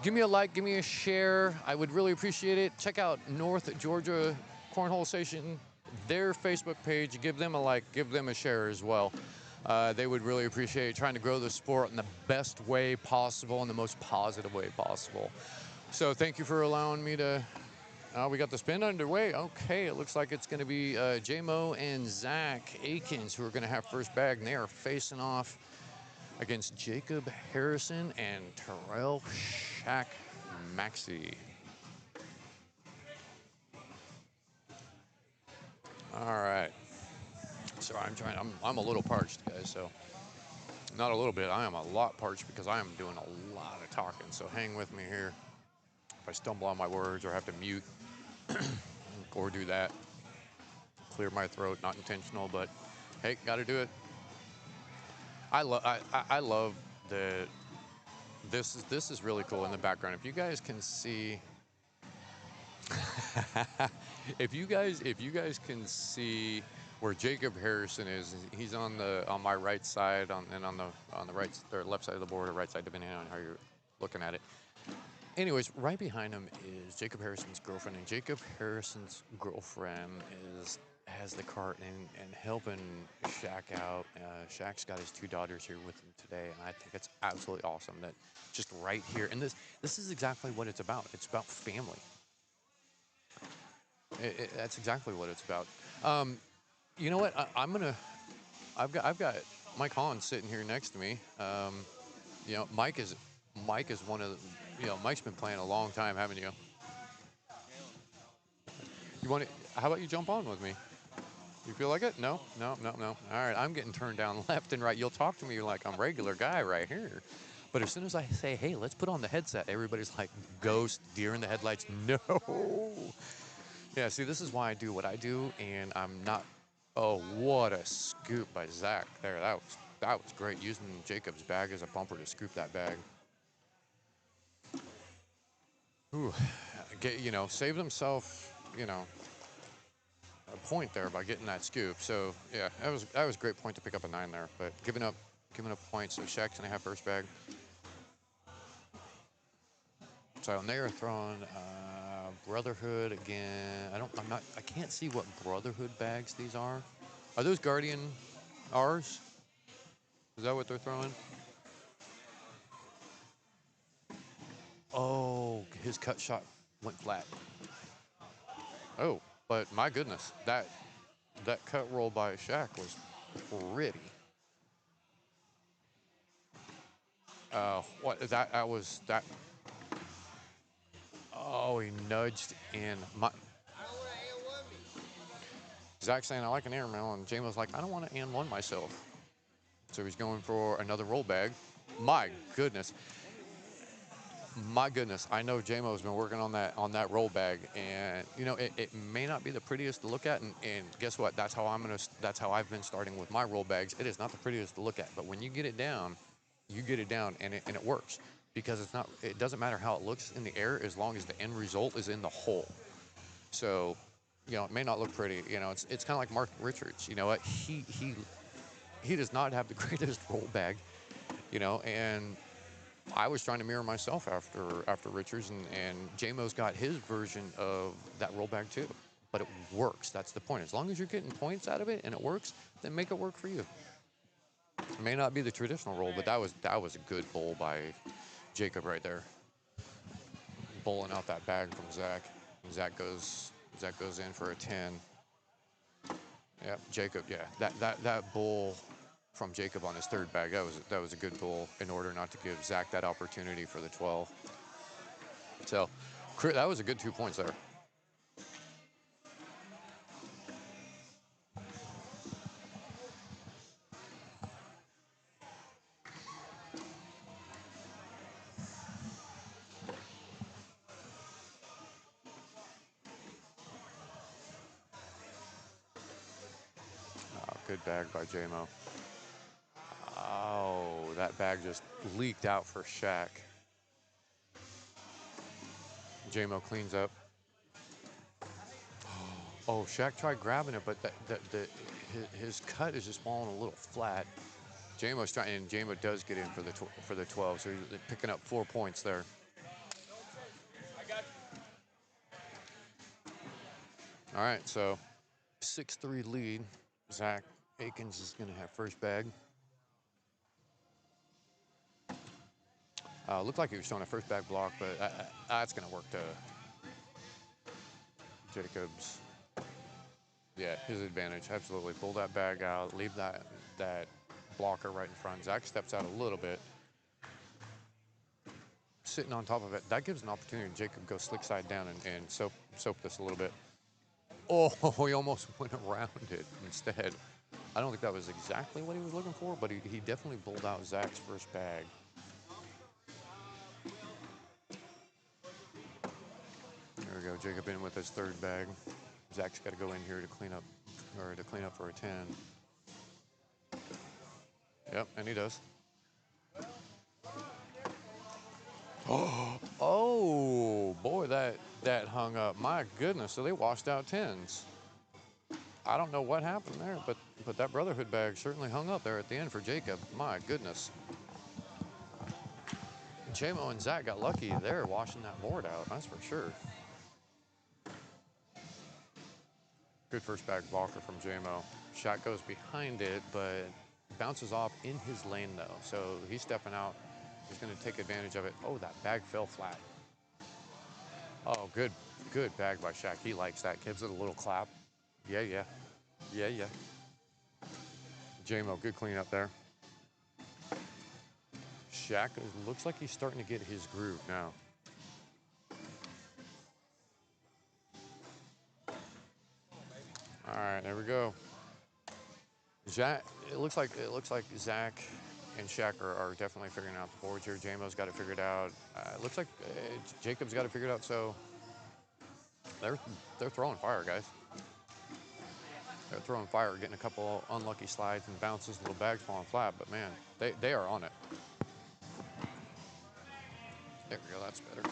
Give me a like, give me a share. I would really appreciate it. Check out North Georgia Cornhole Station, their Facebook page. Give them a like, give them a share as well. They would really appreciate trying to grow the sport in the best way possible, in the most positive way possible. So thank you for allowing me to. We got the spin underway. Okay, it looks like it's going to be J-Mo and Zach Akins who are going to have first bag, and they are facing off against Jacob Harrison and Terrell Shaq Maxey. All right. So I'm a little parched, guys. So not a little bit. I am a lot parched because I am doing a lot of talking. So hang with me here. If I stumble on my words or have to mute or do that, clear my throat, not intentional, but hey, got to do it. I love the this is really cool in the background. If you guys can see, if you guys can see where Jacob Harrison is, he's on my right side and on the right or left side of the board or right side depending on how you're looking at it. Anyways, right behind him is Jacob Harrison's girlfriend, and Jacob Harrison's girlfriend has the cart and helping Shaq out. Shaq's got his two daughters here with him today, and I think it's absolutely awesome that just right here. And this is exactly what it's about. It's about family. That's exactly what it's about. You know what? I've got Mike Hahn sitting here next to me. You know, Mike is one of the, Mike's been playing a long time, haven't you? You want to? How about you jump on with me? You feel like it? No. All right, I'm getting turned down left and right. You'll talk to me like I'm a regular guy right here. But as soon as I say, hey, let's put on the headset, everybody's like, ghost, deer in the headlights. No. Yeah, see, this is why I do what I do, and I'm not. Oh, what a scoop by Zach there. That was great, using Jacob's bag as a bumper to scoop that bag. Ooh, saved himself, a point there by getting that scoop. So yeah, that was a great point to pick up a 9 there. But giving up points. So Shaq's gonna have first bag. So and they are throwing Brotherhood again. I can't see what Brotherhood bags these are. Are those Guardian R's? Is that what they're throwing? Oh, his cut shot went flat. Oh, but my goodness, that cut roll by Shaq was pretty. What is that? That was that. Oh, he nudged in. Zach saying, I like an airmail, and James was like, I don't want to and one myself. So he's going for another roll bag. My goodness. I know J-Mo's been working on that roll bag, and it may not be the prettiest to look at, and guess what? That's how I've been starting with my roll bags. It is not the prettiest to look at, but when you get it down, and it works, because it doesn't matter how it looks in the air as long as the end result is in the hole. So, it may not look pretty. It's kind of like Mark Richards. You know what? He does not have the greatest roll bag. And I was trying to mirror myself after Richards, and J-Mo's got his version of that roll bag too. But it works. That's the point. As long as you're getting points out of it and it works, then make it work for you. It may not be the traditional roll, but that was a good bowl by Jacob right there. Bowling out that bag from Zach. Zach goes in for a 10. Yeah, Jacob. Yeah, that bowl from Jacob on his third bag. That was a good bowl in order not to give Zach that opportunity for the 12. So that was a good 2 points there. Good bag by J-Mo. Oh, that bag just leaked out for Shaq. J-Mo cleans up. Oh, Shaq tried grabbing it, but his cut is just falling a little flat. J-Mo's trying, and J-Mo does get in for the 12, so he's picking up 4 points there. All right, so 6-3 lead. Zach Akins is going to have first bag. Looked like he was showing a first bag block, but that's going to work to Jacobs. Yeah, his advantage, absolutely. Pull that bag out, leave that blocker right in front. Zach steps out a little bit. Sitting on top of it, that gives an opportunity to Jacob go slick side down and soap this a little bit. Oh, he almost went around it instead. I don't think that was exactly what he was looking for, but he definitely pulled out Zach's first bag. There we go, Jacob in with his third bag. Zach's got to go in here to clean up for a 10. Yep, and he does. Oh, boy, that hung up. My goodness, so they washed out 10s. I don't know what happened there, but that Brotherhood bag certainly hung up there at the end for Jacob. My goodness. J-Mo and Zach got lucky there washing that board out, that's for sure. Good first bag blocker from J-Mo. Shot goes behind it, but bounces off in his lane, though. So he's stepping out. He's going to take advantage of it. Oh, that bag fell flat. Oh, good bag by Shaq. He likes that. Gives it a little clap. Yeah. J-Mo, good cleanup there. Shaq looks like he's starting to get his groove now. All right, there we go. Zach, it looks like Zach and Shaq are definitely figuring out the boards here. J-Mo's got it figured out. It looks like Jacob's got it figured out. So they're throwing fire, guys. They're throwing fire, getting a couple unlucky slides and bounces, little bags falling flat. But man, they are on it. There we go. That's better.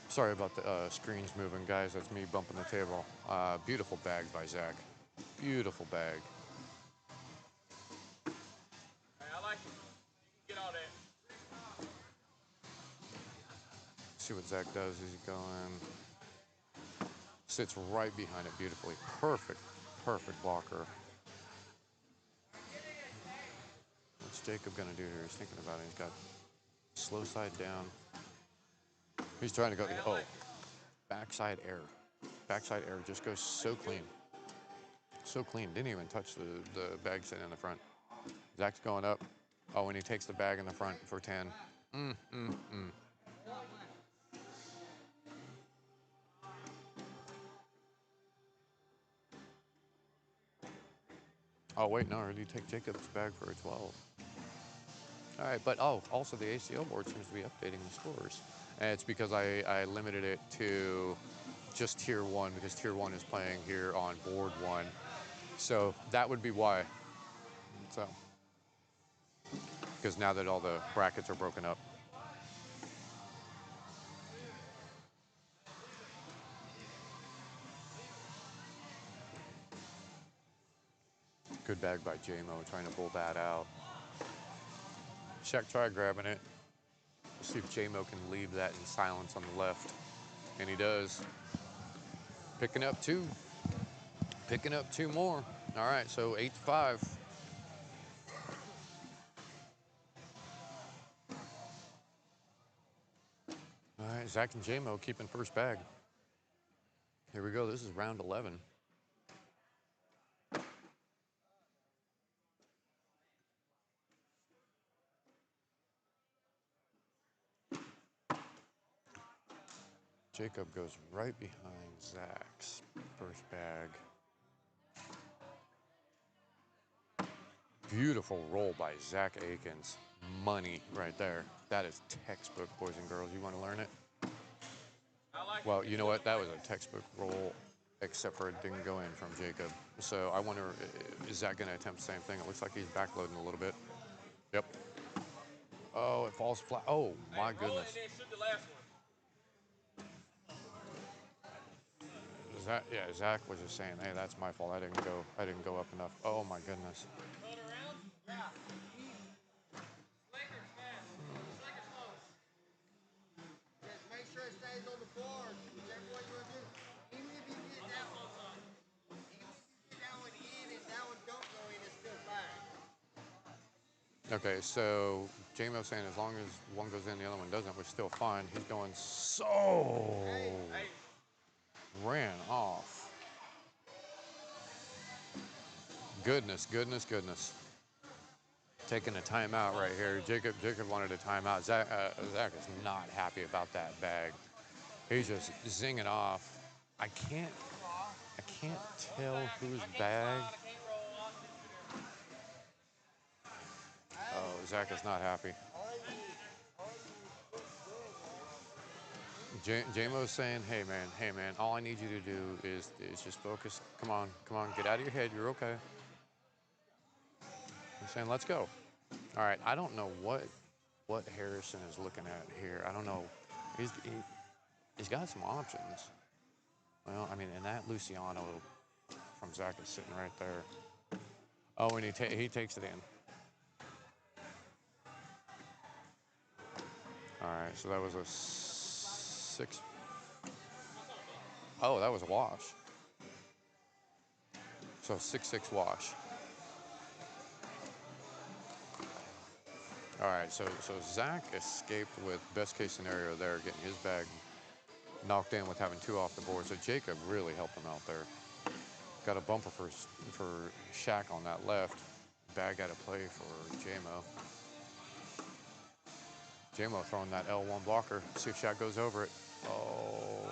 Sorry about the screens moving, guys. That's me bumping the table. Beautiful bag by Zach. Beautiful bag. Hey, I like it. You can get all that. See what Zach does. He's going. Sits right behind it beautifully. Perfect blocker. What's Jacob gonna do here? He's thinking about it. He's got slow side down. He's trying to go. Oh, backside air. Backside air just goes so clean. So clean. Didn't even touch the bag sitting in the front. Zach's going up. Oh, and he takes the bag in the front for 10. Oh, wait, no, or did he take Jacob's bag for a 12? All right, but also the ACL board seems to be updating the scores. And it's because I limited it to just Tier 1 because Tier 1 is playing here on Board 1. So that would be why. So, because now that all the brackets are broken up. Good bag by J-Mo trying to pull that out. Shaq tried grabbing it. See if J-Mo can leave that in silence on the left. And he does. Picking up 2. Picking up 2 more. All right, so 8-5. All right, Zach and J-Mo keeping first bag. Here we go. This is round 11. Jacob goes right behind Zach's first bag. Beautiful roll by Zach Akins. Money right there. That is textbook, boys and girls. You want to learn it? I like Well, it. you know what? That was a textbook roll except for it didn't go in from Jacob. So I wonder, is Zach going to attempt the same thing? It looks like he's backloading a little bit. Yep. Oh, it falls flat. Oh, my Roll it goodness. and then shoot the last one. Zach was just saying, hey, that's my fault. I didn't go up enough. Oh my goodness. Turn around. Yeah. Slick or fast? Slick or slow? Just make sure it stays on the board. Whichever one you want to do. Even if you get that one, even if you get that one in and that one don't go in, it's still fine. Okay, so JMO saying as long as one goes in, the other one doesn't, we're still fine. He's going Hey, ran off. Goodness. Taking a timeout right here. Jacob wanted a timeout. Zach is not happy about that bag. He's just zinging off. I can't tell whose bag. Oh, Zach is not happy. JMO's saying, hey man, all I need you to do is just focus. Come on, get out of your head. You're okay. I'm saying, let's go. All right, I don't know what Harrison is looking at here. I don't know. He's got some options. Well, I mean, and that Luciano from Zach is sitting right there. Oh, and he takes it in. All right, so that was a 6. Oh, that was a wash. So 6-6 wash. All right, so Zach escaped with best case scenario there, getting his bag knocked in with having 2 off the board. So Jacob really helped him out there. Got a bumper for Shaq on that left. Bag out of play for JMO. JMO throwing that L1 blocker. See if Shaq goes over it. Oh.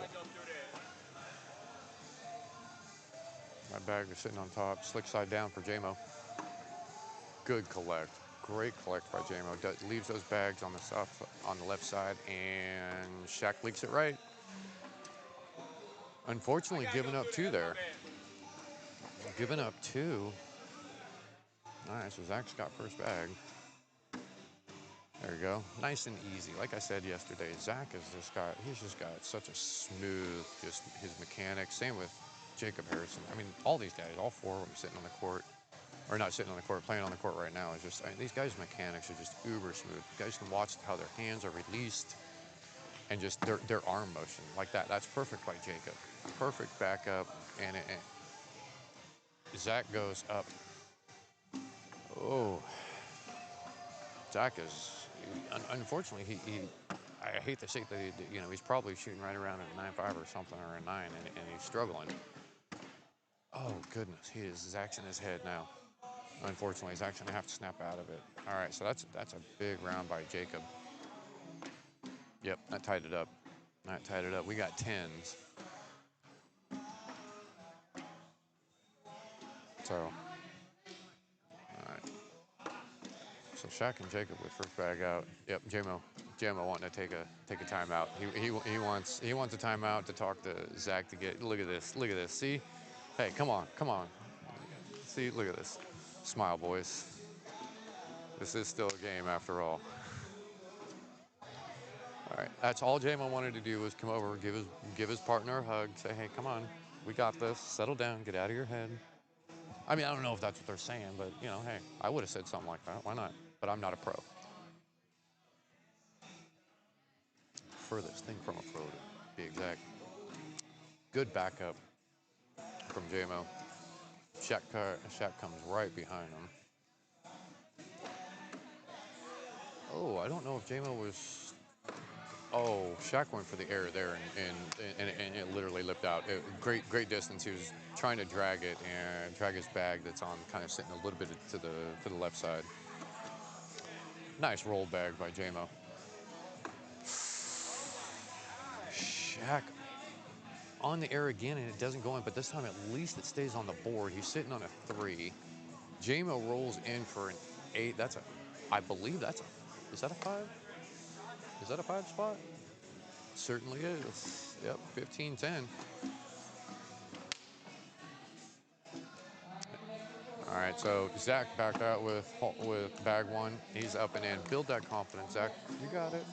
That bag is sitting on top. Slick side down for JMO. Good collect. Great collect by JMO. Leaves those bags on the left side, and Shaq leaks it right. Unfortunately, giving up 2 there. Giving up 2. All right, so Zach's got first bag. There you go. Nice and easy. Like I said yesterday, Zach he's just got such a smooth, just his mechanics. Same with Jacob Harrison. I mean, all these guys, all 4 of them sitting on the court, or not sitting on the court, playing on the court right now. Is just, I mean, these guys' mechanics are just uber smooth. You guys can watch how their hands are released and just their arm motion like that. That's perfect by Jacob. Perfect backup, and Zach goes up. Oh, Zach is, unfortunately, I hate to say that, he's probably shooting right around a 9.5 or something, or a 9, and he's struggling. Oh, goodness, Zach's in his head now. Unfortunately, Zach's going to have to snap out of it. All right, so that's a big round by Jacob. Yep, that tied it up. We got 10s. So, all right. So Shaq and Jacob with first bag out. Yep, JMO wanting to take a timeout. He wants a timeout to talk to Zach to get. Look at this. See, hey, come on. See, look at this. Smile, boys. This is still a game after all. All right, that's all JMO wanted to do was come over, give his partner a hug, say, hey, come on, we got this. Settle down, get out of your head. I mean, I don't know if that's what they're saying, but hey, I would have said something like that. Why not? But I'm not a pro. Furthest thing from a pro, to be exact. Good backup from JMO. Shaq comes right behind him. Oh, I don't know if JMO was. Oh, Shaq went for the error there, and it literally lipped out. Great distance. He was trying to drag it and drag his bag that's on, kind of sitting a little bit to the left side. Nice roll bag by JMO. Shaq on the air again, and it doesn't go in, but this time at least it stays on the board. He's sitting on a 3. JMO rolls in for an 8. I believe is that a 5? Is that a 5 spot? Certainly is. Yep, 15-10. All right, so Zach back out with bag one. He's up and in. Build that confidence, Zach. You got it.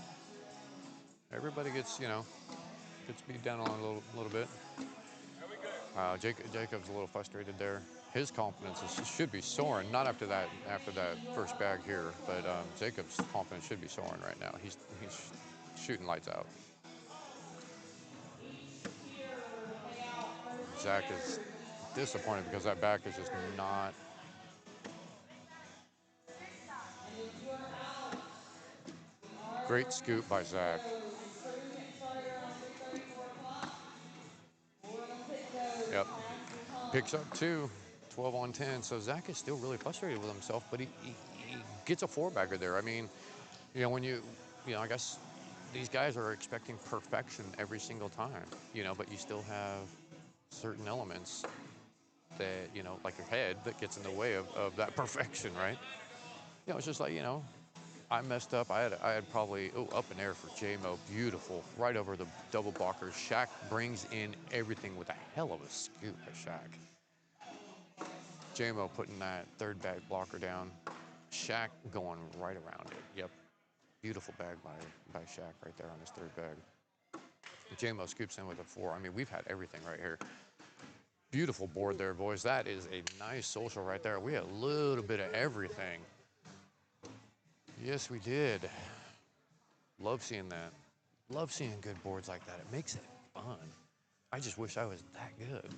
Everybody gets, gets beat down on a little bit. Jacob's a little frustrated there. His confidence should be soaring. Not after that first bag here, but Jacob's confidence should be soaring right now. He's shooting lights out. Zach is disappointed because that back is just not. Great scoop by Zach. Yep. Picks up two. 12 on 10. So Zach is still really frustrated with himself, but he gets a four-bagger there. I mean, when I guess these guys are expecting perfection every single time, but you still have certain elements that, like your head that gets in the way of that perfection, right? It's just like, I messed up. I had probably, up in air for J-Mo. Beautiful. Right over the double blocker. Shaq brings in everything with a hell of a scoop by Shaq. J-Mo putting that third bag blocker down. Shaq going right around it. Yep. Beautiful bag by Shaq right there on his third bag. J-Mo scoops in with a four. I mean, we've had everything right here. Beautiful board there, boys. That is a nice social right there. We had a little bit of everything. Yes, we did. Love seeing that. Love seeing good boards like that. It makes it fun. I just wish I was that good.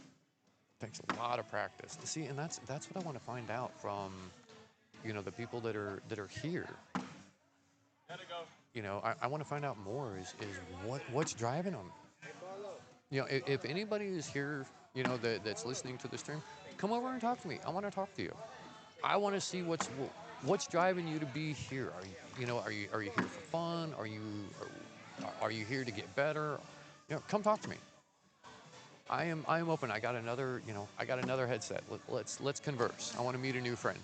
Takes a lot of practice to see, and that's what I want to find out from, the people that are here. I want to find out more is what's driving them. If anybody is here, that's listening to the stream, come over and talk to me. I want to talk to you. I want to see what's driving you to be here. Are you here for fun? Are you here to get better? Come talk to me. I am open. I got another headset. Let's converse. I want to meet a new friend.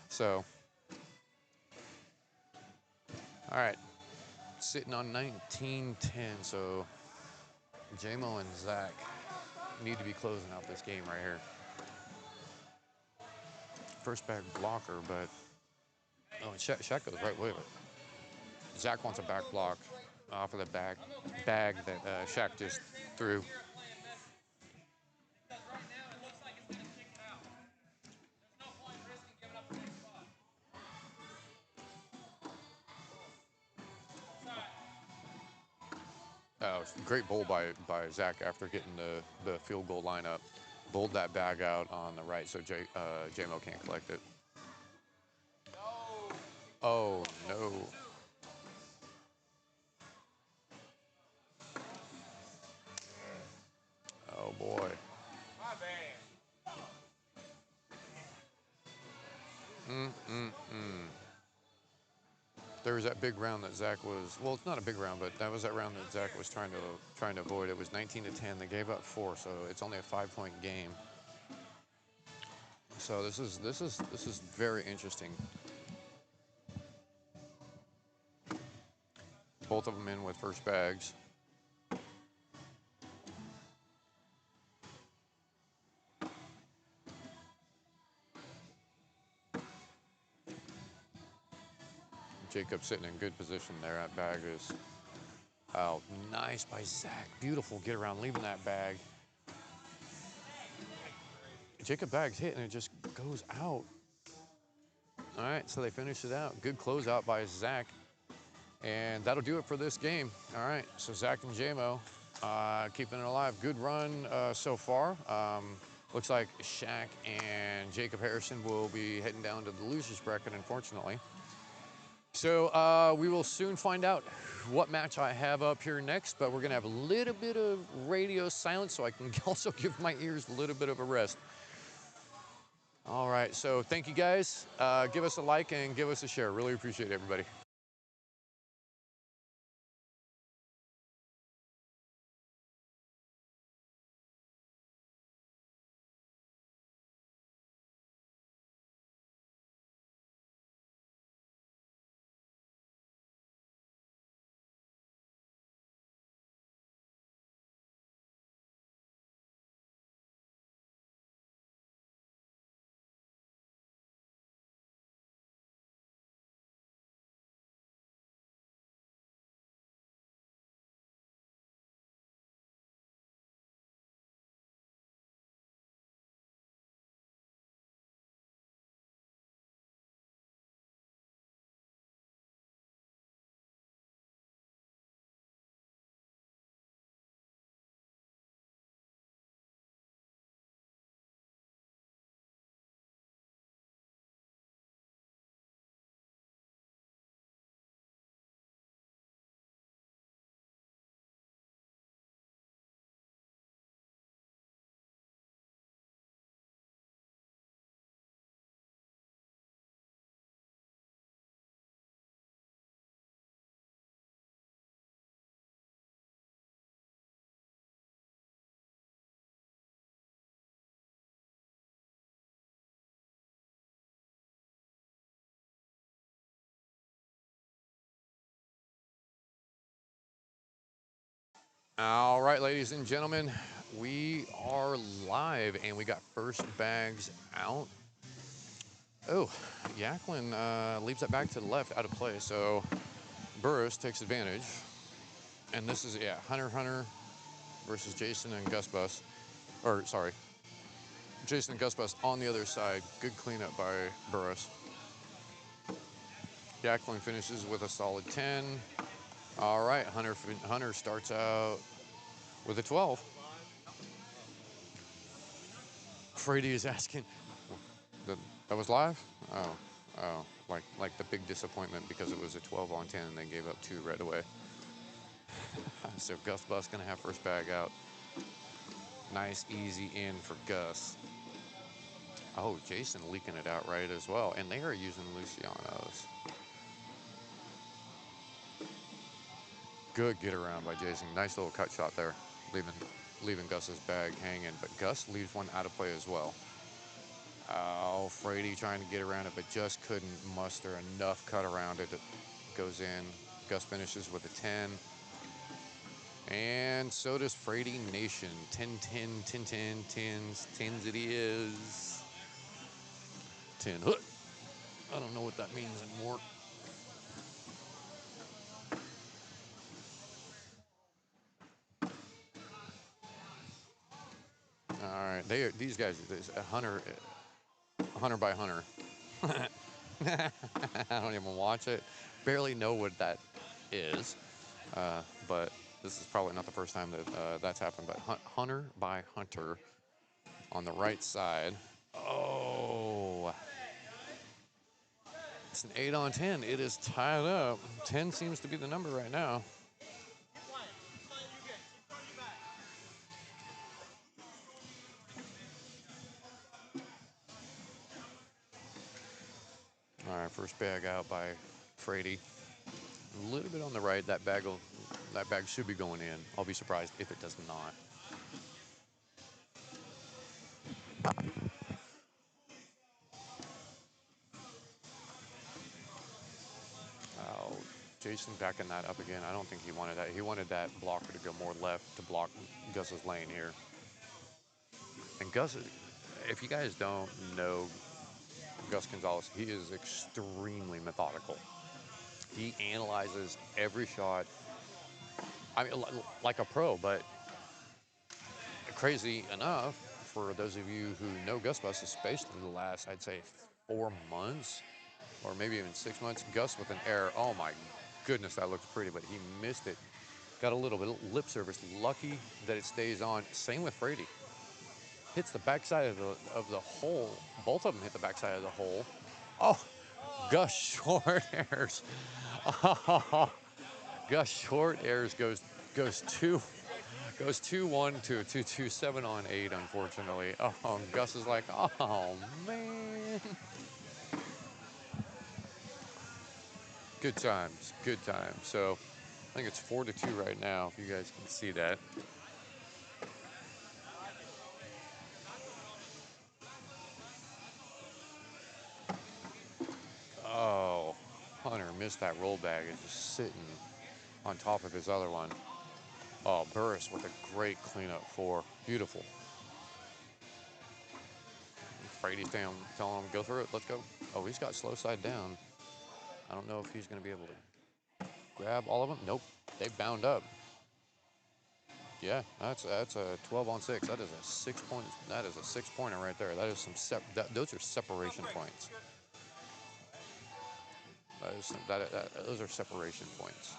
So, all right, sitting on 19-10. So, J-Mo and Zach need to be closing out this game right here. First bag blocker, but and Shaq goes right with it. Zach wants a back block off of the bag that Shaq just threw. Great bowl by Zach after getting the field goal lineup. Bowled that bag out on the right so J-Mo can't collect it. Oh, no. Oh, boy. There was that big round that Zach was, well, it's not a big round, but that was that round that Zach was trying to avoid. It was 19-10. They gave up 4, so it's only a 5-point game. So this is very interesting. Both of them in with first bags. Jacob sitting in good position there. That bag is, oh, nice by Zach. Beautiful get around, leaving that bag. Jacob bag's hit and it just goes out. All right, so they finish it out. Good closeout by Zach. And that'll do it for this game. All right, so Zach and J-Mo keeping it alive. Good run so far. Looks like Shaq and Jacob Harrison will be heading down to the losers bracket, unfortunately. So we will soon find out what match I have up here next, but we're going to have a little bit of radio silence so I can also give my ears a little bit of a rest. All right, so thank you guys. Give us a like and give us a share. Really appreciate it, everybody. All right, ladies and gentlemen, we are live and we got first bags out. Oh, Yaklin leaves that bag to the left out of play, so Burris takes advantage. And this is, yeah, Hunter versus Jason and Gus Bus. Or, sorry, Jason and Gus Bus on the other side. Good cleanup by Burris. Yaklin finishes with a solid 10. All right, Hunter starts out with a 12. Frady is asking, that was live? Oh, like the big disappointment because it was a 12 on 10 and they gave up 2 right away. So Gus Bus gonna have first bag out. Nice, easy in for Gus. Oh, Jason leaking it out right as well. And they are using Luciano's. Good get around by Jason. Nice little cut shot there, leaving Gus's bag hanging. But Gus leaves one out of play as well. Oh, Frady trying to get around it, but just couldn't muster enough cut around it. It goes in. Gus finishes with a 10. And so does Frady Nation. 10, 10, 10, 10, 10s, 10s it is. 10. I don't know what that means anymore. All right, these guys, Hunter by Hunter. I don't even watch it. Barely know what that is, but this is probably not the first time that that's happened. But Hunter by Hunter on the right side. Oh, it's an 8 on 10. It is tied up. 10 seems to be the number right now. All right, first bag out by Frady. A little bit on the right. That bag should be going in. I'll be surprised if it does not. Oh, Jason backing that up again. I don't think he wanted that. He wanted that blocker to go more left to block Gus's lane here. And Gus, if you guys don't know Gus Gonzalez, he is extremely methodical. He analyzes every shot. I mean, like a pro, but crazy enough, for those of you who know Gus Bus, especially the last, I'd say, 4 months, or maybe even 6 months, Gus with an error. Oh my goodness, that looks pretty, but he missed it. Got a little bit of lip service. Lucky that it stays on. Same with Frady. Hits the backside of the hole. Both of them hit the backside of the hole. Oh, Gus short airs. Oh, Gus short airs goes 2-1 to a 2-2-7 on 8. Unfortunately. Oh, Gus is like, oh man. Good times. Good times. So I think it's 4-2 right now. If you guys can see that. Oh, Hunter missed that roll bag. It's just sitting on top of his other one. Oh, Burris with a great cleanup for. Beautiful. Frady's telling him, go through it. Let's go. Oh, he's got slow side down. I don't know if he's going to be able to grab all of them. Nope. They bound up. Yeah, that's a 12 on 6. That is a 6 point. That is a 6-pointer right there. That is some those are separation points. Those are separation points.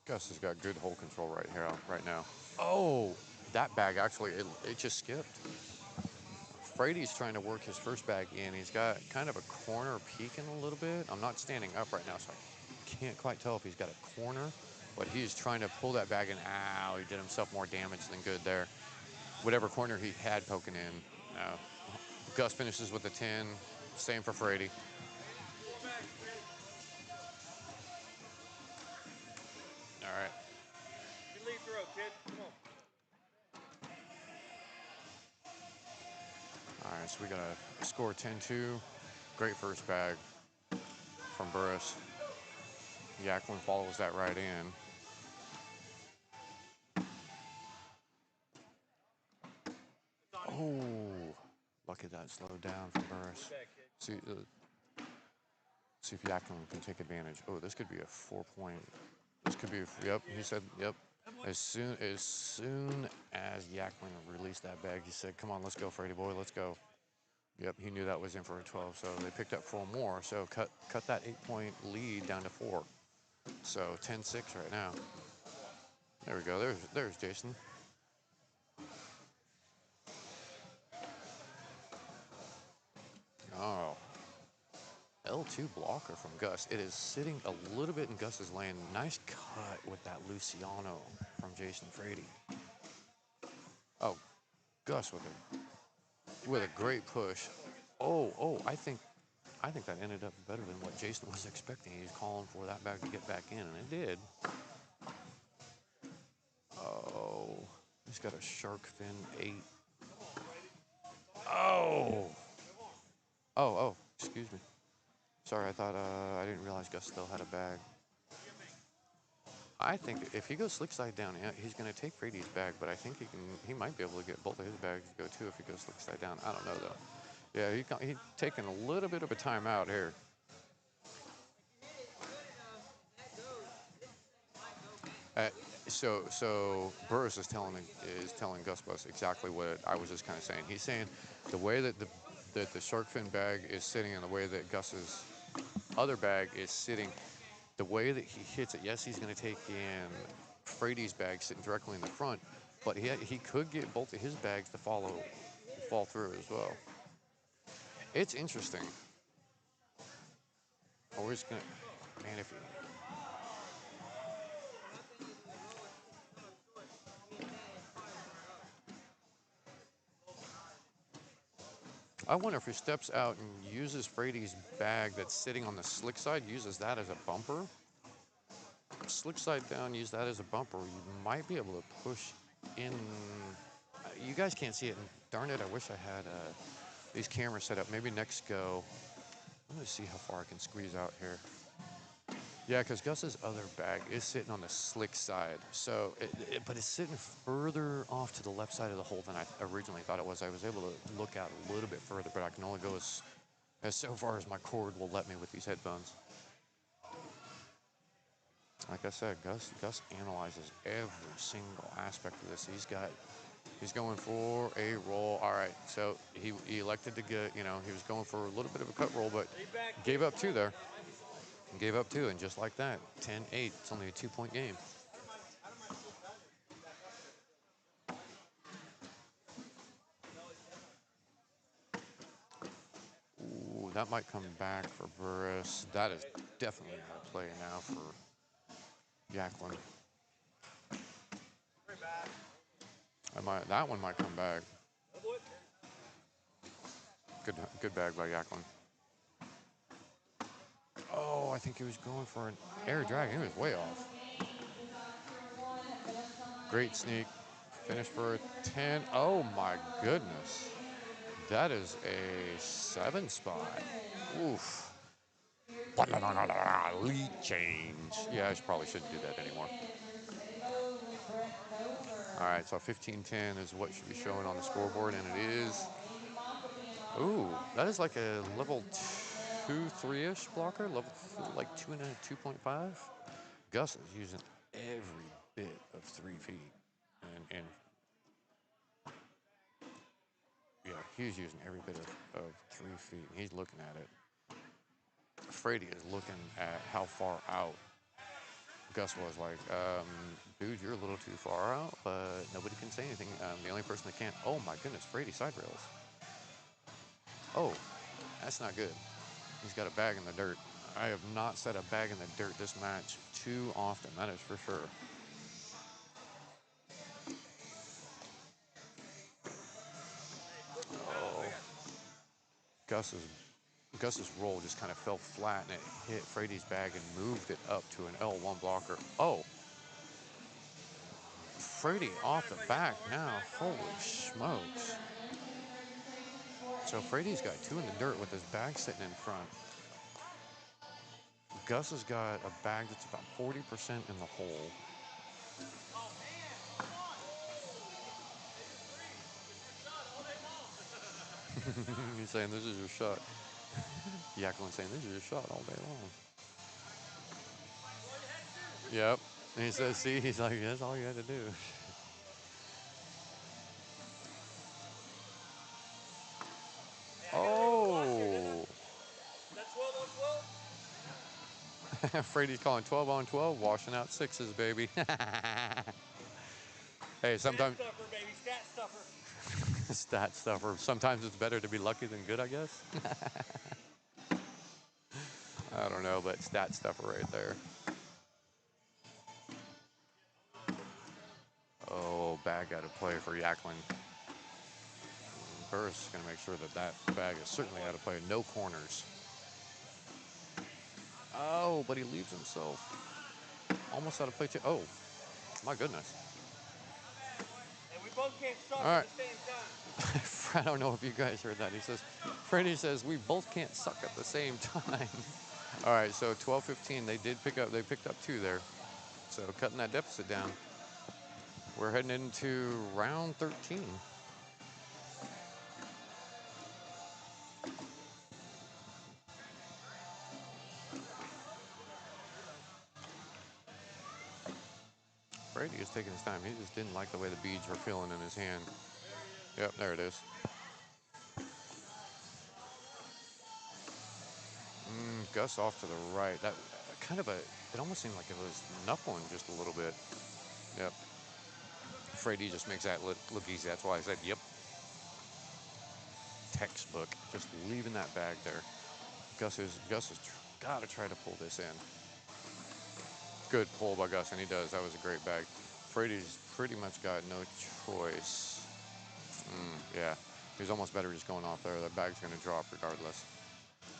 Gus has got good hole control right now. Oh, that bag actually, it just skipped. Frady's trying to work his first bag in. He's got kind of a corner peeking a little bit. I'm not standing up right now, so I can't quite tell if he's got a corner, but he's trying to pull that bag in. Ow, he did himself more damage than good there. Whatever corner he had poking in. Gus finishes with a 10. Same for Frady. All right. You lead throw, kid. Come on. so we got a score 10-2. Great first bag from Burris. Yaklin follows that right in. Oh, lucky that slowed down from Burris. See if Yaklin can take advantage. Oh, this could be a 4-point. This could be, yep, he said, yep. As soon as Yaklin released that bag, he said, come on, let's go, Frady boy, let's go. Yep, he knew that was in for a 12, so they picked up 4 more. So cut that 8-point lead down to 4. So 10-6 right now. There we go, there's Jason. Oh. L2 blocker from Gus. It is sitting a little bit in Gus's lane. Nice cut with that Luciano from Jason Frady. Oh, Gus with a great push. Oh, I think that ended up better than what Jason was expecting. He's calling for that bag to get back in, and it did. Oh, he's got a shark fin 8. Oh, excuse me. Sorry, I thought, I didn't realize Gus still had a bag. I think if he goes slick side down, he's going to take Frady's bag, but I think he might be able to get both of his bags to go too if he goes slick side down. I don't know though. Yeah, he's taking a little bit of a timeout here. So Burris is telling Gus Bus exactly what I was just kind of saying. He's saying the way that the shark fin bag is sitting and the way that Gus's other bag is sitting, the way that he hits it. Yes, he's going to take in Frady's bag sitting directly in the front, but he could get both of his bags to fall through as well. It's interesting. Or he's going to, man, if he, I wonder if he steps out and uses Frady's bag that's sitting on the slick side, uses that as a bumper. Slick side down, use that as a bumper. You might be able to push in. You guys can't see it, and darn it, I wish I had these cameras set up. Maybe next go. I'm gonna see how far I can squeeze out here. Yeah, because Gus's other bag is sitting on the slick side, so but it's sitting further off to the left side of the hole than I originally thought it was. I was able to look out a little bit further, but I can only go as so far as my cord will let me with these headphones. Like I said, Gus analyzes every single aspect of this. He's going for a roll. All right, so he elected to get, he was going for a little bit of a cut roll, but gave up 2 there. Gave up 2, and just like that, 10-8. It's only a 2-point game. Ooh, that might come back for Burris. That is definitely no play now for Yaklin. That one might come back. Good bag by Yaklin. Oh, I think he was going for an air drag. He was way off. Great sneak. Finish for a 10. Oh my goodness. That is a 7 spot. Oof. Lead change. Yeah, I probably shouldn't do that anymore. All right, so 15-10 is what should be showing on the scoreboard, and it is. Ooh, that is like a level 2, 3-ish blocker, like 2.5. Gus is using every bit of 3 feet, and yeah, he's using every bit of 3 feet. He's looking at it. Frady is looking at how far out Gus was like, dude, you're a little too far out, but nobody can say anything. The only person that can't, oh my goodness, Frady side rails. Oh, that's not good. He's got a bag in the dirt. I have not set a bag in the dirt this match too often, that is for sure. Oh. Gus's roll just kind of fell flat and it hit Frady's bag and moved it up to an L1 blocker. Oh. Frady off the back now. Holy smokes. So Frady's got 2 in the dirt with his bag sitting in front. Gus has got a bag that's about 40% in the hole. He's saying this is your shot. Jacqueline's saying this is your shot all day long. Yep. And he says, see, he's like, that's all you had to do. Oh. That's 12 on 12? Frady's calling 12 on 12, washing out sixes, baby. Hey, sometimes Stat stuffer, baby, stat stuffer. stat stuffer. Sometimes it's better to be lucky than good, I guess. I don't know, but stat stuffer right there. Oh, bag out of play for Jacqueline. Burris is going to make sure that that bag is certainly out of play. No corners. Oh, but he leaves himself. Almost out of play too. Oh, my goodness. And we both can't suck All right. at the same time. I don't know if you guys heard that. He says, Freddie says, we both can't suck at the same time. All right, so 12-15, they picked up 2 there. So cutting that deficit down. We're heading into round 13. Brady is taking his time. He just didn't like the way the beads were feeling in his hand. Yep, there it is. Gus off to the right. That kind of it almost seemed like it was knuckling just a little bit. Yep. Frady just makes that look easy. That's why I said, yep. Textbook. Just leaving that bag there. Gus has got to try to pull this in. Good pull by Gus, and he does. That was a great bag. Frady's pretty much got no choice. Yeah. He's almost better just going off there. That bag's going to drop regardless.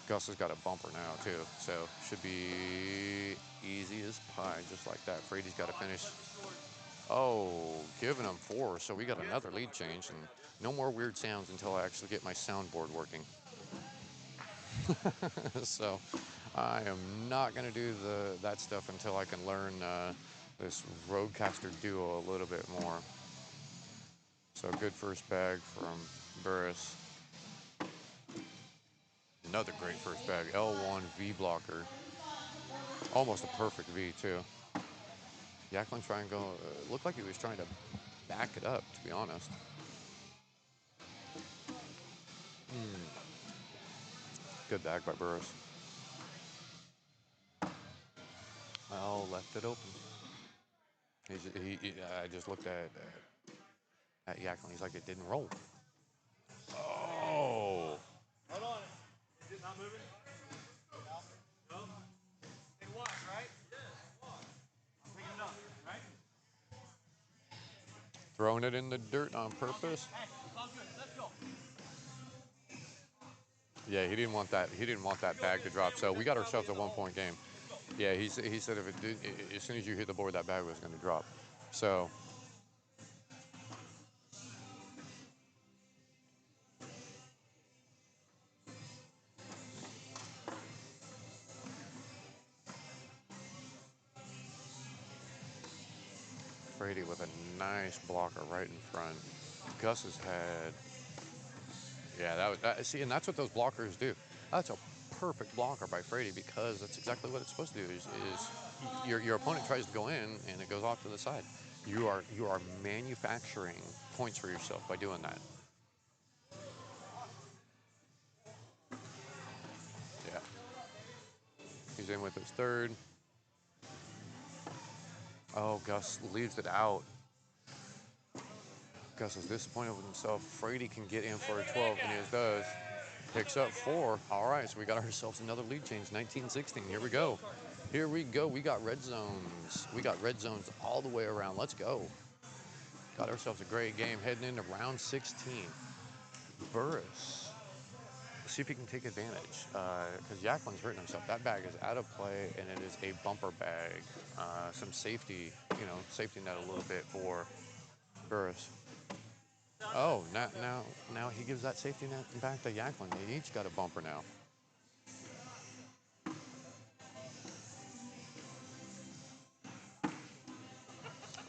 Gus has got a bumper now, too. So should be easy as pie, just like that. Frady's got to finish. Oh, giving him 4. So we got another lead change. And no more weird sounds until I actually get my soundboard working. So I am not going to do that stuff until I can learn this Roadcaster Duo a little bit more. So good first bag from Burris. Another great first bag, L1 V blocker. Almost a perfect V too. Jacqueline trying to go, looked like he was trying to back it up, to be honest. Good bag by Burris. Oh, left it open. I just looked at Jacqueline. He's like, it didn't roll. Oh. Hold on. Is it not moving? No? It was, right? I'm picking it up, right? Throwing it in the dirt on purpose. Hey, it's all good. Let's go. Yeah, he didn't want that. He didn't want that bag to drop. So we got ourselves a 1-point game. Yeah, he said if it did, as soon as you hit the board, that bag was going to drop. So Brady with a nice blocker right in front. Gus's had. Yeah, see, and that's what those blockers do. That's a perfect blocker by Frady because that's exactly what it's supposed to do. Is your opponent tries to go in and it goes off to the side. You are manufacturing points for yourself by doing that. Yeah. He's in with his third. Oh, Gus leaves it out. Gus is disappointed with himself. Frady can get in for a 12, and he does. Picks up 4. All right, so we got ourselves another lead change, 19-16. Here we go. Here we go. We got red zones. We got red zones all the way around. Let's go. Got ourselves a great game heading into round 16. Burris. See if he can take advantage. Because Jacqueline's hurting himself. That bag is out of play, and it is a bumper bag. Some safety, safety net a little bit for Burris. Oh, now he gives that safety net back to Yaklin. They each got a bumper now.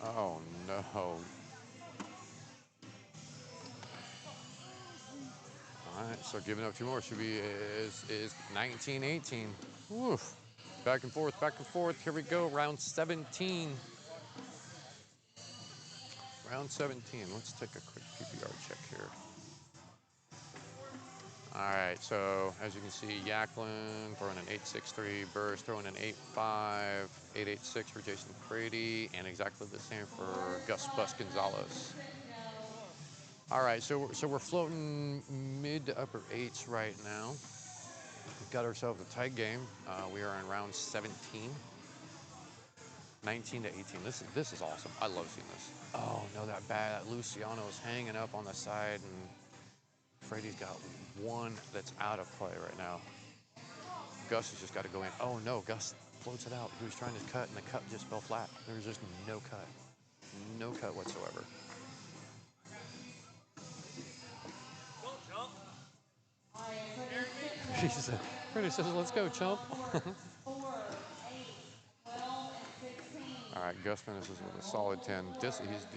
Oh no. All right, so giving up two more should be is 19-18. Woof. Back and forth, back and forth. Here we go, round 17. Round 17. Let's take a quick PPR check here. All right, so as you can see, Yaklin throwing an 8.63, Burris throwing an 8.5, 8.86 for Jason Brady, and exactly the same for Gus Bus Gonzalez. All right, so we're floating mid to upper eights right now. We've got ourselves a tight game. We are in round 17, 19 to 18. This is awesome. I love seeing this. Oh no, that Luciano's hanging up on the side, and Freddie's got one that's out of play right now. Gus has just got to go in. Oh no, Gus floats it out. He was trying to cut, and the cut just fell flat. There was just no cut. No cut whatsoever. He said, Freddie says, let's go, chump. All right, Gus finishes with a solid 10.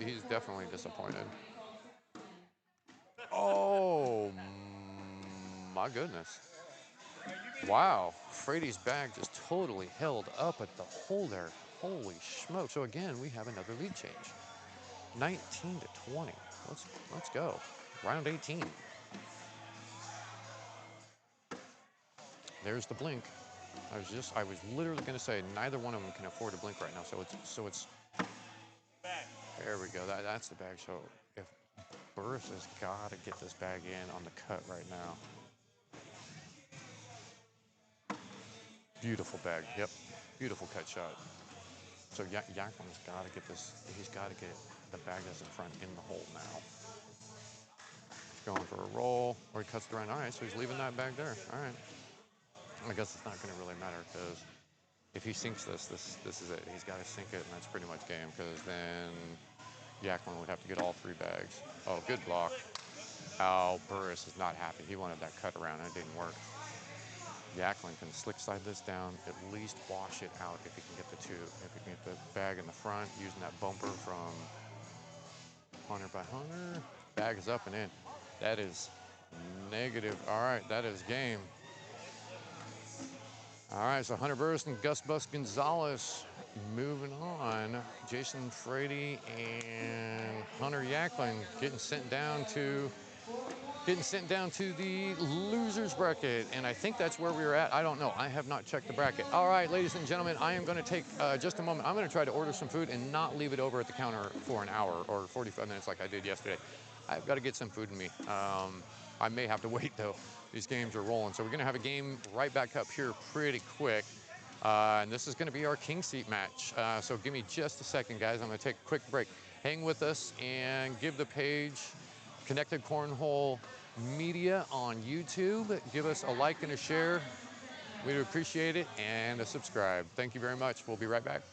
He's definitely disappointed. Oh, my goodness. Wow, Frady's bag just totally held up at the hole there. Holy smoke. So again, we have another lead change. 19 to 20. Let's go. Round 18. There's the blink. I was literally going to say neither one of them can afford to blink right now. So it's there we go. That's the bag. So if Burris has got to get this bag in on the cut right now. Beautiful bag. Yep. Beautiful cut shot. So Yaklin's got to get this. He's got to get the bag that's in front in the hole now. He's going for a roll, or he cuts the right. All right, so he's leaving that bag there. All right. I guess it's not going to really matter because if he sinks this is it. He's got to sink it, and that's pretty much game because then Yaklin would have to get all three bags. Oh, good block. Oh, Burris is not happy. He wanted that cut around, and it didn't work. Yaklin can slick slide this down, at least wash it out if he can get the two. If he can get the bag in the front, using that bumper from Hunter by Hunter. Bag is up and in. That is negative. All right, that is game. All right, so Hunter Burris and Gus Bus Gonzalez moving on. Jason Frady and Hunter Yaklin getting sent down to the losers bracket, and I think that's where we were at. I don't know. I have not checked the bracket. All right, ladies and gentlemen, I am going to take just a moment. I'm going to try to order some food and not leave it over at the counter for an hour or 45 minutes like I did yesterday. I've got to get some food in me. I may have to wait, though. These games are rolling. So we're going to have a game right back up here pretty quick. And this is going to be our king seat match. So give me just a second, guys. I'm going to take a quick break. Hang with us and give the page Connected Cornhole Media on YouTube. Give us a like and a share. We'd appreciate it, and a subscribe. Thank you very much. We'll be right back.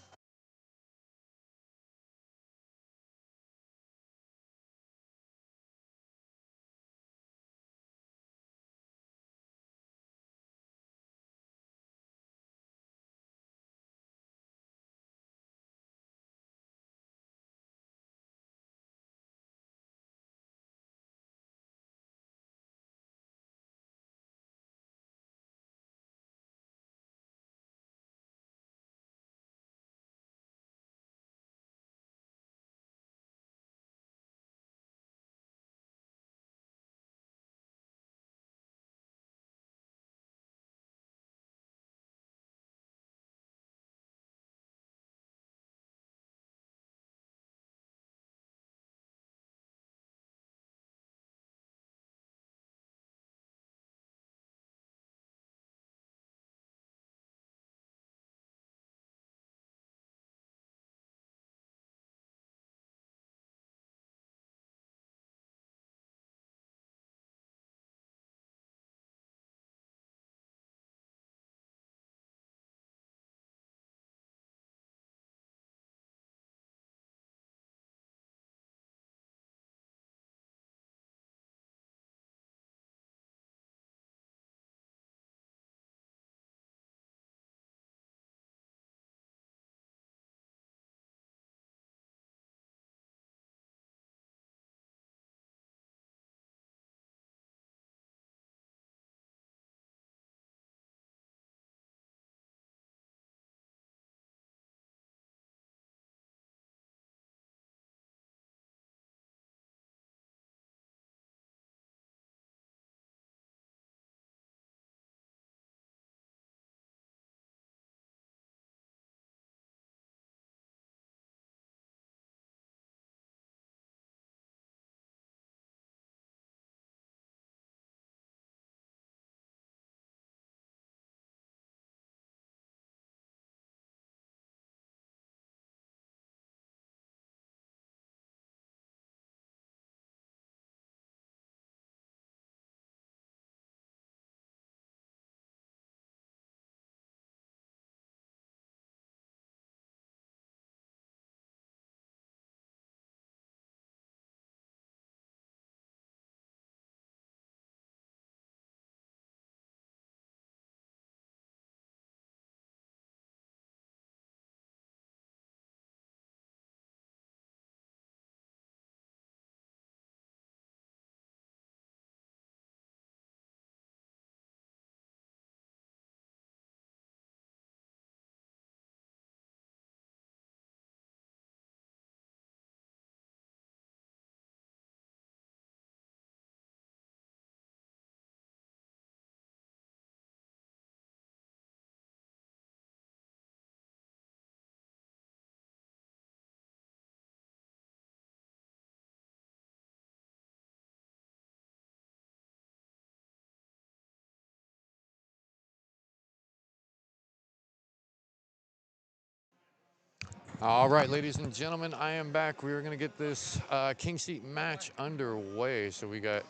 All right, ladies and gentlemen, I am back. We're going to get this King Seat match underway. So we got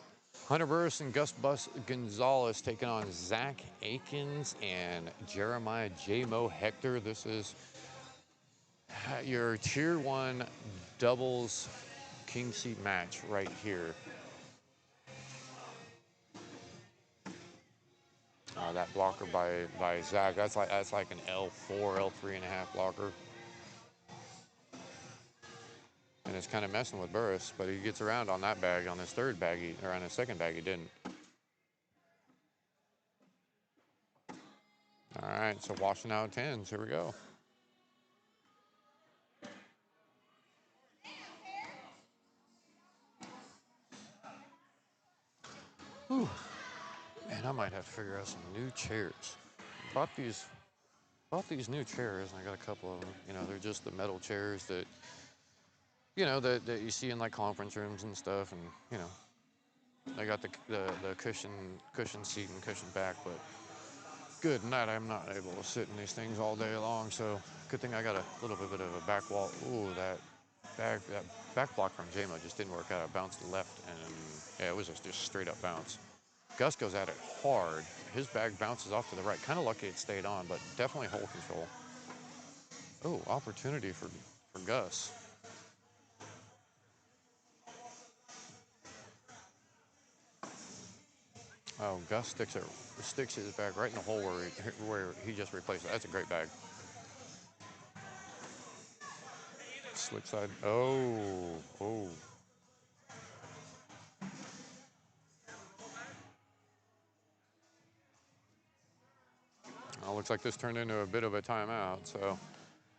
Hunter Burris and Gus Bus Gonzalez taking on Zach Akins and Jeremiah J-Mo Hector. This is your Tier 1 doubles King Seat match right here. That blocker by Zach, that's like an L4, L3.5 blocker. And it's kind of messing with Burris, but he gets around on that bag. On his third bag, or on his second bag, he didn't. All right, so washing out 10s. Here we go. Whew. Man, I might have to figure out some new chairs. Bought these new chairs, and I got a couple of them. You know, they're just the metal chairs that, you know, that you see in like conference rooms and stuff, and you know, they got the cushion seat and cushion back, but good night. I'm not able to sit in these things all day long, so good thing I got a little bit of a back wall. Ooh, that back block from JMO just didn't work out. It bounced left, and yeah, it was just straight up bounce. Gus goes at it hard. His bag bounces off to the right. Kind of lucky it stayed on, but definitely hole control. Oh, opportunity for Gus. Oh, Gus sticks his bag right in the hole where he just replaced it. That's a great bag. Slick side. Oh. Well, looks like this turned into a bit of a timeout. So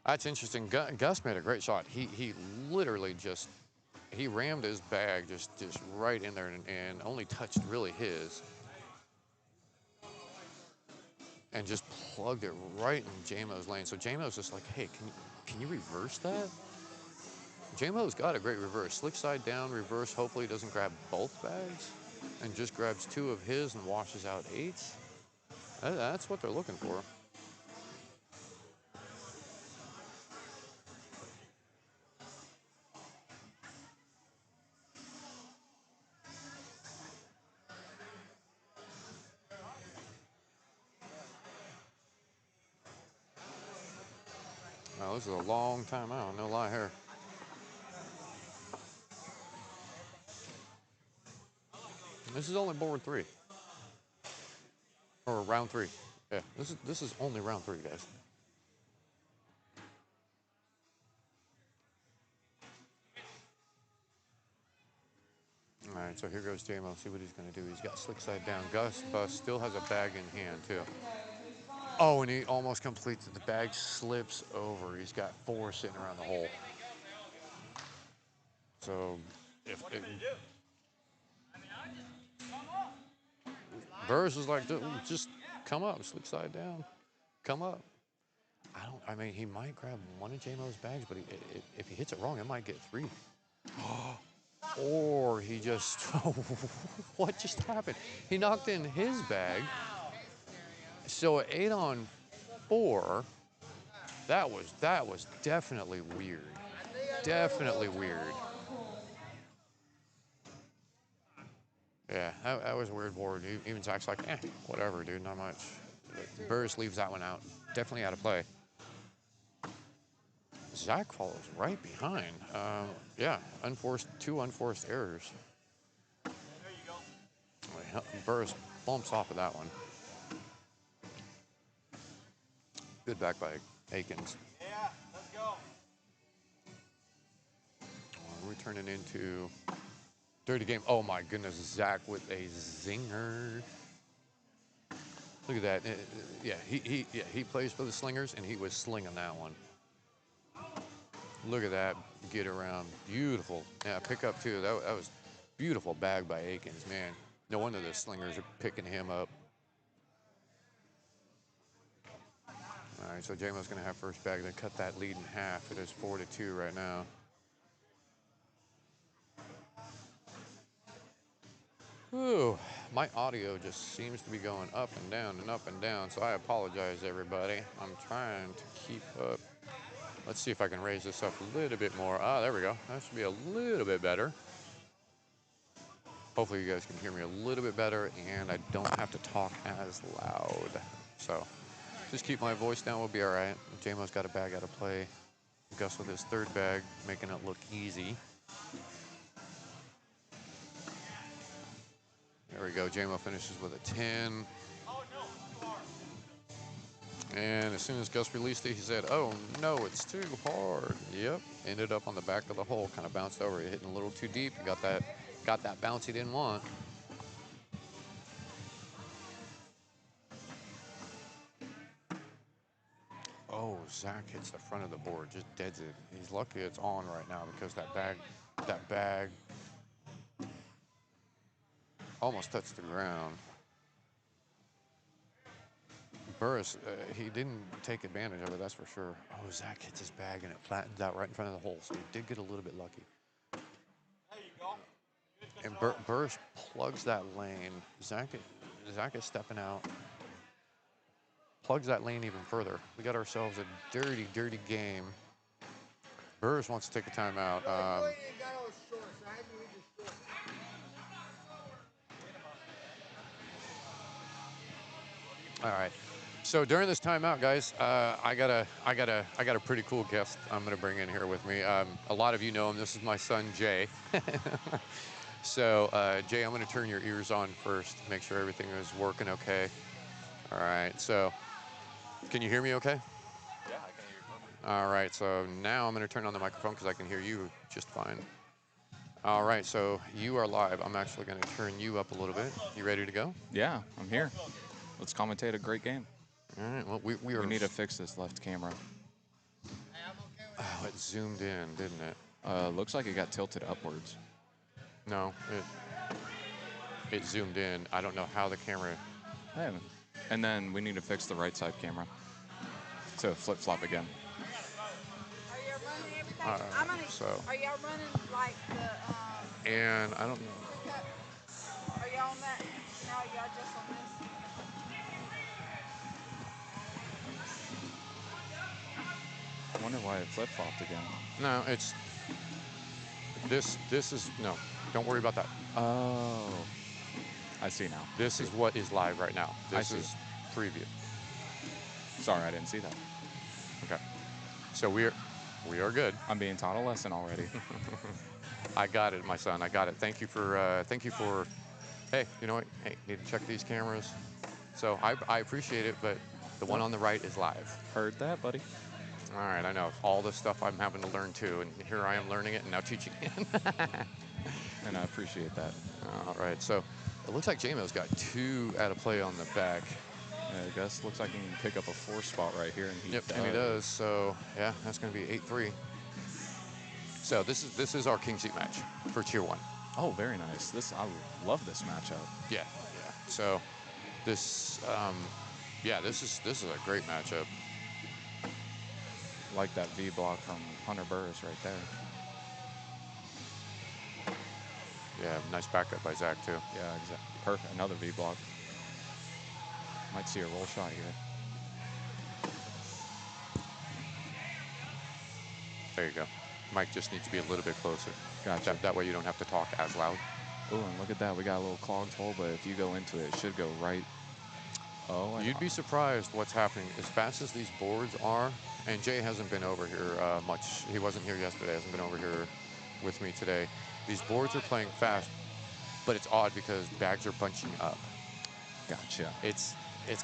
that's interesting. Gus made a great shot. He literally just he rammed his bag just right in there and only touched really his, and just plugged it right in JMO's lane. So JMO's just like, hey, can you reverse that? JMO's got a great reverse. Slick side down, reverse. Hopefully he doesn't grab both bags and just grabs two of his and washes out eights. That's what they're looking for. Now, this is a long time out, no lie here. This is only board 3. Or round 3. Yeah, this is only round 3, guys. All right, so here goes JMO. See what he's going to do. He's got slick side down. Gus Bus still has a bag in hand, too. Oh, and he almost completes it. The bag slips over. He's got 4 sitting around the hole. So, if Burris is like, just come up, slick side down, come up. I mean, he might grab one of JMO's bags, but if he hits it wrong, it might get 3. Or he just, what just happened? He knocked in his bag. So 8 on 4, that was definitely weird. Definitely weird. Yeah, that was a weird board. Even Zach's like, whatever, dude, not much. Burris leaves that one out. Definitely out of play. Zach follows right behind. Yeah, two unforced errors. There you go. Burris bumps off of that one. Good back by Akins. Yeah, let's go. We're turning into dirty game. Oh my goodness, Zach with a zinger. Look at that. Yeah, he plays for the Slingers, and he was slinging that one. Look at that get around. Beautiful. Yeah, pick up too. That was beautiful bag by Akins, man. No wonder the Slingers are picking him up. All right, so JMO's going to have first bag. Then cut that lead in half. It is 4-2 right now. Ooh, my audio just seems to be going up and down and up and down, so I apologize, everybody. I'm trying to keep up. Let's see if I can raise this up a little bit more. Ah, there we go. That should be a little bit better. Hopefully you guys can hear me a little bit better and I don't have to talk as loud. So just keep my voice down, we'll be all right. JMO's got a bag out of play. Gus with his third bag, making it look easy. There we go, JMO finishes with a 10. And as soon as Gus released it, he said, oh no, it's too hard. Yep, ended up on the back of the hole, kind of bounced over, hitting a little too deep. Got that bounce he didn't want. Oh, Zach hits the front of the board, just deads it. He's lucky it's on right now because that bag almost touched the ground. Burris, he didn't take advantage of it, that's for sure. Oh, Zach hits his bag and it flattens out right in front of the hole, so he did get a little bit lucky. There you go. And Burris plugs that lane. Zach is stepping out. Plugs that lane even further. We got ourselves a dirty, dirty game. Burris wants to take a timeout. All right. So during this timeout, guys, I got a pretty cool guest I'm gonna bring in here with me. A lot of you know him. This is my son Jay. So Jay, I'm gonna turn your ears on first, make sure everything is working okay. All right. So can you hear me okay? Yeah, I can hear you perfect. All right. So now I'm gonna turn on the microphone because I can hear you just fine. All right. So you are live. I'm actually gonna turn you up a little bit. You ready to go? Yeah, I'm here. Let's commentate a great game. All right. Well, we We need to fix this left camera. Oh, it zoomed in, didn't it? Looks like it got tilted upwards. No, it zoomed in. I don't know how the camera. Hey, and then we need to fix the right side camera to flip-flop again. Are you running everything? Alright, I'm gonna. so- Are y'all running like the? And I don't know. Are y'all on that? No, y'all just on this. I wonder why it flip-flopped again. No, it's this. This is no. Don't worry about that. Oh, I see now. This is what is live right now. This see. is preview. Sorry, I didn't see that. Okay. So we are good. I'm being taught a lesson already. I got it, my son. I got it. Thank you for. Hey, you know what? Hey, need to check these cameras. So I appreciate it, but the one on the right is live. Heard that, buddy. All right, I know all this stuff I'm having to learn too, and here I am learning it and now teaching it. And I appreciate that. All right, so it looks like JMO's got 2 out of play on the back. Gus looks like he can pick up a 4 spot right here, and he Yep, does. and he does. So yeah, that's going to be 8-3. So this is our king seat match for tier 1. Oh, very nice. I love this matchup. Yeah. So this this is a great matchup. Like that V block from Hunter Burris right there. Yeah, nice backup by Zach too. Yeah, exactly. Perfect. Another V block. Might see a roll shot here. There you go. Mike just needs to be a little bit closer. Gotcha. That way you don't have to talk as loud. Oh, and look at that. We got a little clogged hole, but if you go into it, it should go right. Oh, You'd be surprised what's happening as fast as these boards are. And Jay hasn't been over here much. He wasn't here yesterday. Hasn't been over here with me today. These boards are playing fast, but it's odd because bags are bunching up. Gotcha. It's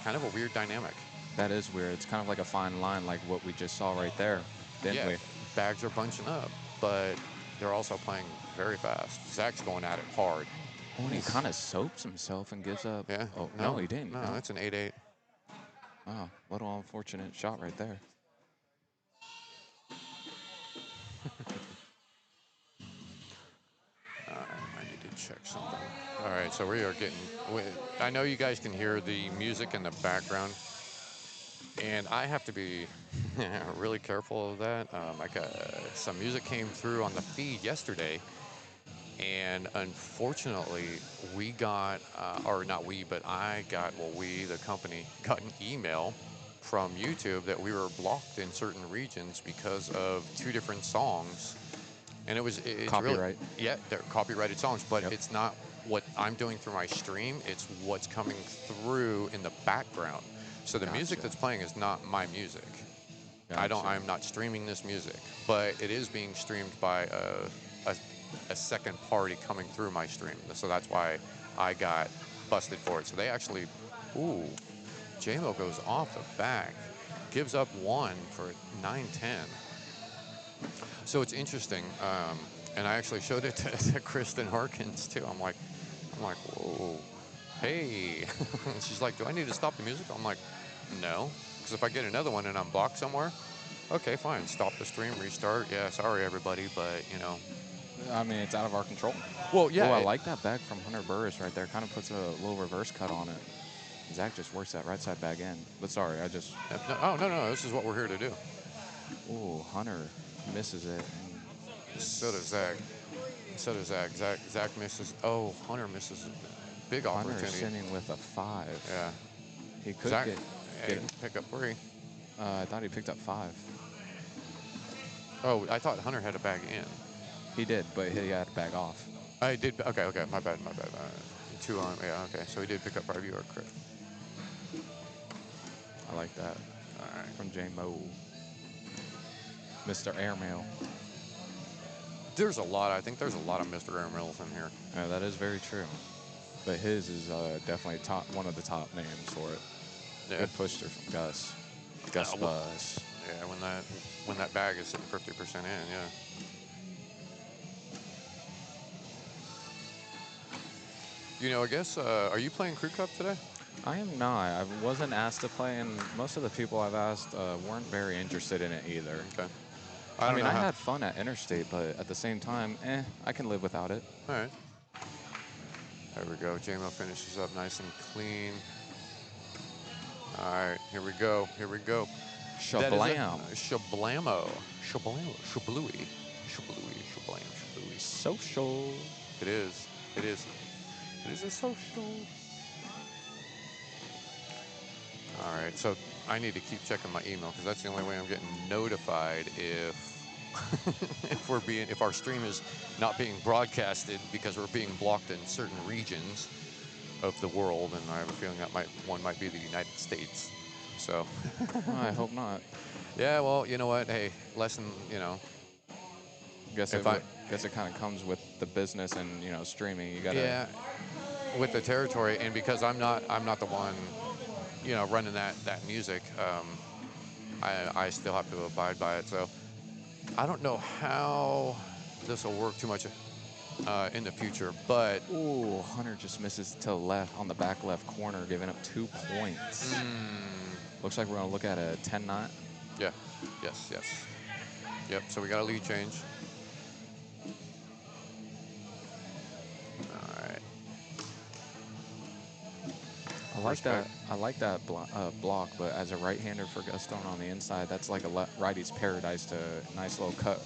kind of a weird dynamic. That is weird. It's kind of like a fine line, like what we just saw right there, didn't we? Bags are bunching up, but they're also playing very fast. Zach's going at it hard. Oh, and he kind of soaps himself and gives up. Yeah. Oh, no, he didn't. No, that's an 8-8. Oh, what an unfortunate shot right there. I need to check something. All right, so we are getting. I know you guys can hear the music in the background, and I have to be really careful of that. Some music came through on the feed yesterday, and unfortunately, we got, or not we, but I got, well, we, the company, got an email from YouTube that we were blocked in certain regions because of 2 different songs, and it's really, Copyright. yeah, they're copyrighted songs, but Yep. it's not what I'm doing through my stream. It's what's coming through in the background. So the music Gotcha. that's playing is not my music. Gotcha. I'm not streaming this music, but it is being streamed by a second party coming through my stream. So that's why I got busted for it. So they actually, ooh, J-Mo goes off the back, gives up 1 for 9-10. So it's interesting, and I actually showed it to Kristen Harkins too. I'm like, whoa, hey. And she's like, do I need to stop the music? I'm like, no, because if I get another one and I'm blocked somewhere, okay, fine, stop the stream, restart. Yeah, sorry everybody, but you know. I mean, it's out of our control. Well, yeah. Oh, I like that bag from Hunter Burris right there. Kind of puts a little reverse cut on it. Zach just works that right side bag in. But sorry, I just... No, this is what we're here to do. Oh, Hunter misses it. So does Zach. Zach misses. Oh, Hunter misses a big Hunter's opportunity. sitting with a 5. Yeah. He could Zach, get it. pick up 3. I thought he picked up 5. Oh, I thought Hunter had a bag in. He did, but he had to bag off. I did. Okay, my bad. 2 on. Yeah, okay. So he did pick up 5. You are correct. I like that. All right. From J-Mo. Mr. Airmail. I think there's a lot of Mr. Airmails in here. Yeah, that is very true. But his is definitely one of the top names for it. Yeah. Good push through from Gus. Gus Bus. Yeah, when that bag is sitting 50% in, yeah. You know, I guess, are you playing Crew Cup today? I am not. I wasn't asked to play, and most of the people I've asked weren't very interested in it either. Okay. I mean, I had fun at Interstate, but at the same time, I can live without it. All right. There we go. J-Mo finishes up nice and clean. All right, here we go. Shablam. Shablamo. Shablooey. Shablam. Social. It is a social. All right, so I need to keep checking my email because that's the only way I'm getting notified if if our stream is not being broadcasted because we're being blocked in certain regions of the world, and I have a feeling that one might be the United States. So I hope not. Yeah, well, you know what? Hey, lesson, you know. Guess it kind of comes with the business and streaming. You gotta. Yeah, with the territory, and because I'm not the one, running that music. I still have to abide by it. So I don't know how this will work too much in the future, but ooh, Hunter just misses to the left on the back left corner, giving up 2 points. Looks like we're gonna look at a 10-9. Yeah. Yes. Yep. So we got a lead change. All right. I like that block, but as a right-hander for Gaston on the inside, that's like a righty's paradise to nice little cut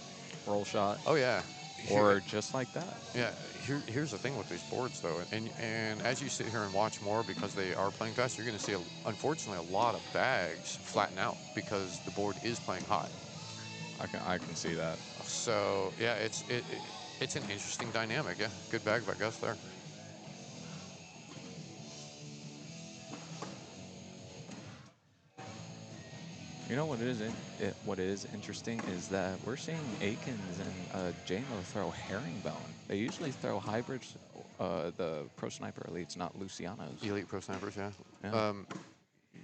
roll shot. Oh yeah. Or just like that. Yeah. Here's the thing with these boards though, and as you sit here and watch more because they are playing fast, you're going to see unfortunately a lot of bags flatten out because the board is playing hot. I can see that. So yeah, it's an interesting dynamic. Yeah, good bag by Gus there. You know what is interesting is that we're seeing Akins and J-Mo throw herringbone. They usually throw hybrids, the Pro Sniper Elites, not Lucianos. Elite Pro Snipers, yeah. Yeah.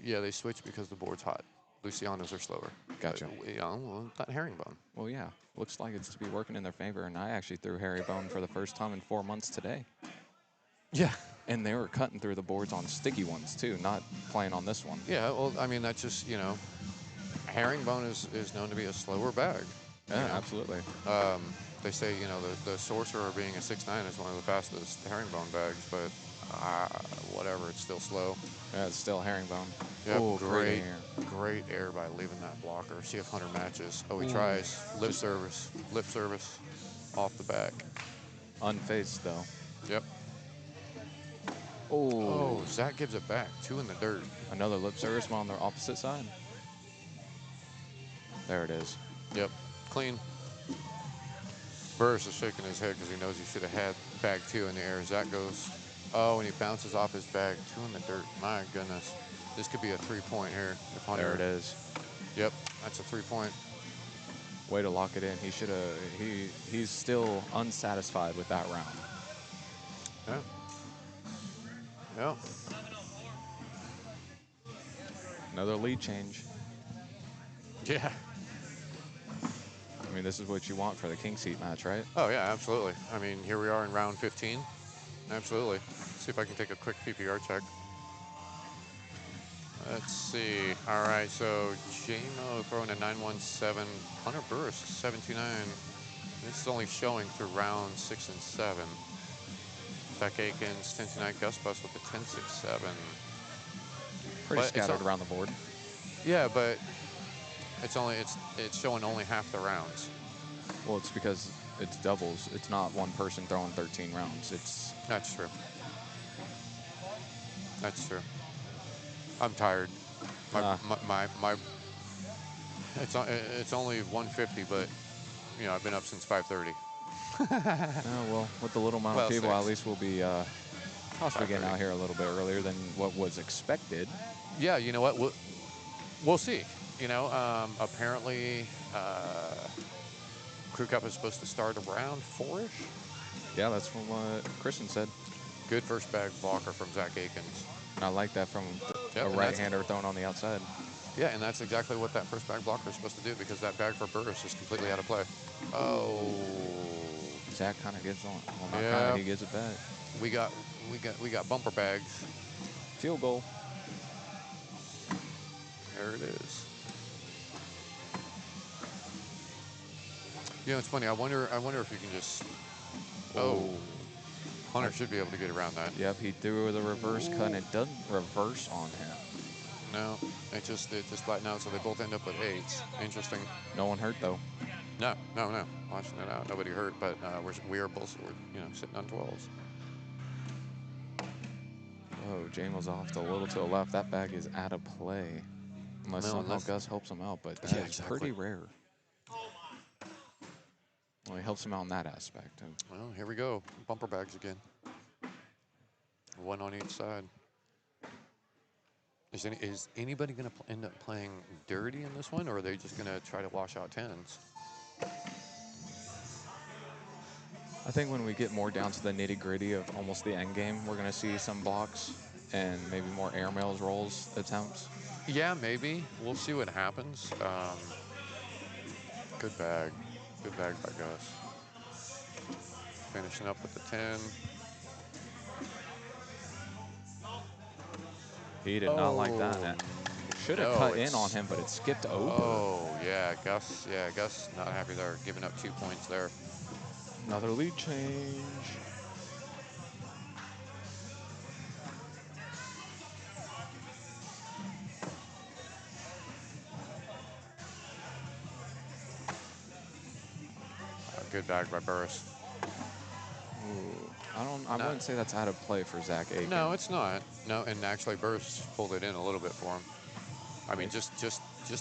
Yeah, they switch because the board's hot. Lucianos are slower. Gotcha. Well, that herringbone. Well, yeah. Looks like it's to be working in their favor, and I actually threw herringbone for the first time in 4 months today. Yeah. And they were cutting through the boards on sticky ones, too, not playing on this one. Yeah, well, I mean, that's just, herringbone is known to be a slower bag. Yeah, absolutely. They say, the Sorcerer being a 6'9" is one of the fastest herringbone bags, but whatever, it's still slow. Yeah, it's still herringbone. Yep, ooh, great air by leaving that blocker. See if Hunter matches. Oh, he tries. Lip service, off the back. Unfaced, though. Yep. Oh, Zach gives it back. 2 in the dirt. another lip service on the opposite side. There it is. Yep, clean. Burris is shaking his head because he knows he should have had bag 2 in the air. Zach goes, oh, and he bounces off his bag 2 in the dirt. My goodness. This could be a 3-point here. If Hunter, There it is. Yep, that's a 3-point. Way to lock it in. He should have. He's still unsatisfied with that round. Yeah. Yeah. Another lead change. Yeah. I mean, this is what you want for the king seat match, right? Oh, yeah, absolutely. I mean, here we are in round 15. Absolutely. See if I can take a quick PPR check. Let's see. All right, so JMO throwing a 917. Hunter Burris, 729. This is only showing through rounds 6 and 7. Zach Akins, 10-9. Gus Bus with a 10-6-7. Pretty But it's scattered around the board. Yeah, but it's showing only half the rounds. Well, it's because it's doubles. It's not one person throwing 13 rounds. It's That's true. That's true. I'm tired. It's only 150, but you know I've been up since 5:30. well, with the little amount of people, 6. at least we'll be possibly getting out here a little bit earlier than what was expected. Yeah, you know what? We'll see. You know, apparently Crew Cup is supposed to start around 4-ish. Yeah, that's from what Kristen said. Good first bag blocker from Zach Akins. And I like that from Yep, a and right-hander thrown on the outside. Yeah, and that's exactly what that first bag blocker is supposed to do because that bag for Burris is completely out of play. Oh. Zach kind of gets on. Well, not Yeah. kind of. He gets it back. We got bumper bags. Field goal. There it is. You know, it's funny. I wonder if you can just. Oh. Hunter should be able to get around that. Yep, he threw the reverse cut, and it doesn't reverse on him. No, it just flattened out, so they both end up with 8s. Interesting. No one hurt though. No. Watching it out, nobody hurt, but we are both sitting on 12s. Oh, JMO's off a little to the left. That bag is out of play. Unless Gus helps him out, but Yeah, that's exactly. pretty rare. Well, he helps him out in that aspect. Well, here we go. Bumper bags again. 1 on each side. Is anybody going to end up playing dirty in this one, or are they just going to try to wash out 10s? I think when we get more down to the nitty-gritty of almost the end game, we're going to see some blocks and maybe more airmails, rolls, attempts. Yeah, maybe. We'll see what happens. Good bag. Good bag by Gus. Finishing up with the 10. He did not like that. Should have cut in on him, but it skipped over. Oh, yeah, Gus. Yeah, Gus not happy there, giving up 2 points there. Another lead change. Good bag by Burris. Ooh, I wouldn't say that's out of play for Zach Akins. No, it's not. No, and actually Burris pulled it in a little bit for him. I mean, just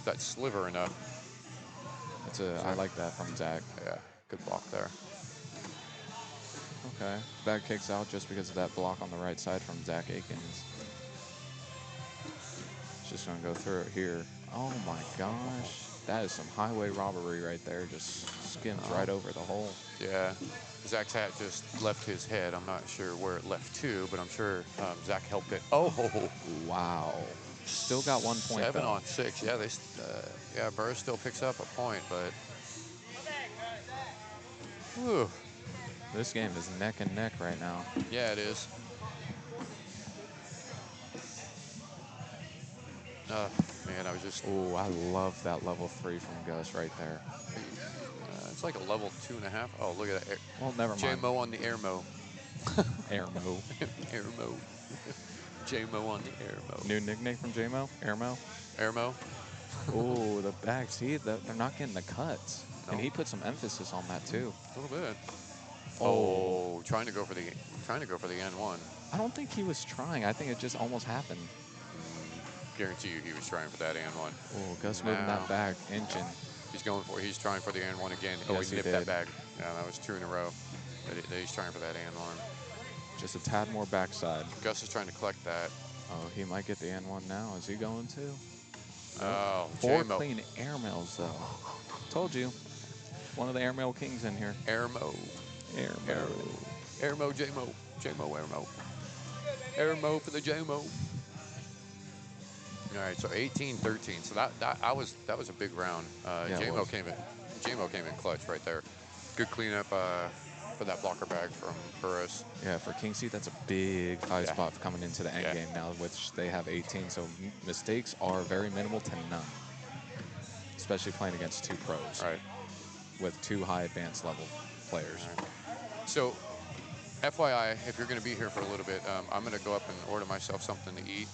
that sliver enough. I like that from Zach. Yeah, good block there. Okay, bag kicks out just because of that block on the right side from Zach Akins. Just gonna go through it here. Oh my gosh, that is some highway robbery right there. Just skims right over the hole. Yeah, Zach's hat just left his head. I'm not sure where it left to, but I'm sure Zach helped it. Oh, wow. Still got 1 point 7 though. on 6. Yeah, Burris still picks up a point, but. Whew. This game is neck and neck right now. Yeah, it is. Man, I was just. Oh, I love that level 3 from Gus right there. It's like a level 2.5. Oh, look at that. Well, never mind. JMO on the airmo. Airmo. Airmo. JMO on the airmo. New nickname from JMO? Airmo? Airmo. Oh, the back. See, they're not getting the cuts. No. And he put some emphasis on that too. A little bit. Oh, trying to go for the N1. I don't think he was trying. I think it just almost happened. Guarantee you he was trying for that N1. Oh, Gus moving that back, inching. He's going for it. He's trying for the and one again. Oh, Yes, he he nipped that did. bag. Yeah, that was 2 in a row. That he's trying for that and one. Just a tad more backside. Gus is trying to collect that. Oh, he might get the N1 now. Is he going to? Oh, 4 J-Mo. clean airmails, though. Told you. One of the airmail kings in here. Airmo. Airmail. Airmo, J-Mo. J-Mo, Airmo. Airmo for the J-Mo. All right, so 18-13. So that was a big round. Yeah, it J-Mo was. came in clutch right there. Good cleanup for that blocker bag from Burris. Yeah, for King Seat, that's a big high Yeah. spot coming into the end Yeah. game now, which they have 18. So mistakes are very minimal to none, especially playing against 2 pros Right. with 2 high advanced level players. All right. So, FYI, if you're going to be here for a little bit, I'm going to go up and order myself something to eat,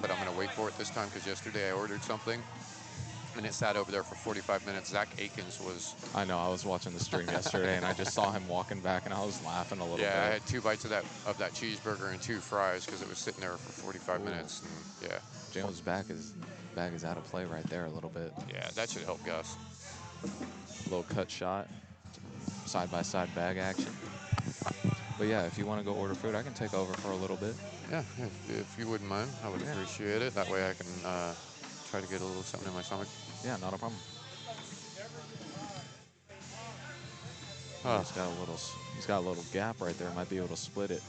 but I'm going to wait for it this time because yesterday I ordered something and it sat over there for 45 minutes. Zach Akins was. I know. I was watching the stream yesterday, and I just saw him walking back, and I was laughing a little bit. Yeah, I had 2 bites of that cheeseburger and 2 fries because it was sitting there for 45 Ooh. minutes. And yeah. Jalen's bag is out of play right there a little bit. Yeah, that should help Gus. A little cut shot, side-by-side bag action. But yeah, if you want to go order food, I can take over for a little bit. Yeah, if you wouldn't mind, I would appreciate it. That way I can try to get a little something in my stomach. Yeah, not a problem. Oh. He's got a little gap right there. Might be able to split it.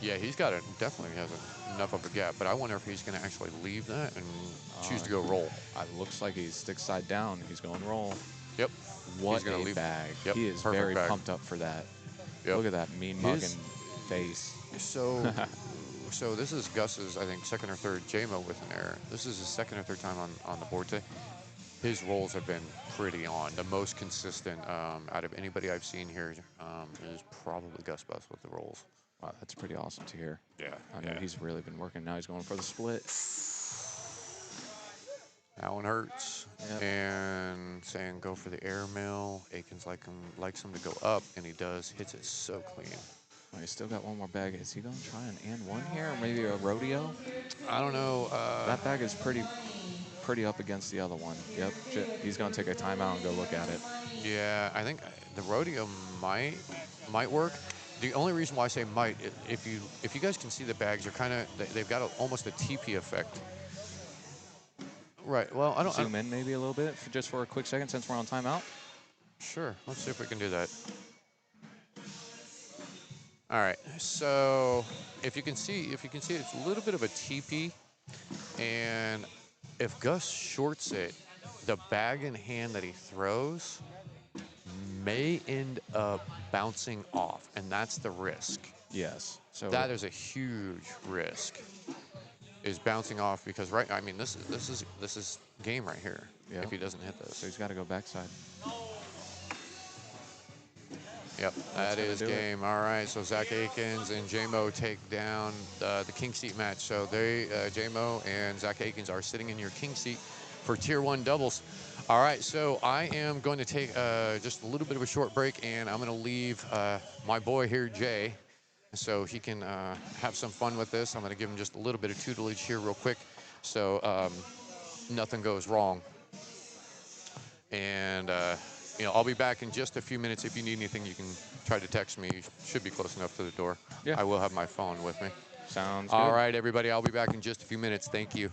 Yeah, definitely has enough of a gap, but I wonder if he's going to actually leave that and choose to go roll. It looks like he's stick side down. He's going roll. Yep. What He's gonna a leave. bag. Yep, He is perfect very bag. pumped up for that. Yep. Look at that mean mugging face. So, so this is Gus's, I think, second or third J-Mo with an error. This is his second or third time on the board today. His rolls have been pretty on. The most consistent out of anybody I've seen here is probably Gus Bus with the rolls. Wow, that's pretty awesome to hear. Yeah. I know he's really been working. Now he's going for the split. That one hurts. Yep. And saying go for the airmail. Akins likes him to go up, and he does. Hits it so clean. Oh, he's still got one more bag. Is he going to try an and one here, or maybe a rodeo? I don't know. That bag is pretty up against the other one. Yep. He's going to take a timeout and go look at it. Yeah, I think the rodeo might work. The only reason why I say might, if you guys can see the bags, they've got almost a teepee effect. Right. Well, I don't Zoom in maybe a little bit just for a quick second since we're on timeout. Sure. Let's see if we can do that. All right. So if you can see, it's a little bit of a teepee, and if Gus shorts it, the bag in hand that he throws may end up bouncing off, and that's the risk. Yes. So That is a huge risk. Is bouncing off because I mean this is game right here. Yep. If he doesn't hit this. So he's got to go backside. Yep, that is game. All right, so Zach Akins and J-Mo take down the king seat match. So J-Mo and Zach Akins are sitting in your king seat for Tier 1 doubles. All right, so I am going to take just a little bit of a short break, and I'm going to leave my boy here, Jay, so he can have some fun with this. I'm going to give him just a little bit of tutelage here real quick so nothing goes wrong. And I'll be back in just a few minutes. If you need anything, you can try to text me. You should be close enough to the door. Yeah. I will have my phone with me. Sounds good. All right, everybody. I'll be back in just a few minutes. Thank you.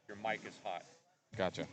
Your mic is hot. Gotcha.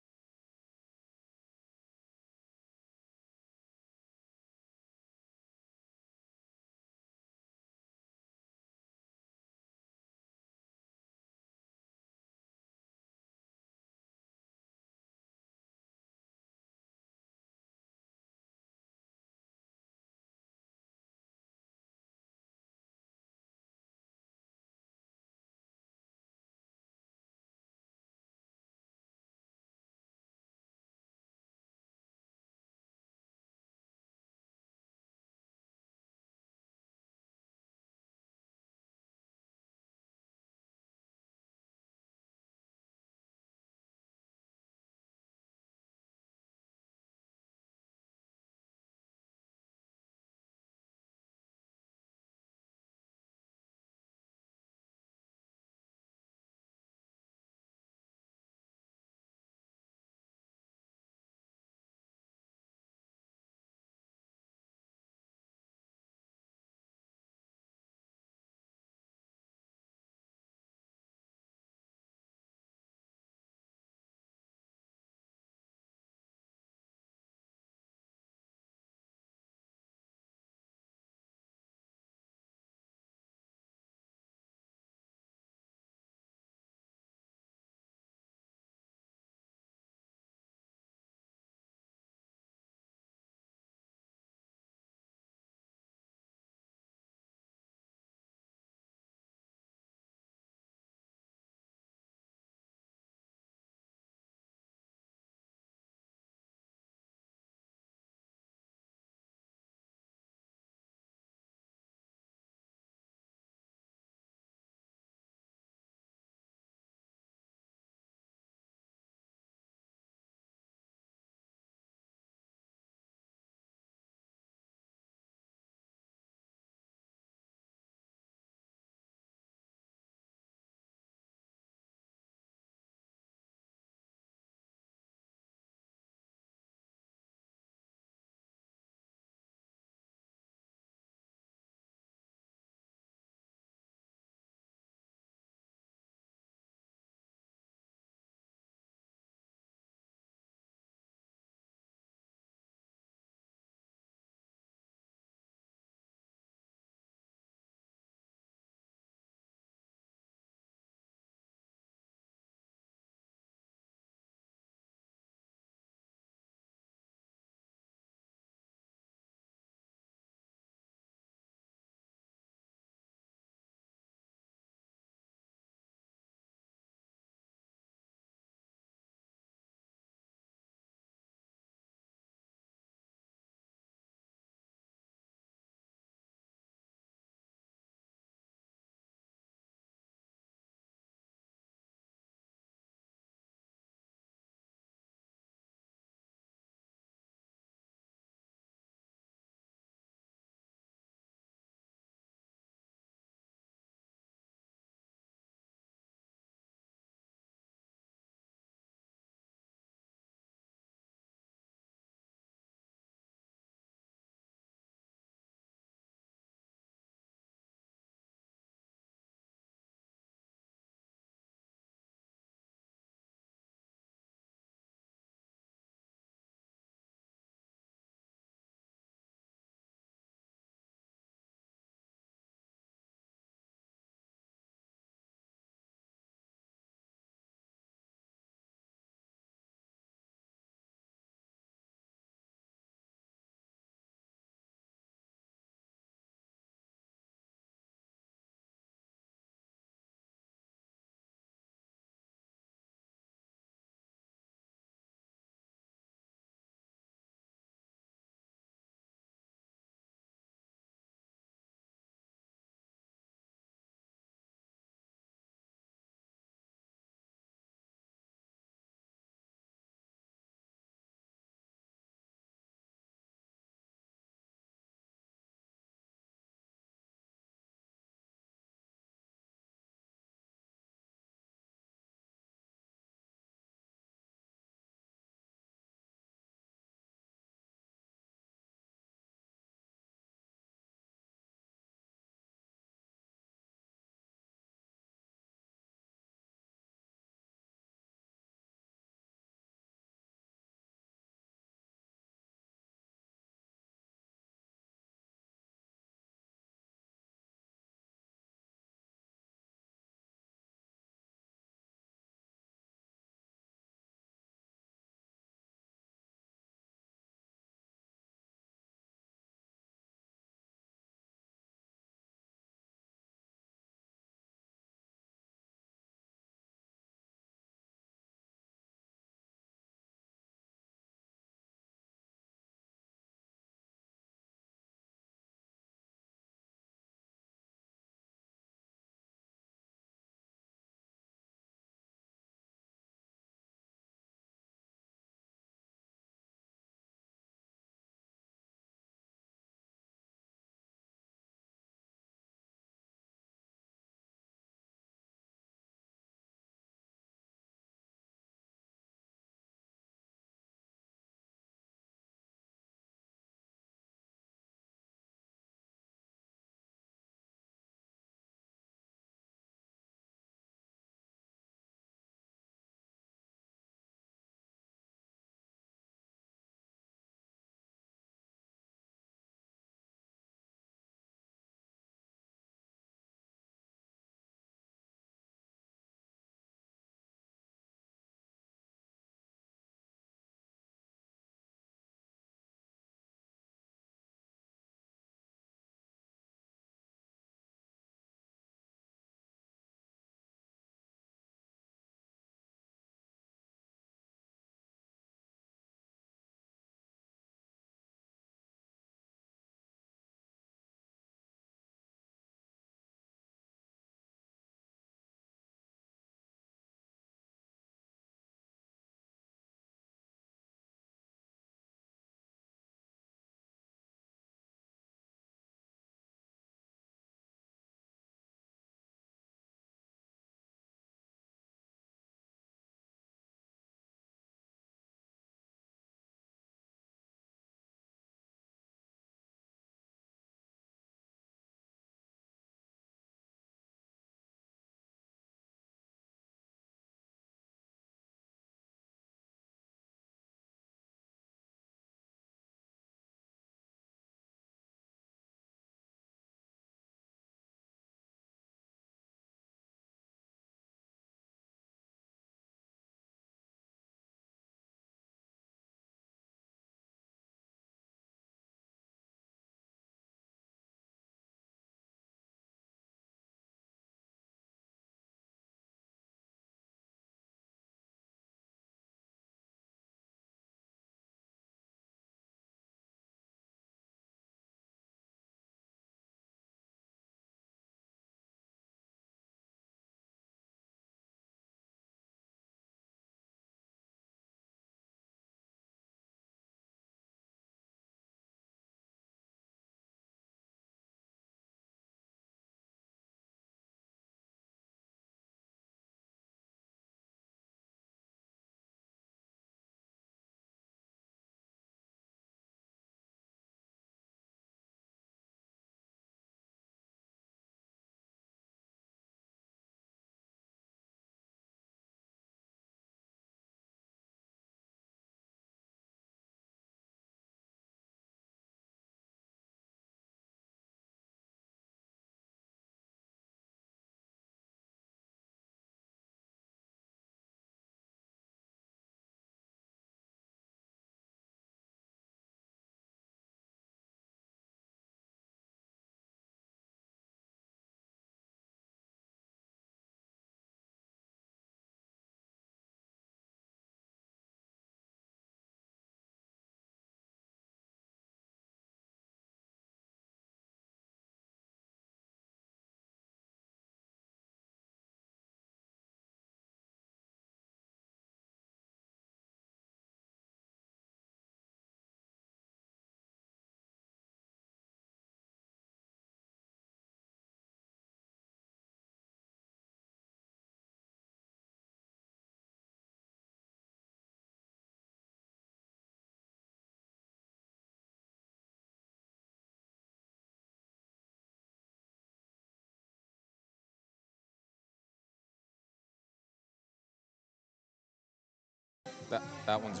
That one's.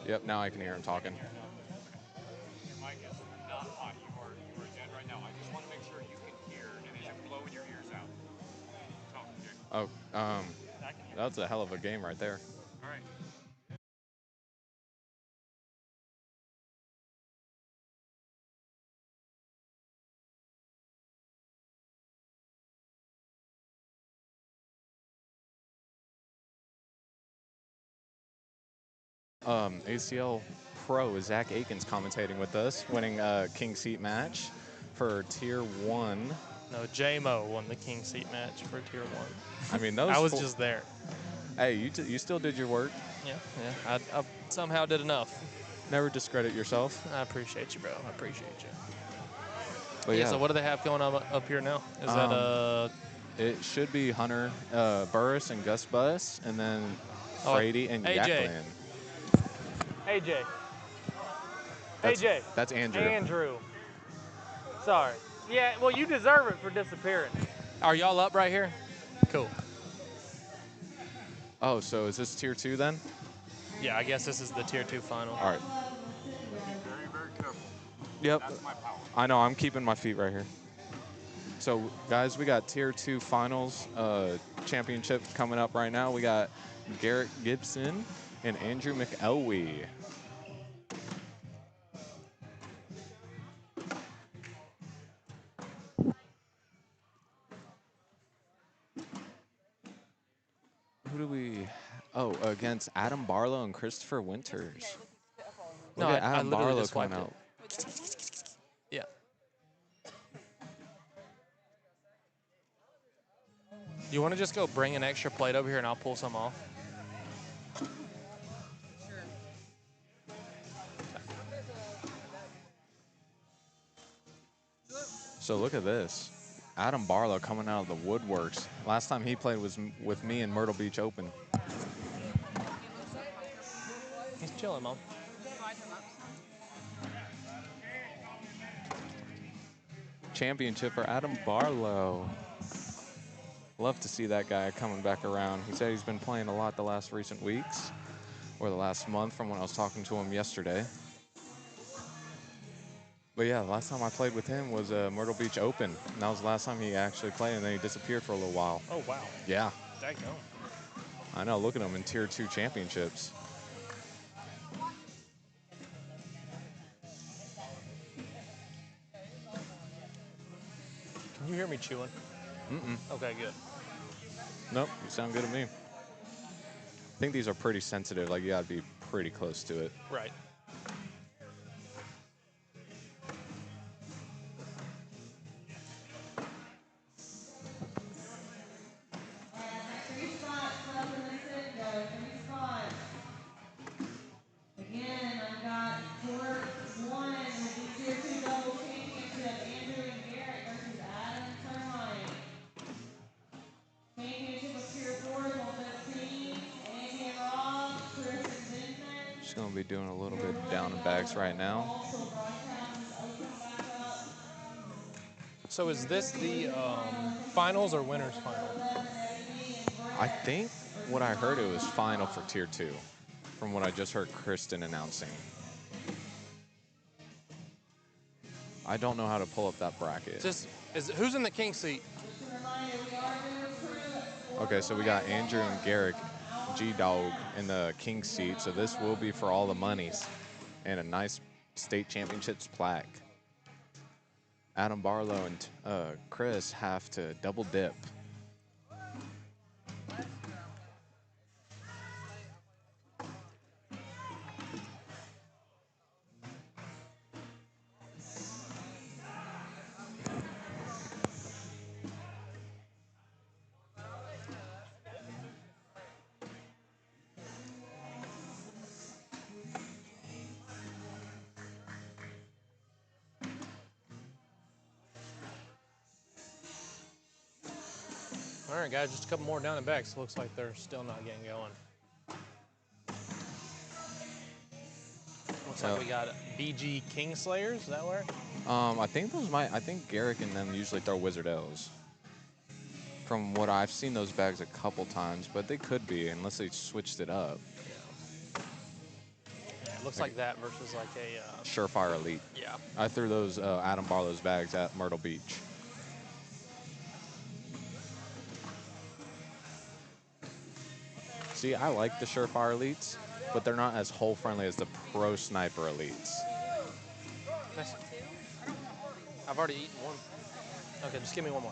Yep, now I can hear him talking. Your mic is not hot. You are dead right now. I just want to make sure you can hear and it isn't blowing your ears out. Talk, Jake. Oh, I can hear. that's a hell of a game right there. All right. ACL Pro Zach Akins commentating with us, winning a King Seat match for Tier 1. No, JMO won the King Seat match for Tier 1. I mean, those I was just there. Hey, you still did your work. Yeah. I somehow did enough. Never discredit yourself. I appreciate you, bro. I appreciate you. But Yeah, so what do they have going on up here now? Is that It should be Hunter Burris and Gus Bus, and then Oh, Frady and AJ. Yaklin. AJ? That's, AJ. That's Andrew. Andrew. Sorry. Yeah, well, you deserve it for disappearing. Are y'all up right here? Cool. Oh, so is this Tier 2 then? Yeah, I guess this is the Tier 2 final. All right. Very, very careful. Yep. That's my power. I know. I'm keeping my feet right here. So, guys, we got Tier 2 finals championship coming up right now. We got Garrett Gibson and Andrew McElwee. Who do we? Oh, against Adam Barlow and Christopher Winters. No, Look at I Adam literally Barlow just coming wiped out. it. Yeah. You want to just go bring an extra plate over here and I'll pull some off? So look at this. Adam Barlow coming out of the woodworks. Last time he played was with me in Myrtle Beach Open. He's chilling, Mom. Championship for Adam Barlow. Love to see that guy coming back around. He said he's been playing a lot the last recent weeks, or the last month from when I was talking to him yesterday. But yeah, the last time I played with him was Myrtle Beach Open. And that was the last time he actually played, and then he disappeared for a little while. Oh, wow. Yeah. Daggone. I know, look at him in Tier 2 championships. Can you hear me chewing? Mm-mm. Okay, good. Nope, you sound good to me. I think these are pretty sensitive, like you gotta be pretty close to it. Right. Again, I've got court 1 with the Tier 2 double championship, Andrew and Garrett versus Adam Termine. Championship of Tier 4 is on 15, Andy and Rob, Chris and Vincent. Just gonna be doing a little bit down and backs right now. Also broadcast is open back up. So is this the finals or winners final? I think what I heard, it was final for Tier 2, from what I just heard Kristen announcing. I don't know how to pull up that bracket. Who's in the king seat? Okay, so we got Andrew and Garrick G-Dog in the king seat, so this will be for all the monies and a nice state championships plaque. Adam Barlow and Chris have to double dip. All right, guys, just a couple more down and backs. Looks like they're still not getting going. Looks like we got BG Kingslayers. Is that where? I think those might. I think Garrick and them usually throw Wizard L's. From what I've seen those bags a couple times, but they could be unless they switched it up. Yeah, it looks like that versus like a. Surefire Elite. Yeah. I threw those Adam Barlow's bags at Myrtle Beach. See, I like the Surefire Elites, but they're not as hole friendly as the Pro Sniper Elites. Nice. I've already eaten one. Okay, just give me one more.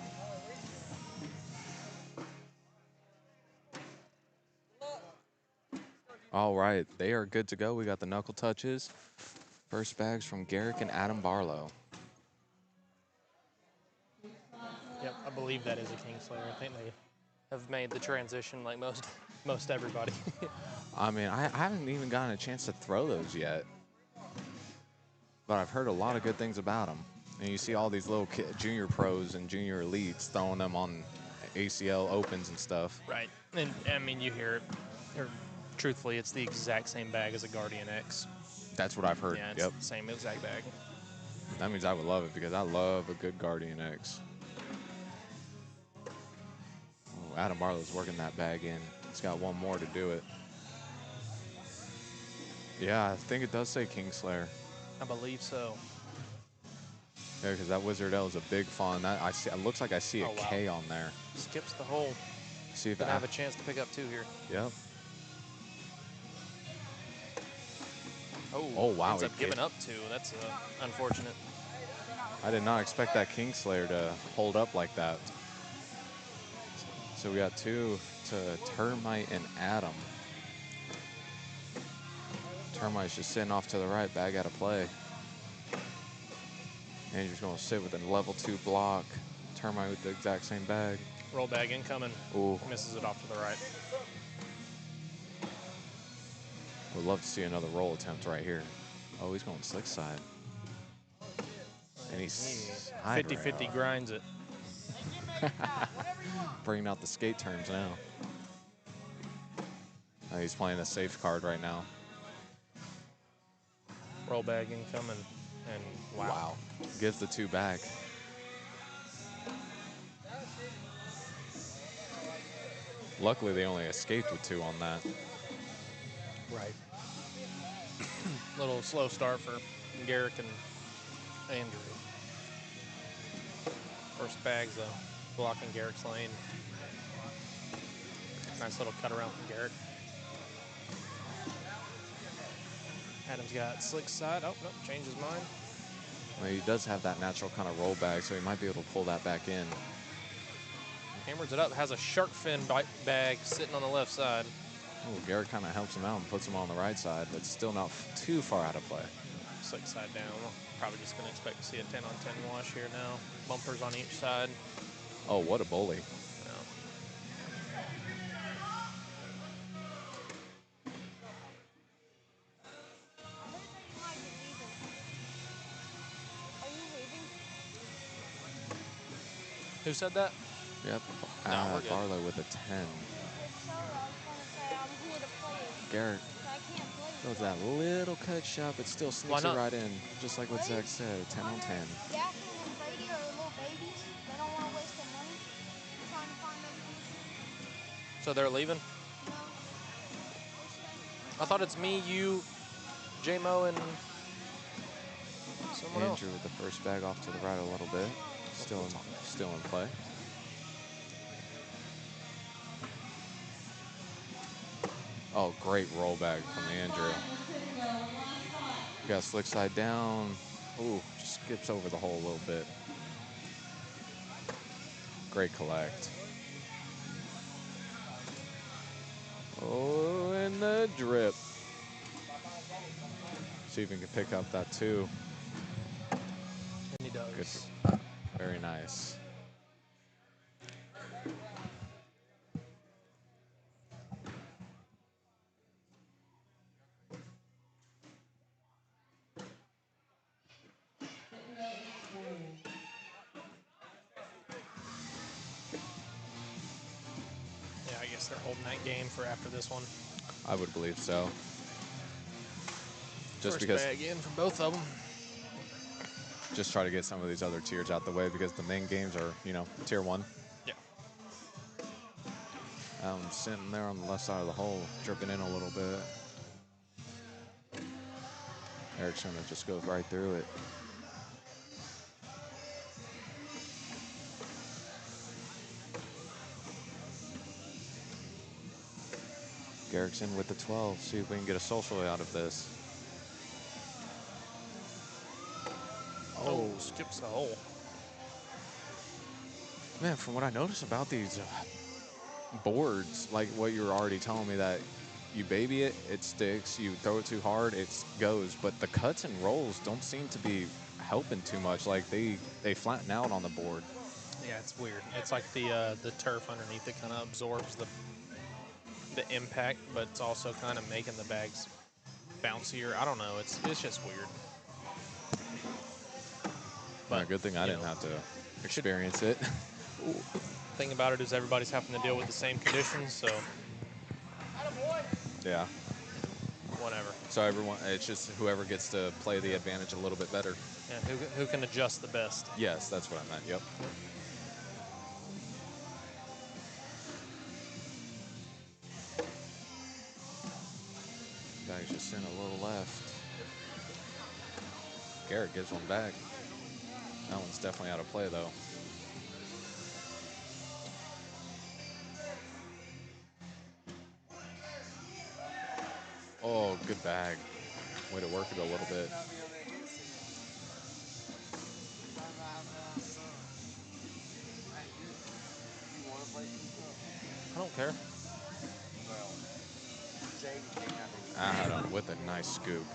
All right, they are good to go. We got the knuckle touches. First bags from Garrick and Adam Barlow. Yep, I believe that is a Kingslayer. I think they have made the transition like most everybody. I mean, I haven't even gotten a chance to throw those yet, but I've heard a lot of good things about them. And you see all these little junior pros and junior elites throwing them on ACL opens and stuff. Right, and I mean you hear it. Or, truthfully, it's the exact same bag as a Guardian X. That's what I've heard. Yeah, it's yep. the same exact bag. That means I would love it because I love a good Guardian X. Oh, Adam Barlow's working that bag in. He's got one more to do it. Yeah, I think it does say Kingslayer. I believe so. Yeah, because that Wizard L is a big font. That I see. It looks like I see a K on there. Skips the hole. See if I have a chance to pick up two here. Yep. Oh, wow. Ends up giving up two. That's unfortunate. I did not expect that Kingslayer to hold up like that. So we got two to Termite and Adam. Termite's just sitting off to the right, bag out of play. Andrew's going to sit with a level 2 block. Termite with the exact same bag. Roll bag incoming. Ooh. Misses it off to the right. Would love to see another roll attempt right here. Oh, he's going slick side. And he's 50-50 grinds it. Bringing out the skate terms now. He's playing a safe card right now. Roll bag incoming. And wow. Gives the two back. Luckily, they only escaped with two on that. Right. Little slow start for Garrick and Andrew. First bag's blocking Garrick's lane. Nice little cut around from Garrick. Adam's got slick side. Oh, nope, changed his mind. Well, he does have that natural kind of roll bag, so he might be able to pull that back in. Hammers it up, has a shark fin bag sitting on the left side. Oh, Garrett kind of helps him out and puts him on the right side, but still not too far out of play. Slick side down. Probably just going to expect to see a 10-on-10 wash here now. Bumpers on each side. Oh, what a bully. Yeah. Who said that? Yep. No, we're good. Barlow with a 10. Garrett throws that little cut shot, but still sneaks it right in, just like what Zach said, 10 on 10. Yeah, and Brady are little babies. They don't want to waste their money. They're trying to find other. So they're leaving? No. I thought it's me, you, J-Mo, and someone else. Andrew with the first bag off to the right a little bit. Still in play. Oh, great roll bag from Andrew. Got slick side down. Ooh, just skips over the hole a little bit. Great collect. Oh, and the drip. See if he can pick up that two. And he does. Good. Very nice. Yeah, I guess they're holding that game for after this one. I would believe so. just First because. bag in for both of them. Just try to get some of these other tiers out the way because the main games are, you know, tier 1. Yeah. Allen's sitting there on the left side of the hole, dripping in a little bit. Erickson just goes right through it. Garrickson with the 12. See if we can get a social out of this. Oh, skips the hole. Man, from what I notice about these boards, like what you were already telling me, that you baby it, it sticks. You throw it too hard, it goes. But the cuts and rolls don't seem to be helping too much. Like they flatten out on the board. Yeah, it's weird. It's like the turf underneath it kind of absorbs the impact, but it's also kind of making the bags bouncier. I don't know. It's just weird. But good thing I didn't have to experience it. Thing about it is everybody's having to deal with the same conditions, so Yeah. whatever. So everyone, it's just whoever gets to play the advantage a little bit better. Yeah, who can adjust the best? Yes, that's what I meant. Yep. Bag's just in a little left. Garrett gives one back. That one's definitely out of play, though. Oh, good bag. Way to work it a little bit. I don't care. Adam with a nice scoop.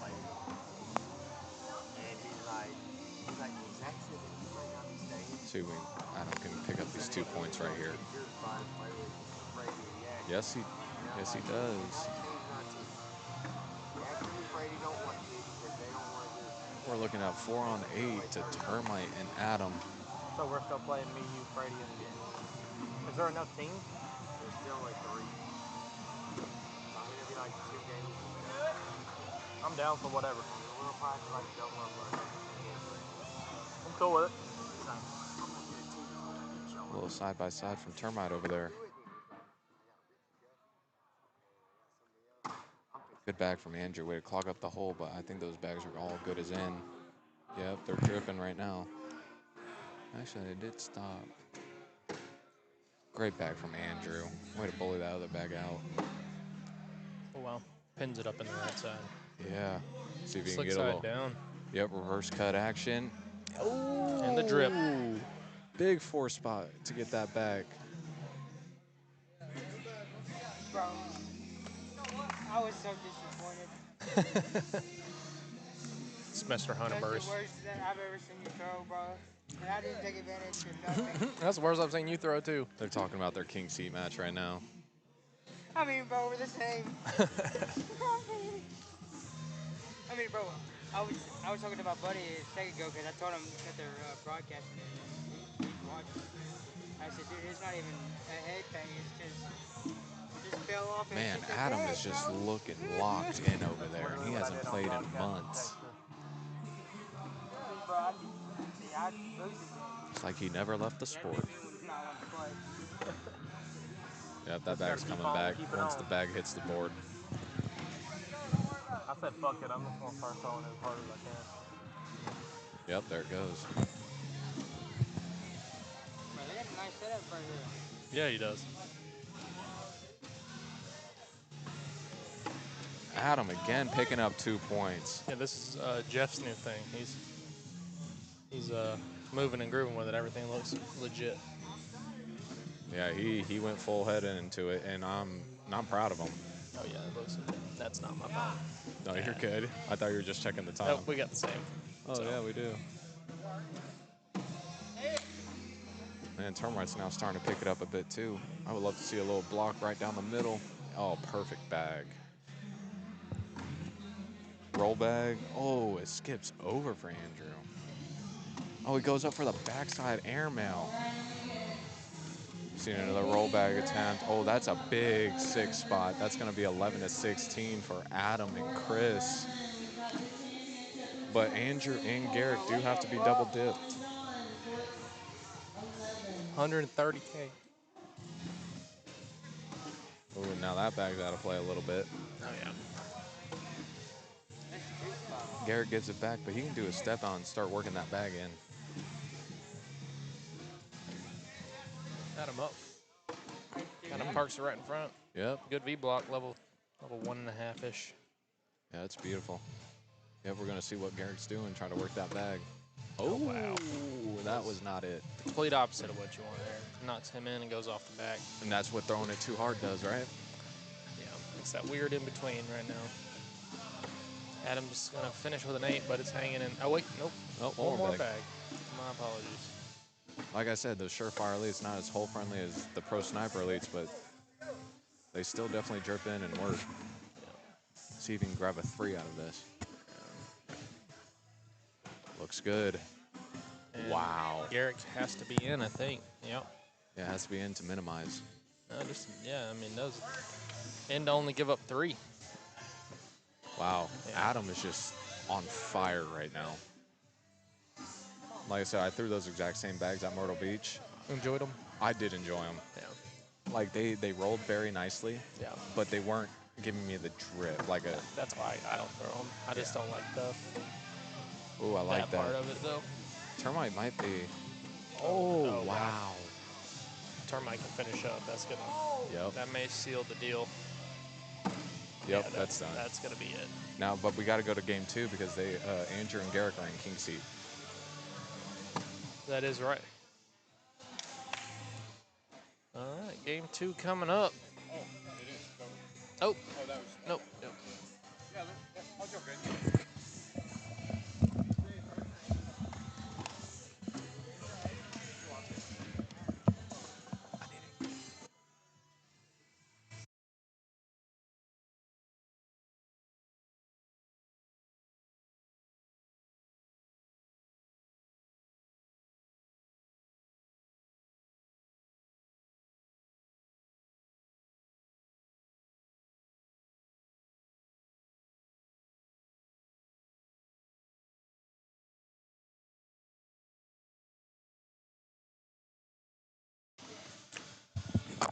See if Adam can pick up these 2 points right here. Yes, he does. We're looking at 4-on-8 to Termite and Adam. So we're still playing me, you, Brady, and is there enough teams? There's still like 3. So I'm gonna be like 2 games. I'm down for whatever. We'll probably like double up. I'm cool with it. A little side by side from Termite over there. Good bag from Andrew. Way to clog up the hole, but I think those bags are all good as in. Yep, they're dripping right now. Actually, they did stop. Great bag from Andrew. Way to bully that other bag out. Oh, wow. Pins it up in the right side. Yeah. See if you can Slick get a side little. down. Yep, reverse cut action. Oh, and the drip. Big 4 spot to get that back. Bro, I was so disappointed. It's Mr. Hunter That's the burst. worst that I've ever seen you throw, bro. And I didn't take advantage of nothing. That's the worst I've seen you throw, too. They're talking about their king seat match right now. I mean, bro, we're the same. I mean, bro, I was talking to my buddy a second ago because I told him that they're broadcasting it and he's watching. I said, dude, it's not even a head thing. It's just fell off. And Man, it's just Adam a is just bro. looking locked in over there, and he hasn't played in months. Bro, I boosted it. It's like he never left the sport. That's me when it's not on play. Yep, that bag's coming back once the bag hits the board. I said, fuck it. I'm just going to start throwing it as hard as I can. Yep, there it goes. Bro, they got a nice setup right here. Yeah, he does. Adam again picking up 2 points. Yeah, this is Jeff's new thing. He's moving and grooving with it. Everything looks legit. Yeah, he went full head into it, and I'm proud of him. Oh, yeah, it looks legit. That's not my phone. No, you're good. I thought you were just checking the time. Nope, we got the same. Oh, yeah, we do. Man, Termite's now starting to pick it up a bit, too. I would love to see a little block right down the middle. Oh, perfect bag. Roll bag. Oh, it skips over for Andrew. Oh, he goes up for the backside airmail. Seen another roll bag attempt. Oh, that's a big 6 spot. That's going to be 11 to 16 for Adam and Chris. But Andrew and Garrick do have to be double dipped. 130K. Oh, now that bag's out of play a little bit. Oh, yeah. Garrett gives it back, but he can do a step out and start working that bag in. Adam up. Adam parks it right in front. Yep. Good V block, level 1.5-ish. Yeah, that's beautiful. Yep, we're going to see what Garrett's doing, trying to work that bag. Oh, wow. That was not it. Complete opposite of what you want there. Knocks him in and goes off the back. And that's what throwing it too hard does, right? Yeah, it's that weird in between right now. Adam's going to finish with an 8, but it's hanging in. Oh, wait, nope. Oh, One more bag. bag. My apologies. Like I said, those Surefire elites not as hole friendly as the Pro Sniper elites, but they still definitely drip in and work. See if you can grab a 3 out of this. Looks good. And Wow. Garrick has to be in, I think. Yep. Yeah, it has to be in to minimize. Yeah, I mean, those. And to only give up 3. Wow. Yeah. Adam is just on fire right now. Like I said, I threw those exact same bags at Myrtle Beach. Enjoyed them? I did enjoy them. Yeah. Like, they rolled very nicely, Yeah. but they weren't giving me the drip. Like a, That's why I don't throw them. I just don't like the ooh, I like that part that. of it, though. Termite might be. Oh, Oh, wow. Termite can finish up. That's gonna. Yep. That may seal the deal. Yep, Yeah, that's done. That's gonna be it. Now, but we got to go to game 2 because they Andrew and Garrick are in king seat. That is right. All right, game 2 coming up. Oh, nope. I'll jump in.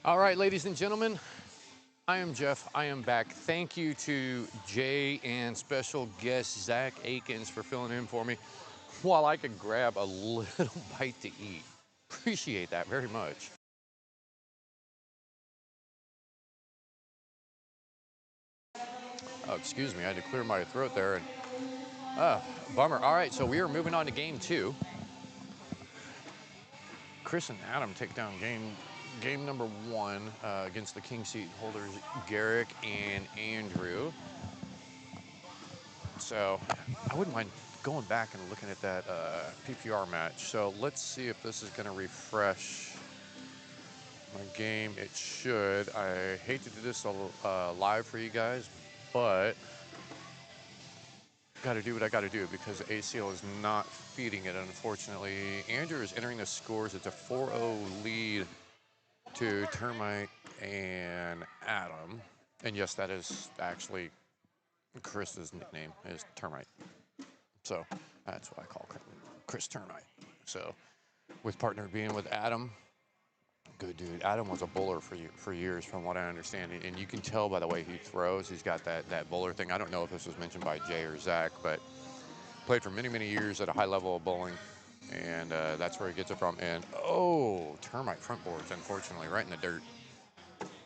All right, ladies and gentlemen, I am Jeff. I am back. Thank you to Jay and special guest Zach Akins for filling in for me while I could grab a little bite to eat. Appreciate that very much. Oh, excuse me, I had to clear my throat there. And, bummer. All right, so we are moving on to game 2. Chris and Adam take down game number 1 against the king seat holders Garrick and Andrew. So I wouldn't mind going back and looking at that PPR match. So let's see if this is going to refresh my game. It should. I hate to do this live for you guys, but got to do what I got to do because ACL is not feeding it, unfortunately. Andrew is entering the scores. It's a 4-0 lead to Termite and Adam. And yes, that is actually Chris's nickname is Termite. So that's what I call Chris Termite. So with partner being with Adam, good dude. Adam was a bowler for years from what I understand. And you can tell by the way he throws, he's got that bowler thing. I don't know if this was mentioned by Jay or Zach, but played for many, many years at a high level of bowling. And that's where he gets it from. And oh, Termite front boards, unfortunately, right in the dirt.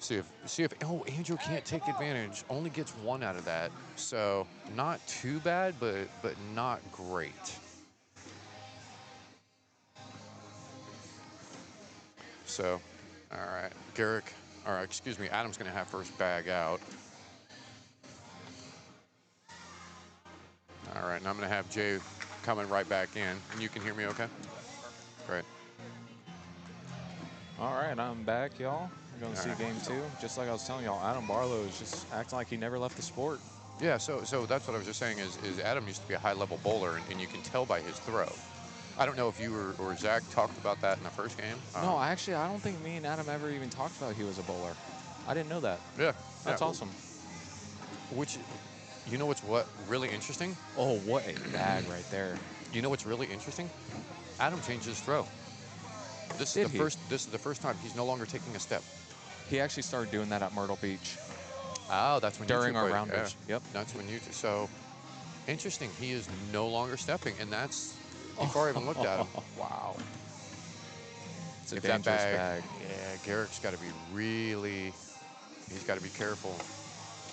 See if oh, Andrew can't take advantage. Only gets 1 out of that. So not too bad, but not great. So, all right, Garrick, or excuse me, Adam's gonna have first bag out. All right, and I'm gonna have Jay coming right back in. And you can hear me okay? Great. All right, I'm back, y'all. We're going to see game 2. Just like I was telling y'all, Adam Barlow is just acting like he never left the sport. Yeah, so that's what I was just saying is Adam used to be a high-level bowler, and you can tell by his throw. I don't know if you or Zach talked about that in the first game. No, I don't think me and Adam ever even talked about he was a bowler. I didn't know that. Yeah. That's yeah, awesome. Which, you know what's really interesting? Oh, what a bag right there. You know what's really interesting? Adam changed his throw. This Did is the he? first. This is the first time he's no longer taking a step. He actually started doing that at Myrtle Beach Oh, that's when during you two our played. round Yeah. pitch. Yep. That's when you two. So interesting. He is no longer stepping, and that's before I even looked at him. Wow. It's a If that dangerous bag. Yeah, Garrick's got to be really. He's got to be careful.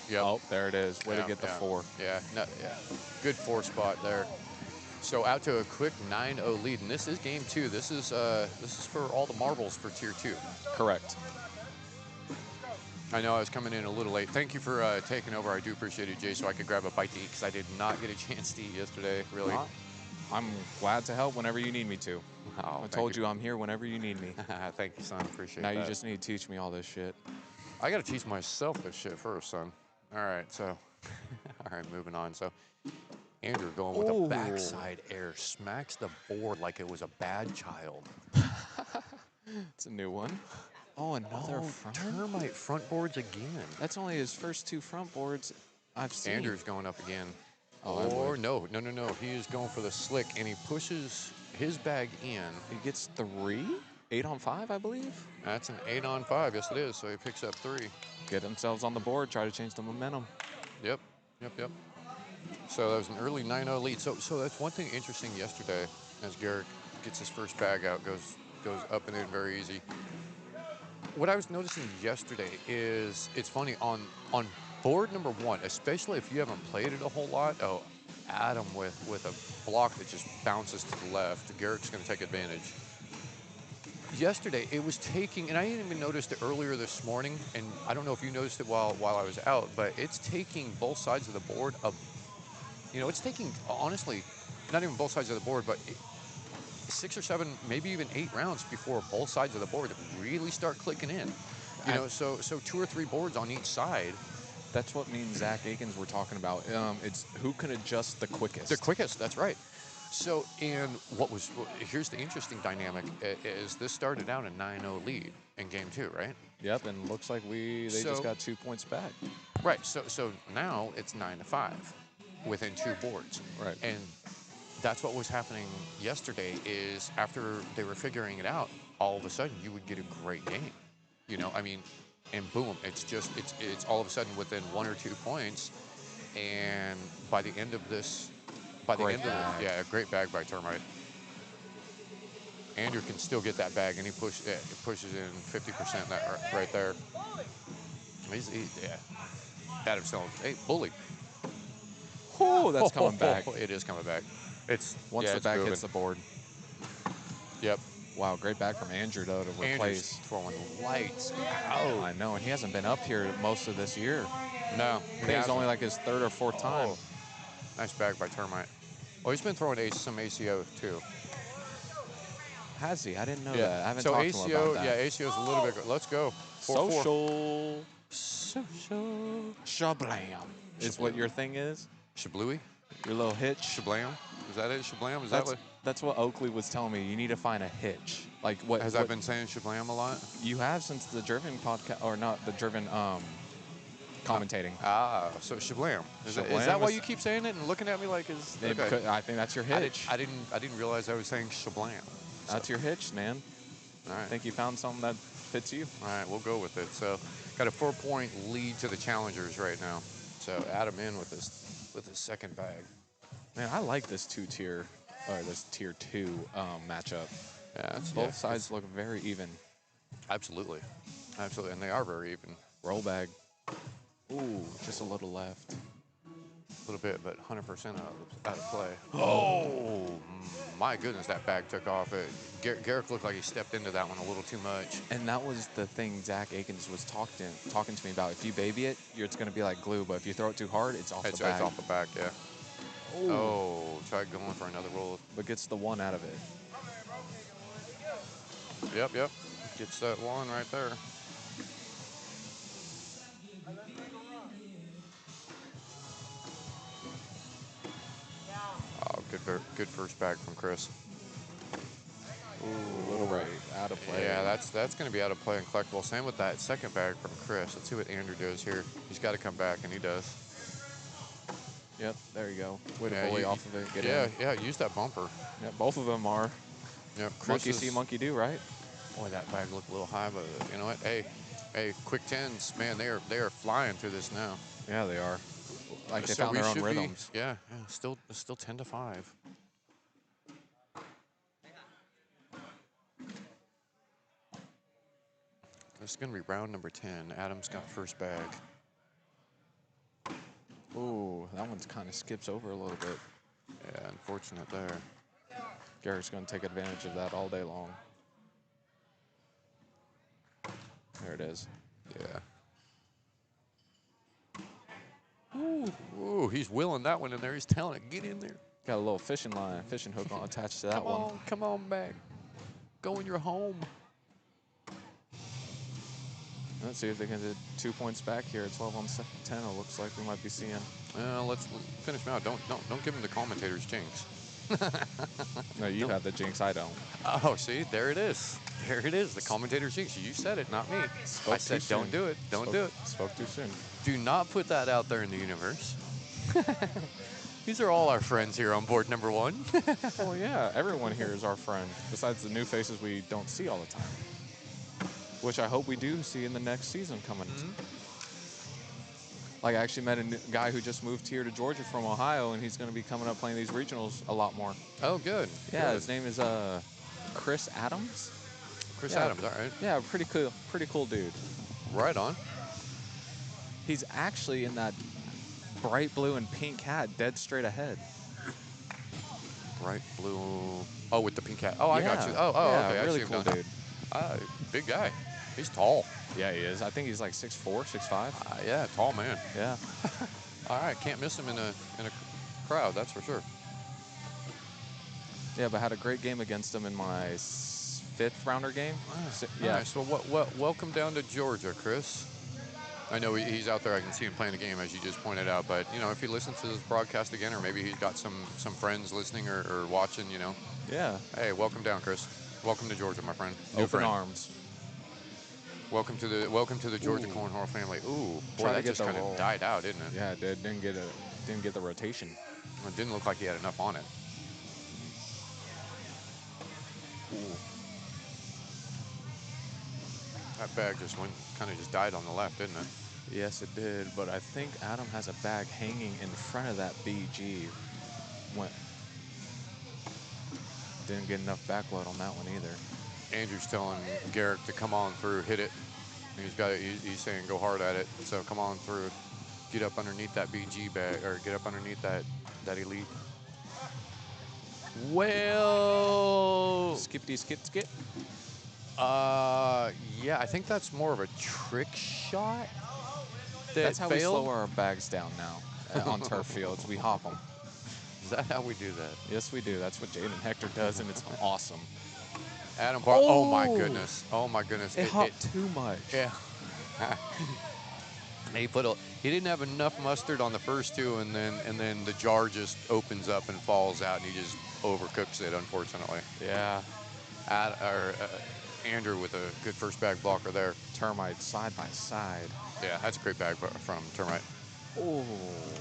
Yep. Oh, there it is. Way Yeah, to get the yeah. 4. Yeah, yeah. Good 4 spot there. So out to a quick 9-0 lead, and this is game 2. This is for all the marbles for tier 2. Correct. I know I was coming in a little late. Thank you for taking over. I do appreciate it, Jay, so I could grab a bite to eat because I did not get a chance to eat yesterday, really. I'm glad to help whenever you need me to. Oh, I told you I'm here whenever you need me. Thank you, son. Appreciate Now that. you just need to teach me all this shit. I got to teach myself this shit first, son. All right, so, all right, moving on. So, Andrew going with a backside air, smacks the board like it was a bad child. It's a new one. Oh, another front? Termite front boards again. That's only his first 2 front boards I've seen. Andrew's going up again. Oh, I Or would. no. He is going for the slick, and he pushes his bag in. He gets 3? 8 on 5, I believe. That's an 8 on 5. Yes, it is. So he picks up 3. Get themselves on the board, try to change the momentum. Yep. So that was an early 9-0 lead. So that's one thing interesting yesterday as Garrick gets his first bag out, goes up and in very easy. What I was noticing yesterday is it's funny on board number 1, especially if you haven't played it a whole lot. Oh, Adam with a block that just bounces to the left. Garrick's going to take advantage. Yesterday, it was taking, and I didn't even notice it earlier this morning, and I don't know if you noticed it while I was out, but it's taking both sides of the board up. It's taking, honestly, not even both sides of the board, but 6 or 7, maybe even 8 rounds before both sides of the board really start clicking in. So 2 or 3 boards on each side. That's what me and Zach Akins were talking about. It's who can adjust the quickest. The quickest, that's right. So, and here's the interesting dynamic, is this started out a 9-0 lead in game 2, right? Yep, and looks like they just got 2 points back. Right, so now it's 9-5 within 2 boards. Right. And that's what was happening yesterday is after they were figuring it out, all of a sudden you would get a great game. And boom, it's all of a sudden within 1 or 2 points. And by the end of this, a great bag by Termite. Andrew can still get that bag, and he pushes in 50% that right there. Adam's telling, hey, bully. Oh, that's coming back. It is coming back. Once the bag moving. hits the board. Yep. Wow, great bag from Andrew, though, to Andrew's replace. throwing lights. Oh, I know, and he hasn't been up here most of this year. No. I think it's only like his 3rd or 4th time. Nice bag by Termite. Well, he's been throwing some ACO, too. Has he? I didn't know that. I haven't so talked ACO, to him about that. Yeah, ACO's a little bit. Let's go. 4-4. Social. Shablam. Is what your thing is? Shablooey? Your little hitch? Shablam? Is that it? Shablam? That's what Oakley was telling me. You need to find a hitch. Like what? Has I been saying Shablam a lot? You have since the Driven podcast, or not the Driven commentating. So Shablam. Is Shablam that why is- you keep saying it and looking at me like is? Okay. I think that's your hitch. I didn't realize I was saying Shablam. That's your hitch, man. All right. I think you found something that fits you. All right, we'll go with it. So, got a 4-point lead to the challengers right now. So Adam in with his second bag. Man, I like this tier 2 matchup. Yeah, Both sides look very even. Absolutely, and they are very even. Roll bag. Ooh, just a little left. A little bit, but 100% out of play. Oh, my goodness, that bag took off. Garrick looked like he stepped into that one a little too much. And that was the thing Zach Akins was talking to me about. If you baby it, it's going to be like glue, but if you throw it too hard, it's off the bag. It's off the back, yeah. Ooh. Oh, tried going for another roll. But gets the 1 out of it. Yep. Gets that 1 right there. Oh, good first bag from Chris. Ooh, little right, out of play. Yeah, that's going to be out of play and collectible. Same with that second bag from Chris. Let's see what Andrew does here. He's got to come back, and he does. Yep, there you go. Way to Yeah, bully off of it. Get yeah, in. yeah, use that bumper. Yeah, both of them are. Yep, Chris Monkey is, see, monkey do, right? boy, that bag looked a little high, but you know what? Hey, quick tens, man, they are flying through this now. Yeah, they are. Like they So found we their own should rhythms. be, yeah, still 10-5. This is going to be round number 10. Adam's got first bag. Ooh, that one's kind of skips over a little bit. Yeah, unfortunate there. Garrett's going to take advantage of that all day long. There it is. Yeah. Ooh, he's willing that one in there. He's telling it, get in there. Got a little fishing line, fishing hook on attached to that one. Come on back. Go in your home. Let's see if they can get 2 points back here. 12 on 10. It looks like we might be seeing. Let's finish him out. Don't give him the commentator's jinx. No, you have the jinx. I don't. Oh, see, there it is. There it is. The commentator's jinx. You said it, not me. I said, don't do it. Don't do it. Spoke too soon. Do not put that out there in the universe. These are all our friends here on board number 1. Well, yeah, everyone here is our friend, besides the new faces we don't see all the time. Which I hope we do see in the next season coming. Like, I actually met a guy who just moved here to Georgia from Ohio, and he's going to be coming up playing these regionals a lot more. Oh, good. Yeah, good. his name is Chris Adams. Chris Yeah. Adams, all right. Yeah, pretty cool dude. Right on. He's actually in that bright blue and pink hat, dead straight ahead. Bright blue. Oh, with the pink hat. Oh, I got you. Oh, yeah, okay. really I see cool him now. dude. Big guy. He's tall. Yeah, he is. I think he's like 6'4", 6'5". Yeah, tall man. Yeah. All right, can't miss him in a crowd, that's for sure. Yeah, but had a great game against him in my 5th rounder game. Yeah. Nice. Well, welcome down to Georgia, Chris. I know he's out there. I can see him playing the game, as you just pointed out. But, you know, if he listens to this broadcast again, or maybe he's got some friends listening or watching, you know. Yeah. Hey, welcome down, Chris. Welcome to Georgia, my friend. New Open friend. arms. Welcome to the Georgia Cornhole family. Ooh, boy, Try to that get just the kind roll. of died out, didn't it? Yeah, it did. Didn't get the rotation. It didn't look like he had enough on it. Ooh. That bag just kind of died on the left, didn't it? Yes, it did. But I think Adam has a bag hanging in front of that BG. Didn't get enough backload on that one either. Andrew's telling Garrett to come on through, hit it. He's saying go hard at it. So come on through, get up underneath that BG bag, or get up underneath that elite. Well, Skippity skip skip. yeah, I think that's more of a trick shot. That's how we failed. slow our bags down now on turf fields. We hop them. Is that how we do that? Yes, we do. That's what Jaden Hector does, and it's awesome. Adam Park. Oh my goodness. Oh my goodness. It hopped too much. Yeah. He didn't have enough mustard on the first two, and then the jar just opens up and falls out, and he just overcooks it, unfortunately. Yeah. Andrew with a good first bag blocker there. Termite side by side. Yeah, that's a great bag from Termite. Oh.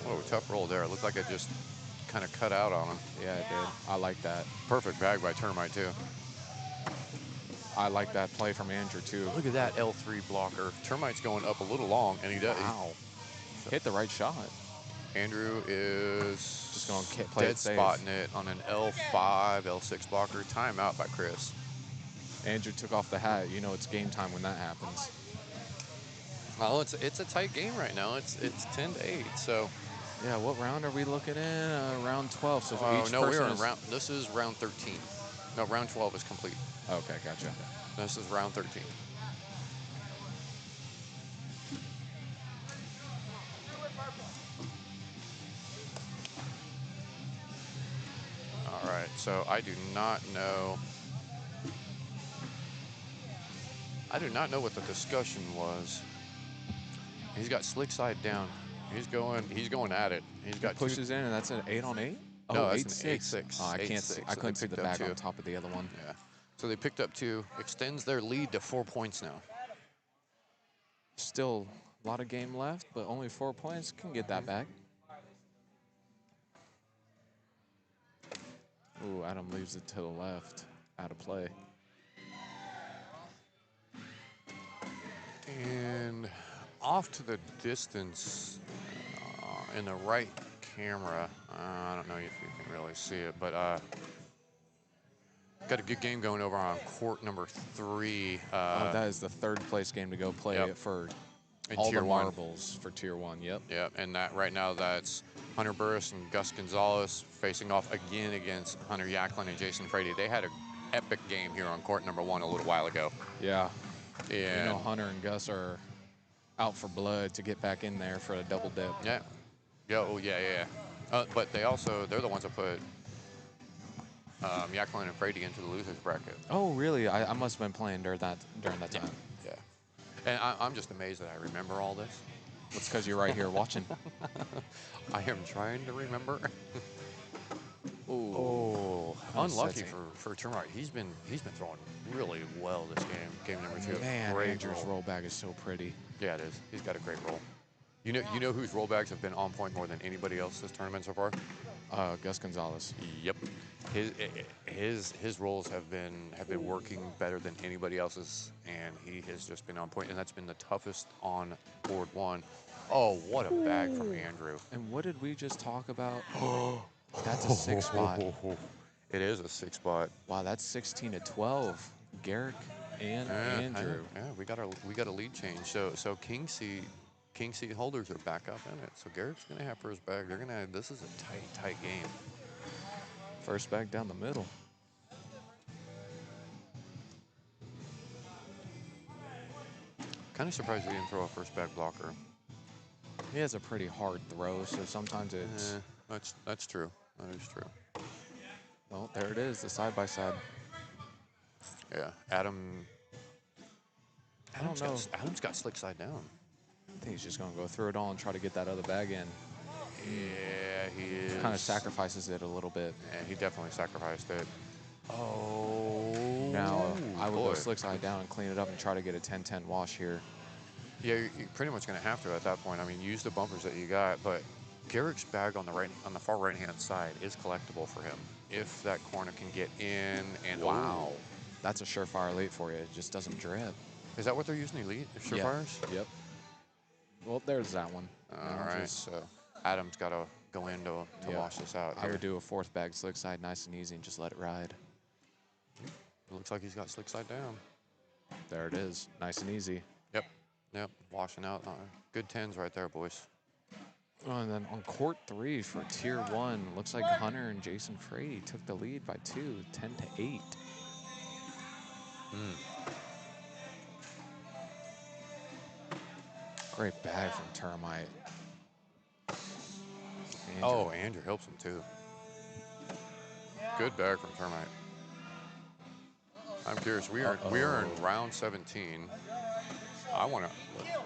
Oh, tough roll there. It looked like it just kind of cut out on him. Yeah, it did. I like that. Perfect bag by Termite, too. I like that play from Andrew, too. Look at that L3 blocker. Termite's going up a little long, and he does. Wow. Hit the right shot. Andrew is just going to play dead it safe. spotting it on an L5, L6 blocker. Timeout by Chris. Andrew took off the hat. You know it's game time when that happens. Well, it's a tight game right now. It's 10-8. So. Yeah, what round are we looking in? Round 12. So Oh each no, person we're in is... round. This is round 13. No, round 12 is complete. Okay, gotcha. This is round 13. All right, so I do not know what the discussion was. He's got slick side down. He's going at it. He's got pushes in, and that's an 8 on 8. No, Oh, that's an 8-6. Oh, I can't see. I couldn't see the bag on top of the other one. Yeah. So they picked up 2, extends their lead to 4 points now. Still a lot of game left, but only 4 points. Can get that back. Ooh, Adam leaves it to the left. Out of play. And off to the distance in the right camera. I don't know if you can really see it, but got a good game going over on court number 3. That is the 3rd place game to go play Yep. for In all Tier the 1. marbles for Tier 1. Yep. Yeah, and that right now that's Hunter Burris and Gus Gonzalez facing off again against Hunter Yacklin and Jason Frady. They had an epic game here on court number 1 a little while ago. Yeah. And You know Hunter and Gus are out for blood to get back in there for a double dip. yeah, yeah. But they're the ones that put Yacklin and Frady into the losers bracket. Oh, really? I must have been playing during that time. Yeah. And I'm just amazed that I remember all this. It's because you're right here watching. I am trying to remember. Ooh. Oh, Nice unlucky setting. for Termite. He's been throwing really well this game. Game number 2. Man, Great Andrew's roll. rollback is so pretty. Yeah, it is. He's got a great roll. You know whose rollbacks have been on point more than anybody else this tournament so far? Gus Gonzalez. Yep. His rolls have been working better than anybody else's, and he has just been on point, and that's been the toughest on board 1. Oh, what a bag from Andrew. And what did we just talk about? That's a 6 spot. It is a 6 spot. Wow, that's 16 to 12. Garrick and Andrew. Yeah, we got a lead change. So King seed holders are back up in it. So Garrick's gonna have first bag. This is a tight game. First bag down the middle. Kind of surprised we didn't throw a first bag blocker. He has a pretty hard throw, so sometimes it's... That's true. That is true. Well, there it is, the side-by-side. Yeah, Adam's got slick side down. I think he's just going to go through it all and try to get that other bag in. Yeah, he is. Kind of sacrifices it a little bit. Yeah, he definitely sacrificed it. Oh. Now, I would go boy. slick side down and clean it up and try to get a 10-10 wash here. Yeah, you're pretty much going to have to at that point. I mean, use the bumpers that you got, but Garrick's bag on the far right-hand side is collectible for him if that corner can get in. And Wow. That's a surefire late for you. It just doesn't drip. Is that what they're using, elite surefires? Yep. Well, there's that one. All right, so Adam's got to go in to wash this out I here. would do a 4th bag slick side nice and easy and just let it ride. It looks like he's got slick side down. There it is. Nice and easy. Yep, washing out. Good 10s right there, boys. Oh, and then on court 3 for Tier 1, looks like Hunter and Jason Frady took the lead by 2, 10 to 8. Great bag from Termite. Oh, Andrew helps him too. Good bag from Termite. I'm curious. We are in round 17. I want to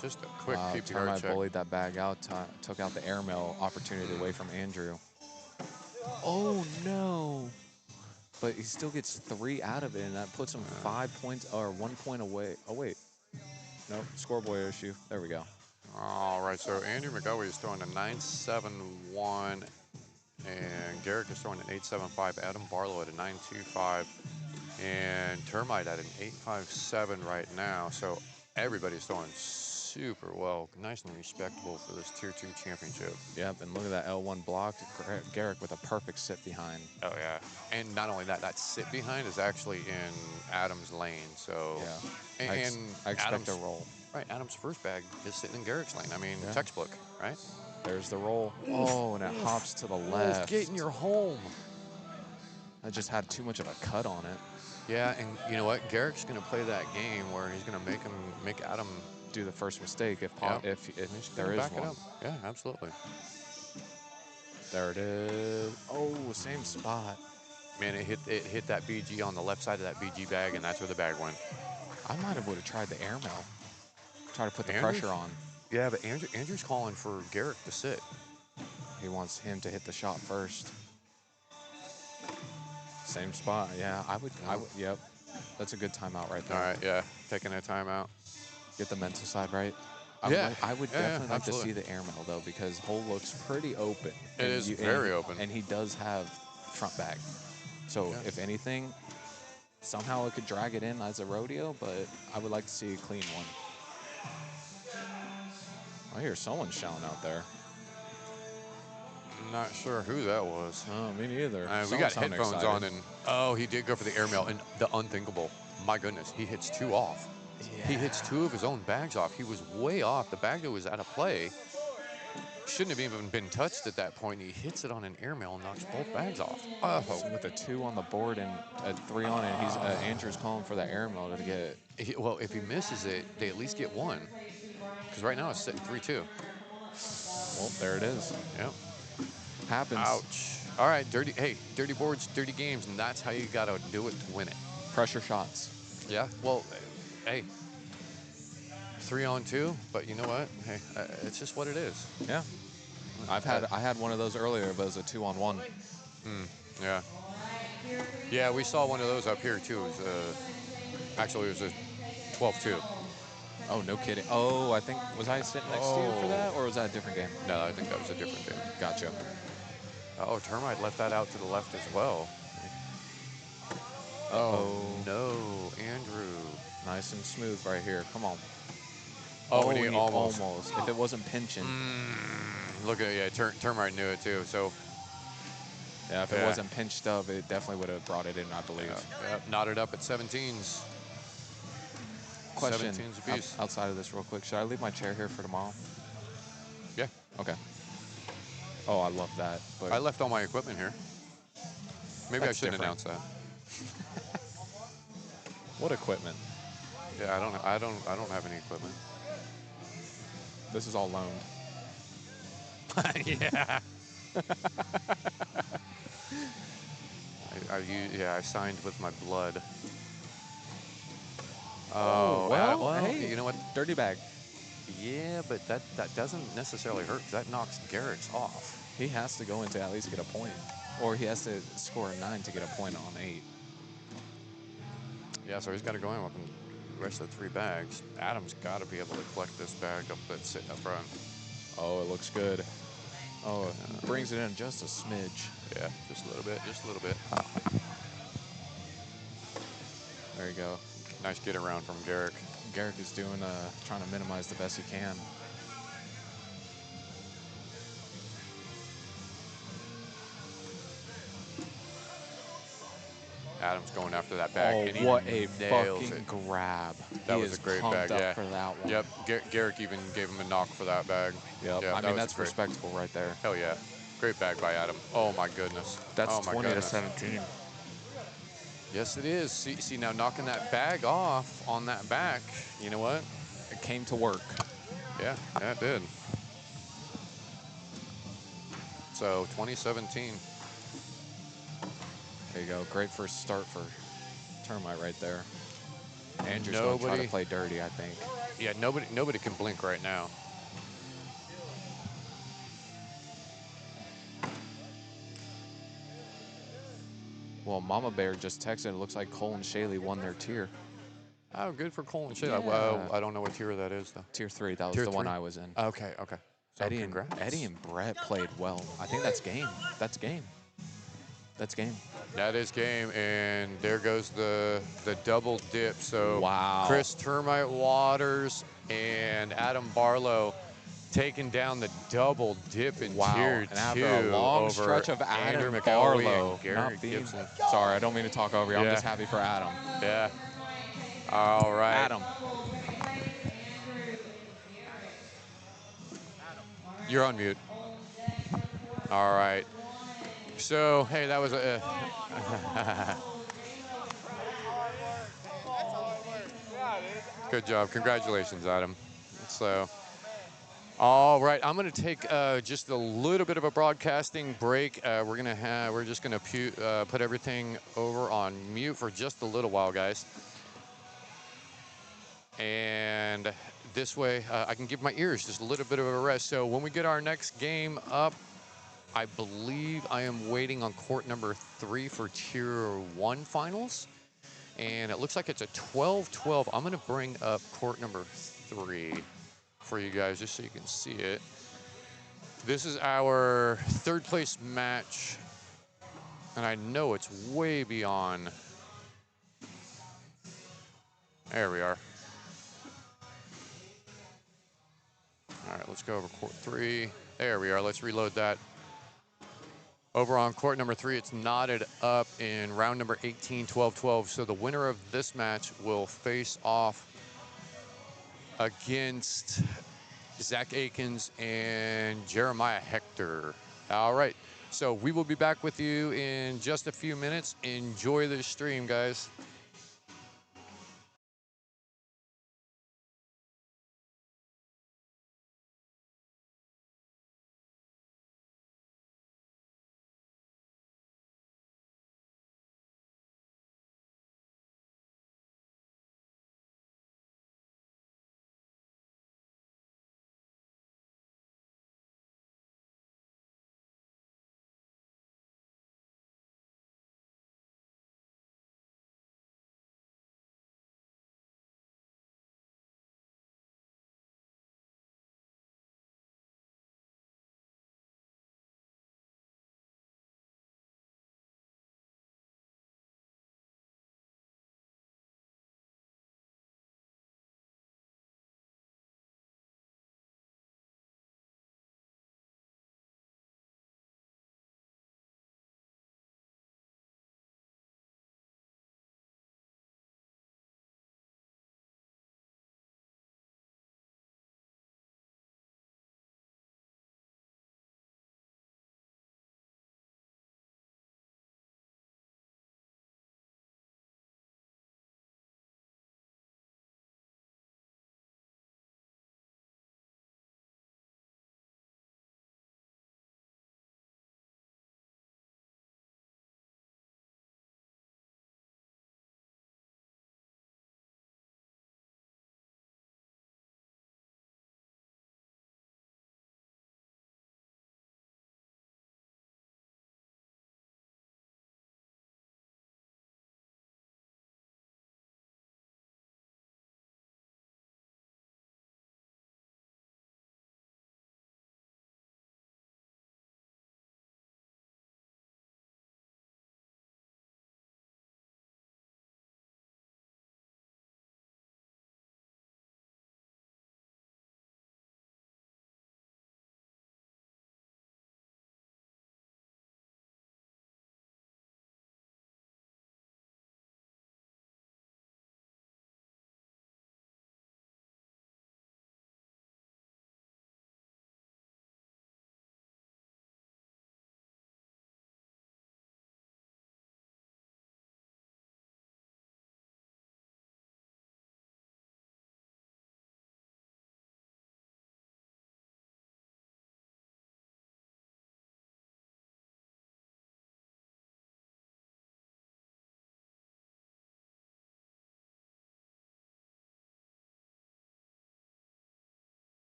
just a quick Wow, PPR Termite check. bullied that bag out, took out the airmail opportunity away from Andrew. Oh no! But he still gets 3 out of it, and that puts him 5 points or 1 point away. Oh wait, nope, scoreboard issue. There we go. All right, so Andrew McGowey is throwing a 9.71, and Garrick is throwing an 8.75. Adam Barlow at a 9.25, and Termite at an 8.57 right now. So everybody's throwing super well, nice and respectable for this Tier 2 championship. Yep, and look at that L1 block. Garrick with a perfect sit behind. Oh yeah, and not only that, that sit behind is actually in Adam's lane. So Yeah, and I expect Adam's a roll. right. Adam's first bag is sitting in Garrick's lane. I mean, Yeah. textbook, right? There's the roll. Oh, and it hops to the left. Getting your home. I just had too much of a cut on it. Yeah, and you know what? Garrick's going to play that game where he's going to make Adam Do the first mistake if he's there gonna is back it one. up. Yeah, absolutely. There it is. Oh, same spot. Man, it hit that BG on the left side of that BG bag, and that's where the bag went. I might have would have tried the airmail. Try to put the Andrews? pressure on. Yeah, but Andrew's calling for Garrick to sit. He wants him to hit the shot first. Same spot. Yeah, I would. Yep. That's a good timeout right there. All right, yeah, taking a timeout. Get the mental side right. Yeah, I would yeah, definitely like to absolutely. see the air mail though, because hole looks pretty open. It is very open. And he does have front bag. So Yeah. if anything, somehow it could drag it in as a rodeo, but I would like to see a clean one. I hear someone shouting out there. I'm not sure who that was. Oh, me neither. We got Someone headphones excited. on, and oh, he did go for the airmail, and the unthinkable. My goodness, he hits 2 off. He hits 2 of his own bags off. He was way off. The bag that was out of play shouldn't have even been touched at that point. He hits it on an airmail and knocks both bags off. Oh, So with a 2 on the board and a 3 on it, he's Andrew's calling for the airmail to get. well, if he misses it, they at least get 1. Because right now it's sitting 3-2. Well, there it is. Yep. Happens. Ouch. All right, dirty boards, dirty games, and that's how you got to do it to win it. Pressure shots. Yeah. Well, hey, 3 on 2, but you know what? Hey, it's just what it is. Yeah. I had one of those earlier, but it was a 2 on 1. Yeah. Yeah, we saw one of those up here too. It was actually it was a 12-2. Oh, no kidding. Oh, I think, was I sitting next to you for Oh. that, or was that a different game? No, I think that was a different game. Gotcha. Oh, Termite left that out to the left as well. Oh, No, Andrew. nice and smooth right here. Come on. Oh, and and he he almost. If it wasn't pinching. Look at Termite knew it too. So Yeah, if it wasn't pinched up, it definitely would have brought it in, I believe. knotted up at 17s. Question 17s apiece. outside of this real quick. Should I leave my chair here for tomorrow? Yeah. Okay. Oh, I love that. But I left all my equipment here. Maybe I That's shouldn't different. announce that. what equipment? Yeah, I don't have any equipment. This is all loaned. Yeah. I signed with my blood. Oh, well, Adam, hey, you know what? Dirty bag. Yeah, but that doesn't necessarily hurt. That knocks Garrett's off. He has to go in to at least get a point. Or he has to score a 9 to get a point on 8. Yeah, so he's got to go in with the rest of the 3 bags. Adam's got to be able to collect this bag up that's sitting up front. Oh, it looks good. Oh, it brings it in just a smidge. Yeah, just a little bit, just a little bit. There you go. Nice get around from Garrick. Garrick is doing, trying to minimize the best he can. Adam's going after that bag. Oh, and he what a nails fucking it. grab. That He was is a great pumped bag, up yeah. for that one. Yep, Garrick even gave him a knock for that bag. Yep. Yeah, I that mean, was that's great. respectable right there. Hell yeah. Great bag by Adam. Oh my goodness. That's oh my 20 goodness. to 17. Yes, it is. See now knocking that bag off on that back. You know what? It came to work. Yeah, it did. So 2017. There you go. Great first start for Termite right there. Andrew's going to try to play dirty, I think. Yeah, nobody can blink right now. Well, Mama Bear just texted. It looks like Cole and Shaylee won their tier. Oh, good for Cole and Shayla. Yeah. Well, I don't know what tier that is though. Tier 3. That was Tier the one 3? I was in. Okay. So Eddie congrats. and Brett played well. I think that's game. That's game. That's game. That is game, and there goes the double dip. So Wow. Chris Termite Waters and Adam Barlow taking down the double dip in Wow. tier And 2 after a long over stretch of Andrew Adam McElwee Barlow, and Garrett not being, Gibson. sorry, I don't mean to talk over you. I'm Yeah. just happy for Adam. Yeah. All right. Adam. You're on mute. All right. So, hey, that was a... Good job. Congratulations, Adam. So, all right, I'm going to take just a little bit of a broadcasting break. We're just going to put everything over on mute for just a little while, guys. And this way, I can give my ears just a little bit of a rest. So when we get our next game up, I believe I am waiting on court number 3 for Tier 1 finals. And it looks like it's a 12-12. I'm going to bring up court number 3 for you guys just so you can see it. This is our third place match. And I know it's way beyond. There we are. All right, let's go over court 3. There we are. Let's reload that. Over on court number 3, it's knotted up in round number 18, 12-12. So the winner of this match will face off against Zach Akins and Jeremiah Hector. All right, so we will be back with you in just a few minutes. Enjoy the stream, guys.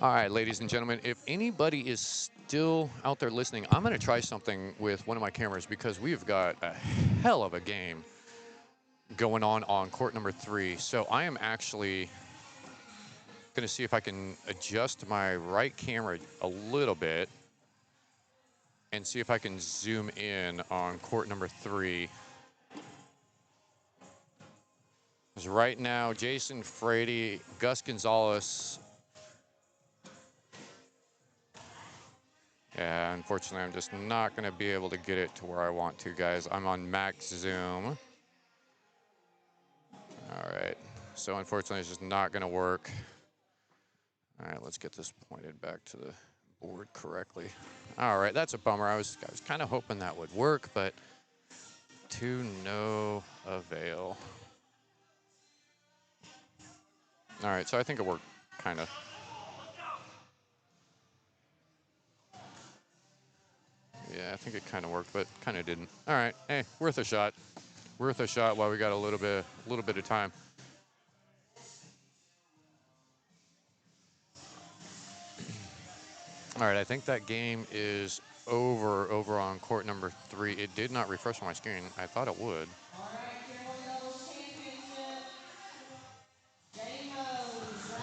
All right, ladies and gentlemen, if anybody is still out there listening, I'm going to try something with one of my cameras because we've got a hell of a game going on court number 3. So I am actually going to see if I can adjust my right camera a little bit and see if I can zoom in on court number 3. Because right now, Jason Frady, Gus Gonzalez. Yeah, unfortunately, I'm just not going to be able to get it to where I want to, guys. I'm on max zoom. All right. So unfortunately, it's just not going to work. All right, let's get this pointed back to the board correctly. All right, that's a bummer. I was kind of hoping that would work, but to no avail. All right, so I think it worked, kind of. Yeah, I think it kind of worked, but kind of didn't. All right, hey, worth a shot. Worth a shot while we got a little bit of time. All right, I think that game is over on court number 3. It did not refresh on my screen. I thought it would.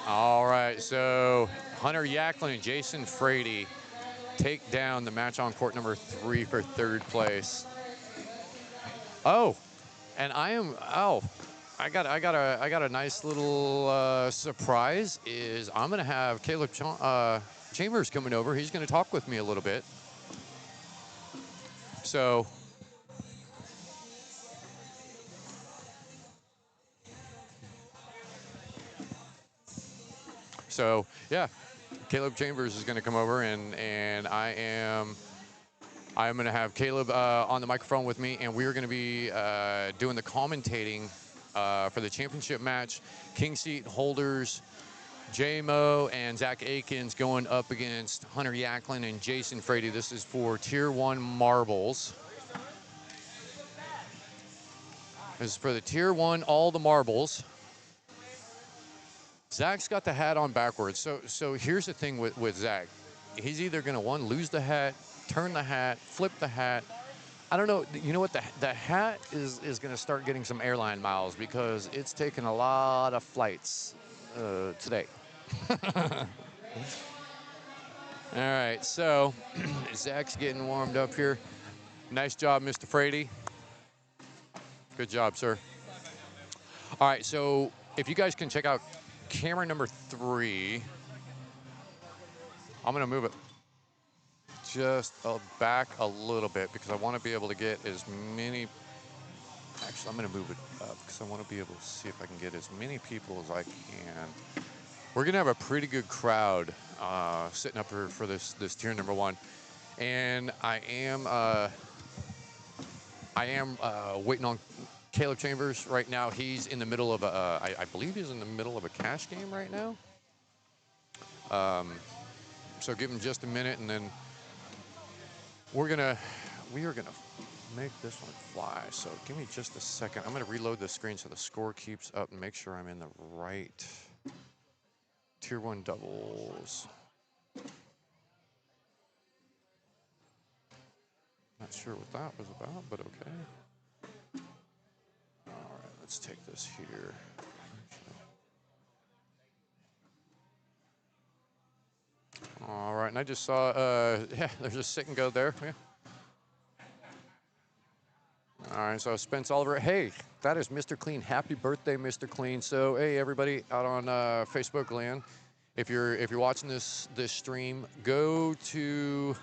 All right, so Hunter Yacklin and Jason Frady take down the match on court number 3 for 3rd place. Oh, and I got a nice little surprise. Is I'm gonna have Caleb Chambers coming over. He's gonna talk with me a little bit. So yeah, Caleb Chambers is gonna come over, and I'm gonna have Caleb on the microphone with me, and we're gonna be doing the commentating for the championship match. King seat holders J-Mo and Zach Akins going up against Hunter Yacklin and Jason Frady. This is for Tier 1 marbles. This is for the Tier 1, all the marbles. Zach's got the hat on backwards. So here's the thing with Zach. He's either going to, one, lose the hat, turn the hat, flip the hat. I don't know. You know what? The hat is going to start getting some airline miles because it's taken a lot of flights today. All right, so Zach's getting warmed up here. Nice job, Mr. Frady. Good job, sir. All right, so if you guys can check out camera number 3, I'm going to move it just back a little bit because I want to be able to get as many. Actually, I'm going to move it up because I want to be able to see if I can get as many people as I can. We're going to have a pretty good crowd sitting up here for this tier number 1. And I am waiting on Caleb Chambers right now. He's in the middle of I believe he's in the middle of a cash game right now. So give him just a minute, and then we are gonna make this one fly. So give me just a second. I'm gonna reload the screen so the score keeps up and make sure I'm in the right Tier 1 doubles. Not sure what that was about, but okay. All right, let's take this here. All right, and I just saw, yeah, there's a sit and go there. Yeah. All right, so Spence Oliver. Hey, that is Mr. Clean. Happy birthday, Mr. Clean. So, hey, everybody out on Facebook land, if you're watching this stream, go to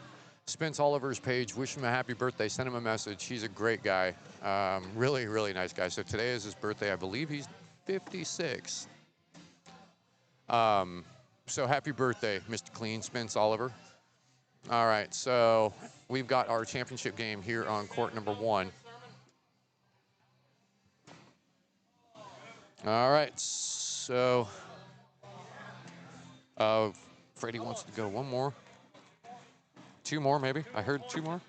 Spence Oliver's page. Wish him a happy birthday. Send him a message. He's a great guy. Really, really nice guy. So today is his birthday. I believe he's 56. So happy birthday, Mr. Clean, Spence Oliver. All right, so we've got our championship game here on court number 1. All right, so Freddie wants to go one more. 2 more, maybe. I heard 2 more.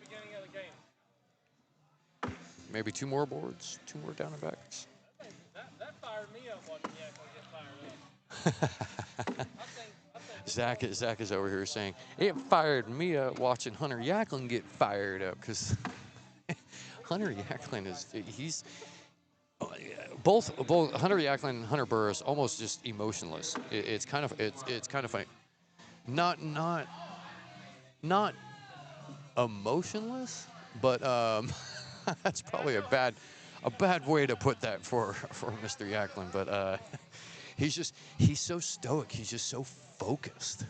Maybe 2 more boards, 2 more down and backs. That fired me up watching Yacklin get fired up. Zach is over here saying it fired me up watching Hunter Yacklin get fired up because Hunter Yacklin he's both Hunter Yacklin and Hunter Burris almost just emotionless. It's kind of funny. Not emotionless, but that's probably a bad way to put that for Mr. Yacklin. But he's so stoic. He's just so focused.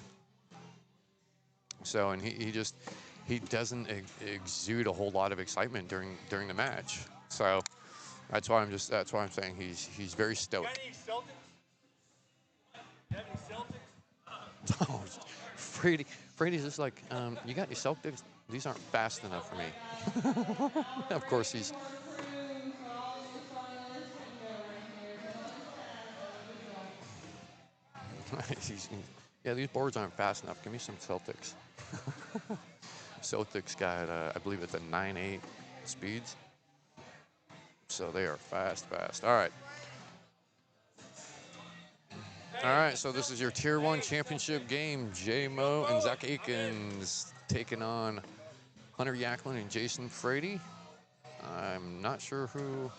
So and he doesn't exude a whole lot of excitement during the match. So that's why I'm saying he's very stoic. Got any Celtics? You have any Celtics? Oh, Frady's just like, you got your Celtics? These aren't fast enough for me. Of course he's. Yeah, these boards aren't fast enough. Give me some Celtics. Celtics got, I believe it's a 9.8 speeds. So they are fast. All right. All right, so this is your Tier 1 championship game. J-Mo and Zach Akins taking on Hunter Yacklin and Jason Frady. I'm not sure who.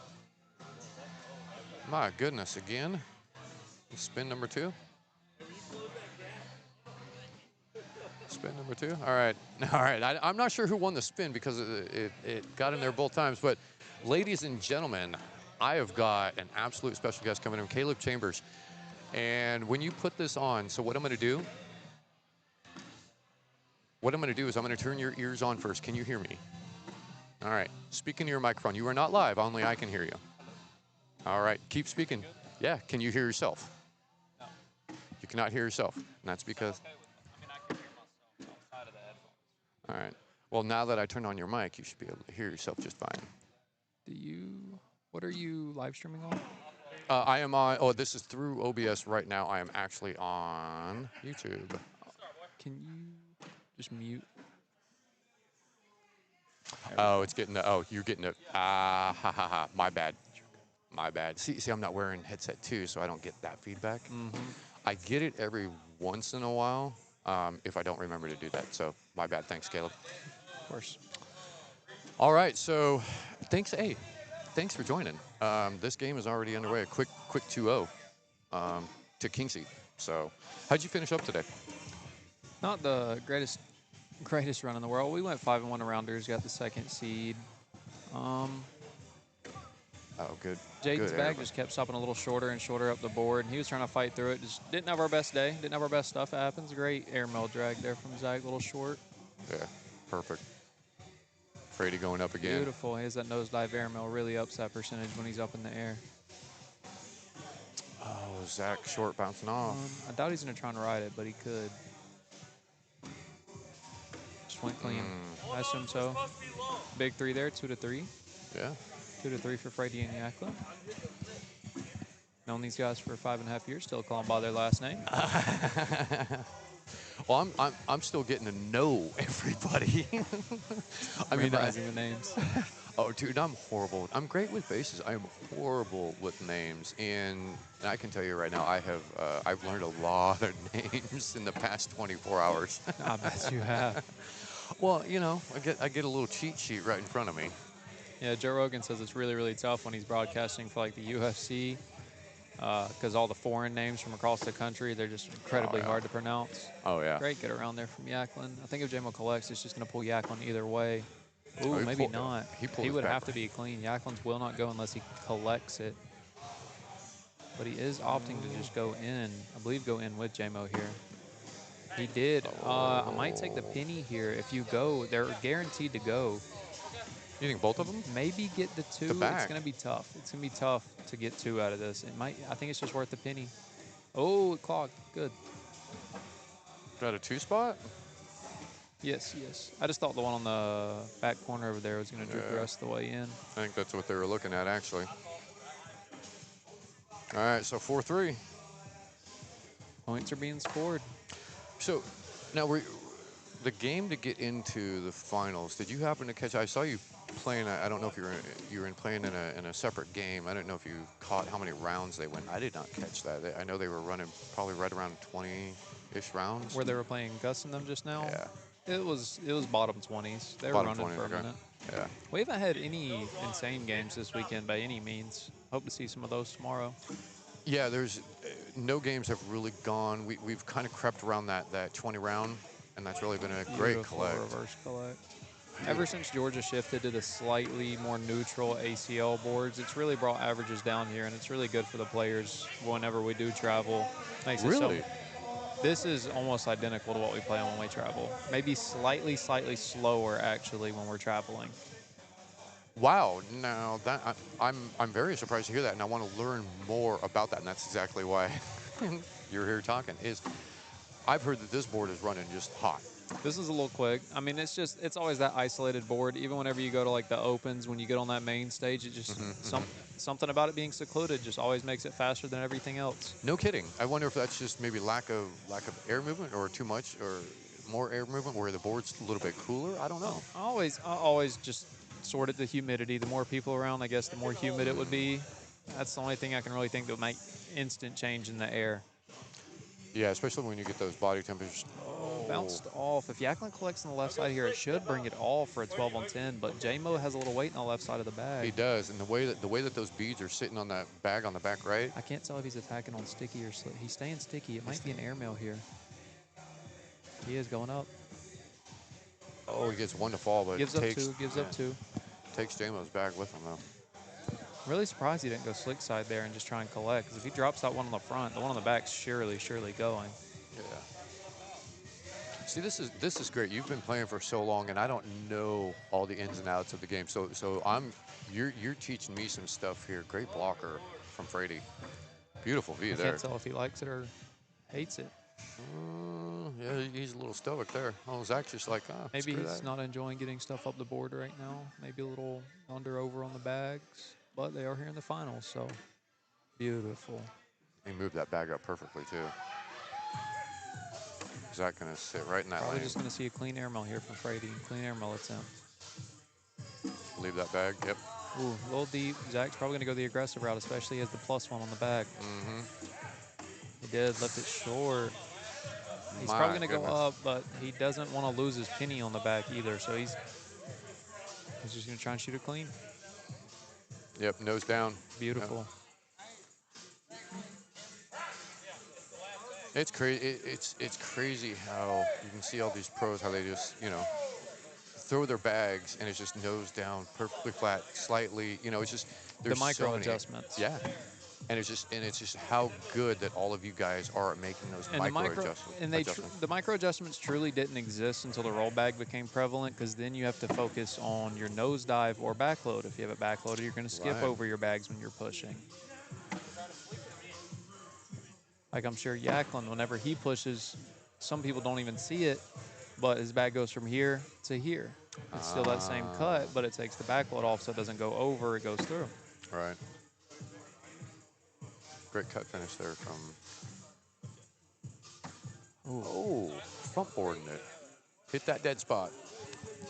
My goodness, again. Spin number 2. Spin number 2. All right. I'm not sure who won the spin because it got in there both times. But ladies and gentlemen, I have got an absolute special guest coming in, Caleb Chambers. And when you put this on, so what I'm going to do is I'm going to turn your ears on first. Can you hear me? All right. Speak into your microphone. You are not live. Only I can hear you. All right. Keep speaking. Yeah. Can you hear yourself? No. You cannot hear yourself. And that's because. Okay I can hear myself outside of the headphones. All right. Well, now that I turned on your mic, you should be able to hear yourself just fine. What are you live streaming on? I am on. Oh, this is through OBS right now. I am actually on YouTube. Can you just mute? Oh, it's getting. You're getting it. Ha ha ha. My bad. See, I'm not wearing headset too, so I don't get that feedback. I get it every once in a while if I don't remember to do that. So my bad. Thanks, Caleb. Of course. All right. So thanks for joining. This game is already underway. A quick 2-0 to Kingseat. So how'd you finish up today? Not the greatest run in the world. We went 5-1 rounders, got the second seed. Oh, good. Jaden's good bag just kept stopping a little shorter and shorter up the board, and he was trying to fight through it. Just didn't have our best day. Didn't have our best stuff. It happens. Great airmail drag there from Zach, a little short. Yeah, perfect. Frady going up again. Beautiful. He has that nosedive airmail. Really ups that percentage when he's up in the air. Oh, Zach short bouncing off. I doubt he's going to try and ride it, but he could. Just went clean. I assume so. Big 3 there, 2-3. Yeah. 2-3 for Frady and Yacklin. Known these guys for 5.5 years, still call them by their last name. Well, I'm still getting to know everybody. I mean, Memorizing the names. Oh, dude, I'm horrible. I'm great with faces. I'm horrible with names, and I can tell you right now, I've learned a lot of names in the past 24 hours. I bet you have. Well, I get a little cheat sheet right in front of me. Yeah, Joe Rogan says it's really, really tough when he's broadcasting for like the UFC because all the foreign names from across the country, they're just incredibly hard to pronounce. Oh, yeah. Great get around there from Yacklin. I think if J-Mo collects, it's just going to pull Yacklin either way. Ooh, he maybe pulled- not. he He would pulled have back. to be clean. Yacklin's will not go unless he collects it. But he is opting to just go in. I believe go in with J-Mo here. He did. I might take the penny here. If you go, they're guaranteed to go. You think both of them? Maybe get the 2. The back. It's going to be tough. It's going to be tough to get 2 out of this. It might. I think it's just worth the penny. Oh, it clogged. Good. Got a 2 spot? Yes. I just thought the one on the back corner over there was going to drip the rest of the way in. I think that's what they were looking at, actually. All right, so 4-3. Points are being scored. So now the game to get into the finals. Did you happen to catch? I saw you playing. I don't know if you were playing in a separate game. I don't know if you caught how many rounds they went. I did not catch that. I know they were running probably right around 20, ish rounds. where they were playing Gus and them just now. Yeah. It was bottom 20s. They were Bottom running 20, for a okay. minute. Yeah. We haven't had any insane games this weekend by any means. Hope to see some of those tomorrow. Yeah, there's no games have really gone. We've kind of crept around that 20 round, and that's really been a great Beautiful collect. reverse collect. Ever since Georgia shifted to the slightly more neutral ACL boards, it's really brought averages down here, and it's really good for the players whenever we do travel. Makes it so. Really? This is almost identical to what we play on when we travel. Maybe slightly slower actually when we're traveling. Wow. Now that I'm very surprised to hear that, and I want to learn more about that. And that's exactly why you're here talking. Is I've heard that this board is running just hot. This is a little quick. I mean, it's always that isolated board. Even whenever you go to like the opens, when you get on that main stage, it just something about it being secluded just always makes it faster than everything else. No kidding. I wonder if that's just maybe lack of air movement, or too much, or more air movement, where the board's a little bit cooler. I don't know. I always just sort it to humidity. The more people around, I guess, the more humid it would be. That's the only thing I can really think that would make instant change in the air. Yeah, especially when you get those body temperatures. Bounced off. If Yaklin collects on the left side here, it should bring it all for a 12 on 10, but J-Mo has a little weight on the left side of the bag. He does, and the way that those beads are sitting on that bag on the back right. I can't tell if he's attacking on sticky or slick. He's staying sticky. It might be an airmail here. He is going up. Oh, he gets one to fall, but Gives up two. Takes J-Mo's bag with him, though. I'm really surprised he didn't go slick side there and just try and collect, because if he drops that one on the front, the one on the back's surely going. Yeah. See, this is great. You've been playing for so long, and I don't know all the ins and outs of the game. So you're teaching me some stuff here. Great blocker from Frady. Beautiful view I there. can't tell if he likes it or hates it. Yeah, he's a little stoic there. Oh, Zach's just like, Maybe screw he's that. not enjoying getting stuff up the board right now. Maybe a little over on the bags, but they are here in the finals, so beautiful. He moved that bag up perfectly too. Zach gonna sit right in that Probably lane. just going to see a clean airmail here from Frady. Clean airmail attempt. Leave that bag. Yep. Ooh, a little deep. Zach's probably going to go the aggressive route, especially as the +1 on the back. He did, left it short. He's probably going to go up, but he doesn't want to lose his penny on the back either, so he's just going to try and shoot it clean. Yep, nose down. Beautiful. Yep. It's crazy. It's crazy how you can see all these pros, how they just throw their bags and it's just nose down, perfectly flat, slightly. It's just there's The micro so many, adjustments. Yeah, and it's just how good that all of you guys are at making those micro adjustments. And the micro adjustments truly didn't exist until the roll bag became prevalent, because then you have to focus on your nose dive or backload. If you have it backloaded, you're going to skip over your bags when you're pushing. Like I'm sure Yaklin, whenever he pushes, some people don't even see it, but his bag goes from here to here. It's still that same cut, but it takes the backload off so it doesn't go over, it goes through. Right. Great cut finish there from. Oh, front boarding it. Hit that dead spot.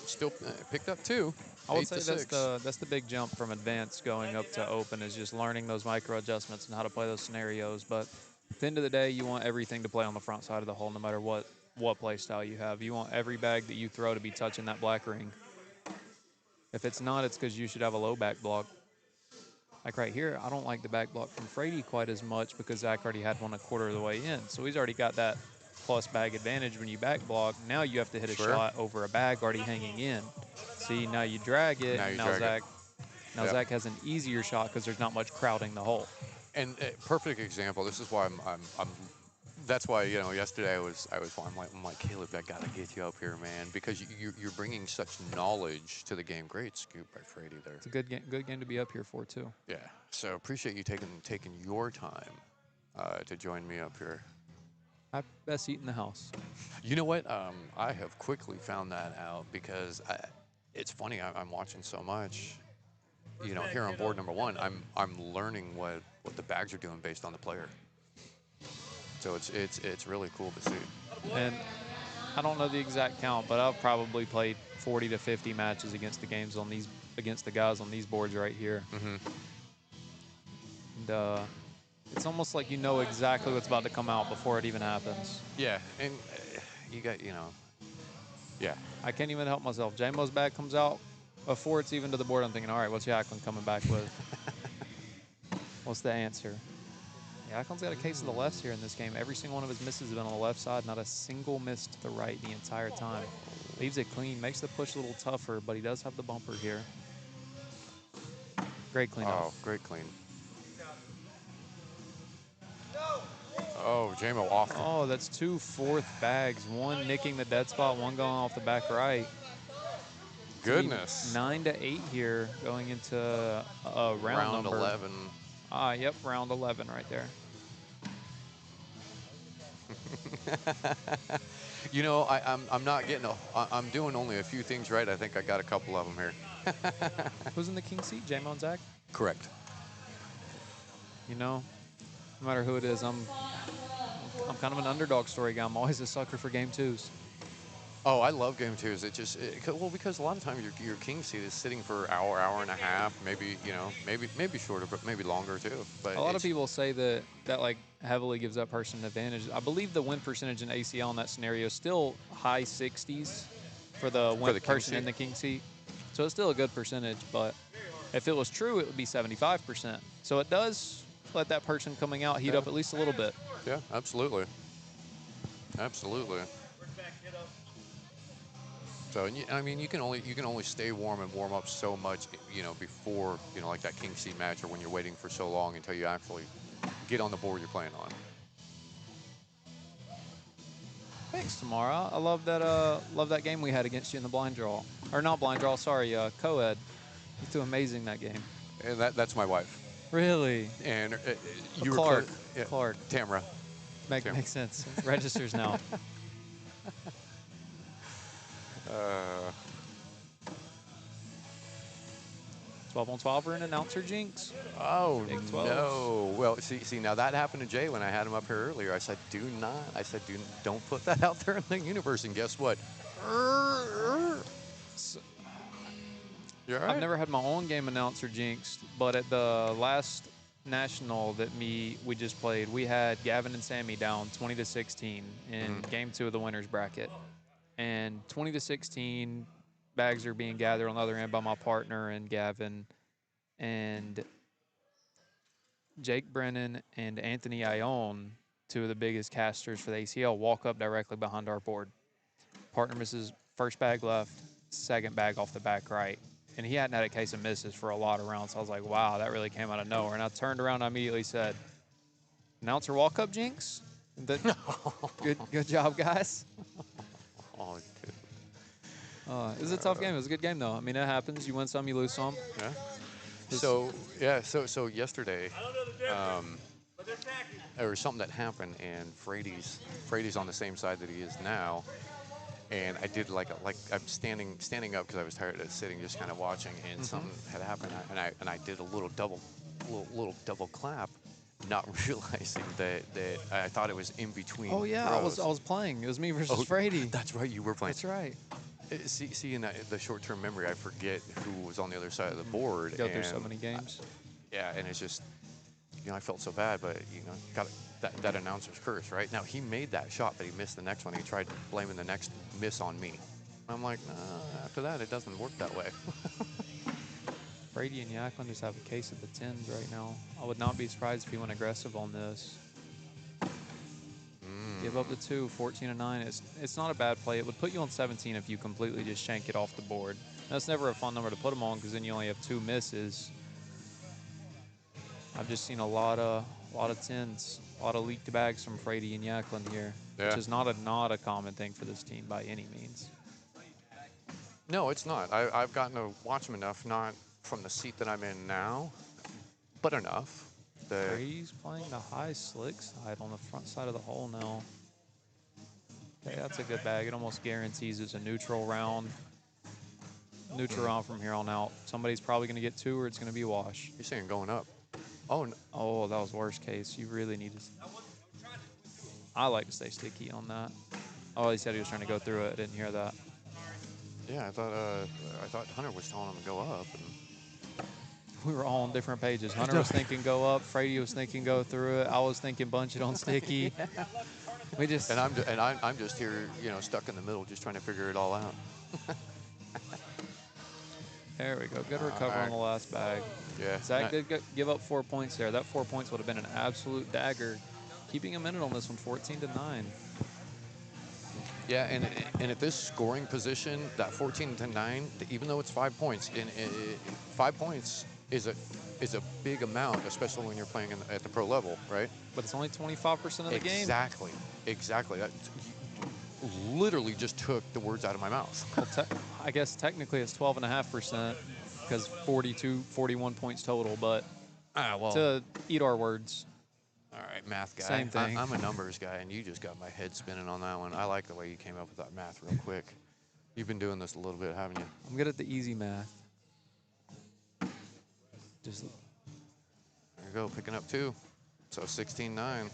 Still picked up two. I would say that's the big jump from advanced going up to open, is just learning those micro adjustments and how to play those scenarios. But at the end of the day, you want everything to play on the front side of the hole, no matter what play style you have. You want every bag that you throw to be touching that black ring. If it's not, it's because you should have a low back block. Like right here, I don't like the back block from Frady quite as much, because Zach already had one a quarter of the way in. So he's already got that plus bag advantage when you back block. Now you have to hit a shot over a bag already hanging in. See, now you drag it. Now Zach has an easier shot because there's not much crowding the hole. And perfect example. This is why I'm that's why yesterday I'm like Caleb, I gotta get you up here, man, because you're bringing such knowledge to the game. Great scoop by Frady there. It's a good game to be up here for too. Yeah. So appreciate you taking your time to join me up here. Best seat in the house. You know what? I have quickly found that out, because it's funny. I'm watching so much. Here on board number one, I'm learning what the bags are doing based on the player. So it's really cool to see. And I don't know the exact count, but I've probably played 40 to 50 matches against the guys on these boards right here. And It's almost like you know exactly what's about to come out before it even happens. Yeah, and you got, yeah. I can't even help myself. JMO's bag comes out before it's even to the board. I'm thinking, all right, what's Jacqueline coming back with? What's the answer? Jacqueline's got a case of the lefts here in this game. Every single one of his misses has been on the left side. Not a single miss to the right the entire time. Leaves it clean. Makes the push a little tougher, but he does have the bumper here. Great cleanup. Oh, great clean. Oh, JMO off. Oh, that's 2 fourth bags. One nicking the dead spot, one going off the back right. Goodness. 9 to 8 here going into round number 11. Yep, round 11 right there. I'm not getting I'm doing only a few things right. I think I got a couple of them here. Who's in the king seat? J-Mo and Zach? Correct. No matter who it is, I'm kind of an underdog story guy. I'm always a sucker for game twos. Oh, I love game twos. Because a lot of times your king seat is sitting for an hour, hour and a half, maybe, maybe shorter, but maybe longer too. But a lot of people say that like heavily gives that person an advantage. I believe the win percentage in ACL in that scenario is still high 60s for the person in the king seat. So it's still a good percentage, but if it was true, it would be 75%. So it does let that person coming out heat up at least a little bit. Yeah, absolutely. Absolutely. So, you can only stay warm and warm up so much, before, like that king seat match, or when you're waiting for so long until you actually get on the board you're playing on. Thanks, Tamara. I love that game we had against you in the blind draw. Or not blind draw, sorry, co-ed. You're too amazing that game. And that's my wife. Really? And you Clark. were Clark. Tamara. Makes sense. Registers now. 12 on 12 or an announcer jinx. Oh, Big 12s. no. Well, see, now that happened to Jay when I had him up here earlier. I said, don't put that out there in the universe. And guess what? You're right. I've never had my own game announcer jinxed, but at the last national that we just played, we had Gavin and Sammy down 20-16 in game 2 of the winners bracket. And 20-16, bags are being gathered on the other end by my partner and Gavin. And Jake Brennan and Anthony Ione, 2 of the biggest casters for the ACL, walk up directly behind our board. Partner misses first bag left, second bag off the back right. And he hadn't had a case of misses for a lot of rounds. So I was like, wow, that really came out of nowhere. And I turned around and I immediately said, announcer walk-up jinx? Good job, guys. Oh, dude. It was a tough game. It was a good game, though. I mean, it happens. You win some, you lose some. Yeah. So yesterday, there was something that happened, and Frady's on the same side that he is now. And I did like I'm standing up because I was tired of sitting, just kind of watching, and something had happened, and I did a little double clap, not realizing that I thought it was in between. Oh yeah, throws. I was playing. It was me versus Frady. That's right, you were playing. That's right. See, in the short-term memory, I forget who was on the other side of the board. Go through so many games. Yeah, and it's just, I felt so bad, but got that announcer's curse, right? Now he made that shot, but he missed the next one. He tried blaming the next miss on me. I'm like, nah, after that, it doesn't work that way. Brady and Jacqueline just have a case of the 10s right now. I would not be surprised if he went aggressive on this. Give up the 2, 14-9. It's not a bad play. It would put you on 17 if you completely just shank it off the board. That's never a fun number to put them on because then you only have 2 misses. I've just seen a lot of 10s, a lot of leaked bags from Frady and Jacqueline here, which is not a common thing for this team by any means. No, it's not. I've gotten to watch them enough, not from the seat that I'm in now, but enough. Frady's playing the high slick side on the front side of the hole now. Okay, that's a good bag. It almost guarantees it's a neutral round. Neutral round from here on out. Somebody's probably going to get 2 or it's going to be a wash. You're saying going up. Oh, no. Oh, that was worst case. You really need to. I like to stay sticky on that. Oh, he said he was trying to go through it. I didn't hear that. Yeah, I thought Hunter was telling him to go up. And We were all on different pages. Hunter was thinking go up. Frady was thinking go through it. I was thinking bunch it on sticky. We just. And I'm just here, you know, stuck in the middle, just trying to figure it all out. There we go. Good recover on the last bag. Yeah. Zach did give up 4 points there. That 4 points would have been an absolute dagger. Keeping a minute on this one, 14-9. Yeah, and at this scoring position, that 14-9, even though it's 5 points, 5 points is a big amount, especially when you're playing at the pro level, right? But it's only 25% of the game. Exactly. That, you literally just took the words out of my mouth. Well, I guess technically it's 12.5% because 41 points total, but to eat our words. All right, math guy. Same thing. I'm a numbers guy, and you just got my head spinning on that one. I like the way you came up with that math real quick. You've been doing this a little bit, haven't you? I'm good at the easy math. Just there you go, picking up 2. So 16-9.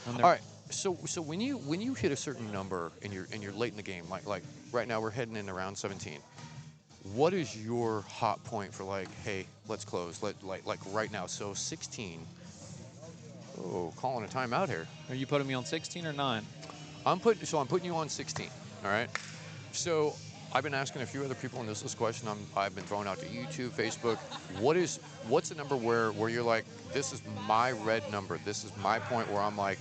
All right. So when you hit a certain number and you're late in the game, like right now we're heading into round 17. What is your hot point for like, hey, let's close, like right now? So 16. Oh, calling a timeout here. Are you putting me on 16 or 9? I'm putting you on 16. All right. So I've been asking a few other people, and this is a question I've been throwing out to YouTube, Facebook. What's the number where you're like, this is my red number. This is my point where I'm like,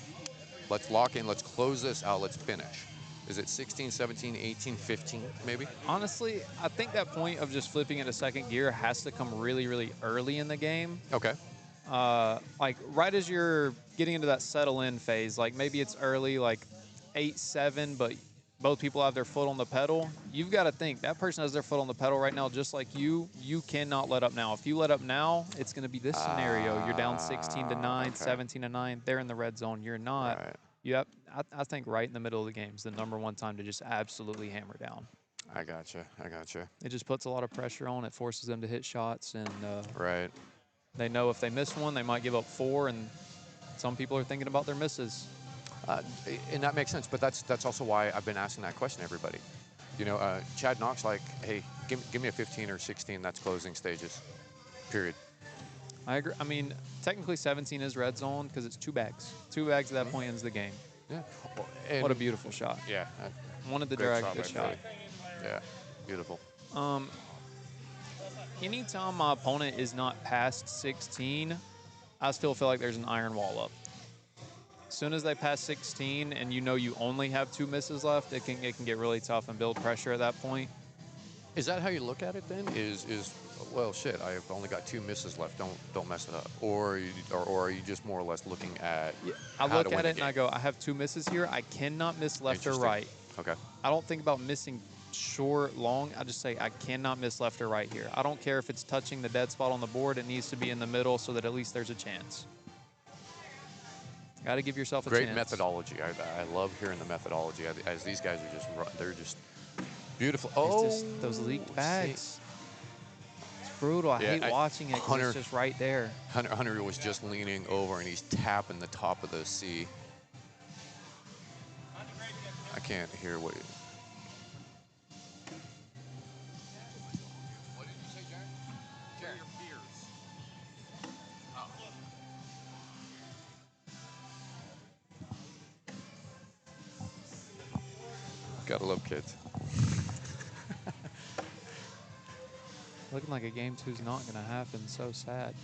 let's lock in, let's close this out, let's finish. Is it 16, 17, 18, 15, maybe? Honestly, I think that point of just flipping into second gear has to come really, really early in the game. Okay. Like right as you're getting into that settle in phase, like maybe it's early, like 8-7, but both people have their foot on the pedal. You've got to think that person has their foot on the pedal right now, just like you. You cannot let up now. If you let up now, it's going to be this scenario. You're down 16-9, okay. 17-9. They're in the red zone. You're not. Right. Yep. I think right in the middle of the game is the #1 time to just absolutely hammer down. I gotcha. It just puts a lot of pressure on. It forces them to hit shots, and Right. they know if they miss one, they might give up 4, and some people are thinking about their misses. And that makes sense, but that's also why I've been asking that question to everybody. You know, Chad Knox, like, hey, give me a 15 or 16. That's closing stages. Period. I agree. I mean, technically 17 is red zone because it's 2 bags. 2 bags at that point ends the game. Yeah. What a beautiful shot. Yeah. Wanted to Great drag shot the by shot. Philly. Yeah. Beautiful. Anytime my opponent is not past 16, I still feel like there's an iron wall up. As soon as they pass 16 and you know you only have 2 misses left, it can get really tough and build pressure at that point. Is that how you look at it then? Is well, shit, I've only got 2 misses left. Don't mess it up. Or are you just more or less looking at? Yeah, I look at it and I go, I have 2 misses here. I cannot miss left or right. Okay. I don't think about missing short, long. I just say I cannot miss left or right here. I don't care if it's touching the dead spot on the board. It needs to be in the middle so that at least there's a chance. Got to give yourself a chance. Great methodology. I love hearing the methodology as these guys are they're just beautiful. It's just those leaked bags. It's brutal. I hate watching it because it's just right there. Hunter was just leaning over and he's tapping the top of the C. I can't hear what. What did you say, Jared? Share your fears. Oh. Gotta love kids. Looking like a game 2's not going to happen. So sad.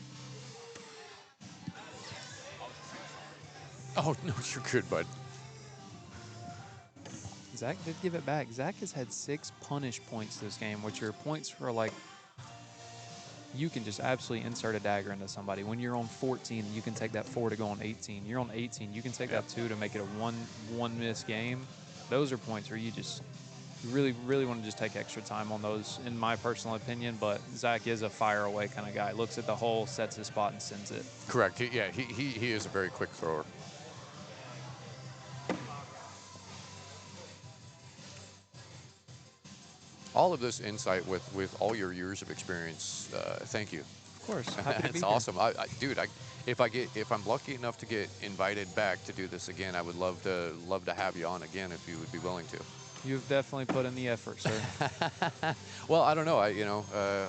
Oh, no, you're good, bud. Zach did give it back. Zach has had 6 punish points this game, which are points for, like, you can just absolutely insert a dagger into somebody. When you're on 14, you can take that 4 to go on 18. You're on 18, you can take that 2 to make it a one miss game. Those are points where you really, really want to just take extra time on those, in my personal opinion. But Zach is a fire away kind of guy. Looks at the hole, sets his spot, and sends it. Correct. He is a very quick thrower. All of this insight with all your years of experience, thank you. Of course. Happy to be That's here. awesome. Dude, if I'm lucky enough to get invited back to do this again, I would love to have you on again if you would be willing to. You've definitely put in the effort, sir. Well, I don't know.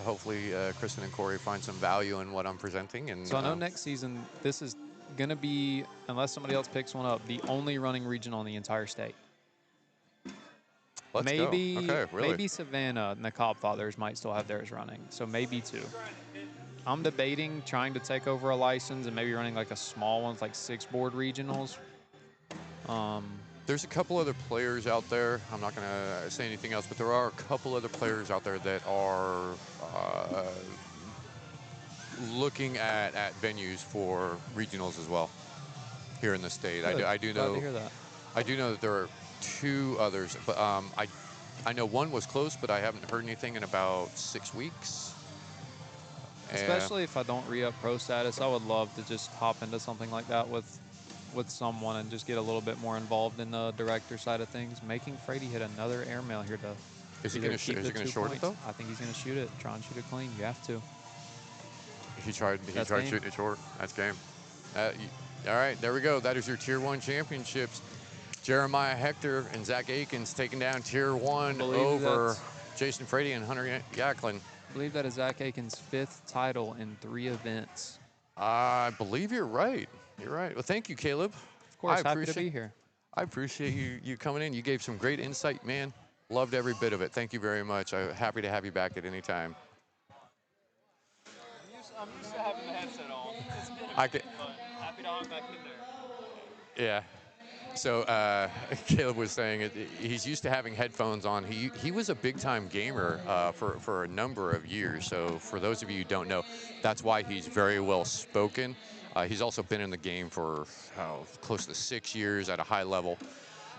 Hopefully Kristen and Corey find some value in what I'm presenting. And So I know next season, this is going to be, unless somebody else picks one up, the only running regional in the entire state. let's Maybe, go. Okay, really? maybe Savannah and the Cobb Fathers might still have theirs running. So maybe 2. I'm debating trying to take over a license and maybe running like a small one with like 6 board regionals. There's a couple other players out there. I'm not going to say anything else, but there are a couple other players out there that are looking at venues for regionals as well here in the state. Good. I do Glad know. to hear that. I do know that there are 2 others, but I know one was close, but I haven't heard anything in about 6 weeks. Especially if I don't re-up pro status, I would love to just hop into something like that with someone and just get a little bit more involved in the director side of things. Making Frady hit another airmail here to Is he either going keep the to 2 short it points. though? I think he's going to shoot it. Try and shoot it clean. You have to. He tried That's game. shooting it short. That's game. All right, there we go. That is your Tier 1 championships. Jeremiah Hector and Zach Akins taking down Tier 1 over Jason Frady and Hunter Yacklin. I believe that is Zach Akins' 5th title in 3 events. I believe you're right. You're right. Well, thank you, Caleb. Of course, happy to be here. I appreciate you coming in. You gave some great insight, man. Loved every bit of it. Thank you very much. I'm happy to have you back at any time. I'm used to having the headset on. It's been a I minute, but happy to hop back in there. Yeah. So Caleb was saying he's used to having headphones on. He was a big-time gamer for a number of years. So for those of you who don't know, that's why he's very well spoken. He's also been in the game for close to 6 years at a high level.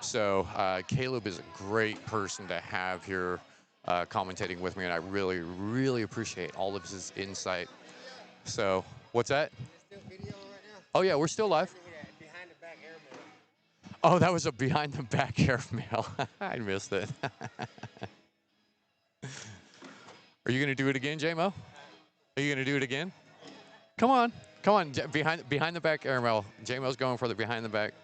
So Caleb is a great person to have here commentating with me, and I really, really appreciate all of his insight. So what's that? Still video right now? Oh, yeah, we're still live. Behind the back airmail. Oh, that was a behind the back airmail. I missed it. Are you going to do it again, JMO? Are you going to do it again? Come on. Come on. Behind the back airmail. JMO's going for the behind the back.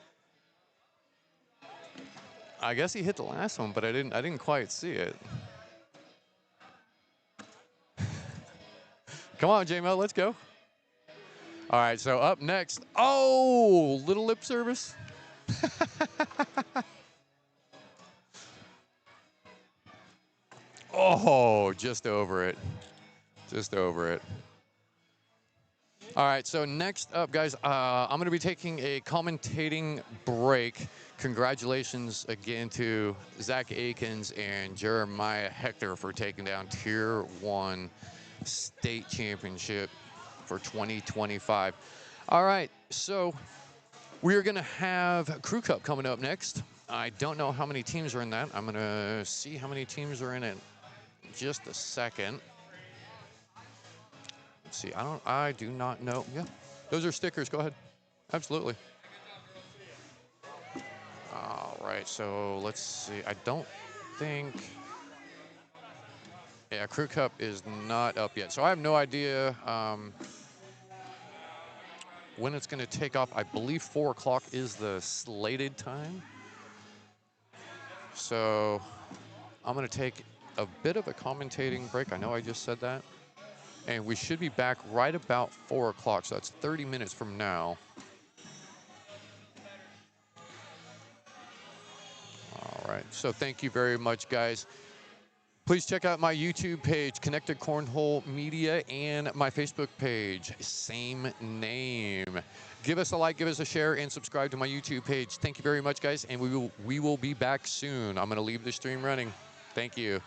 I guess he hit the last one, but I didn't quite see it. Come on, JMO, let's go. All right, so up next. Oh, little lip service. Oh, just over it. Just over it. All right, so next up, guys, I'm going to be taking a commentating break. Congratulations again to Zach Akins and Jeremiah Hector for taking down Tier 1 state championship for 2025. All right, so we're going to have Crew Cup coming up next. I don't know how many teams are in that. I'm going to see how many teams are in it in just a second. Let's see, I do not know. Yeah, those are stickers. Go ahead. Absolutely. All right, so let's see. I don't think. Yeah, Crew Cup is not up yet. So I have no idea when it's going to take off. I believe 4 o'clock is the slated time. So I'm going to take a bit of a commentating break. I know I just said that. And we should be back right about 4 o'clock. So that's 30 minutes from now. All right. So thank you very much, guys. Please check out my YouTube page, Connected Cornhole Media, and my Facebook page, same name. Give us a like, give us a share, and subscribe to my YouTube page. Thank you very much, guys, and we will be back soon. I'm going to leave the stream running. Thank you.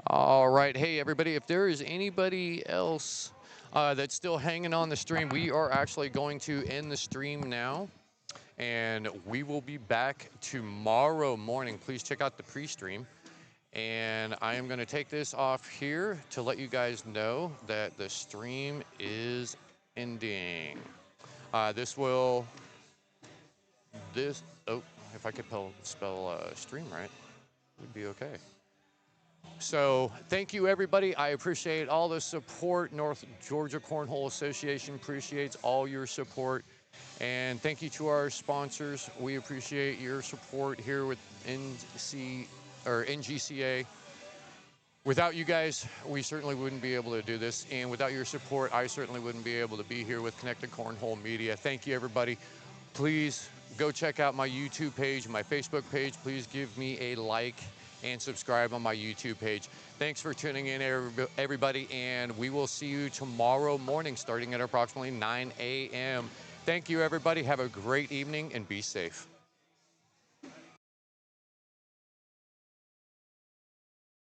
All right. Hey, everybody, if there is anybody else that's still hanging on the stream, we are actually going to end the stream now. And we will be back tomorrow morning. Please check out the pre-stream. And I am going to take this off here to let you guys know that the stream is ending. Oh, if I could spell stream right, we'd be okay. So thank you, everybody. I appreciate all the support. North Georgia Cornhole Association appreciates all your support. And thank you to our sponsors. We appreciate your support here with NGCA. Without you guys, we certainly wouldn't be able to do this. And without your support, I certainly wouldn't be able to be here with Connected Cornhole Media. Thank you, everybody. Please go check out my YouTube page, my Facebook page. Please give me a like and subscribe on my YouTube page. Thanks for tuning in, everybody, and we will see you tomorrow morning starting at approximately 9 a.m. Thank you, everybody. Have a great evening and be safe.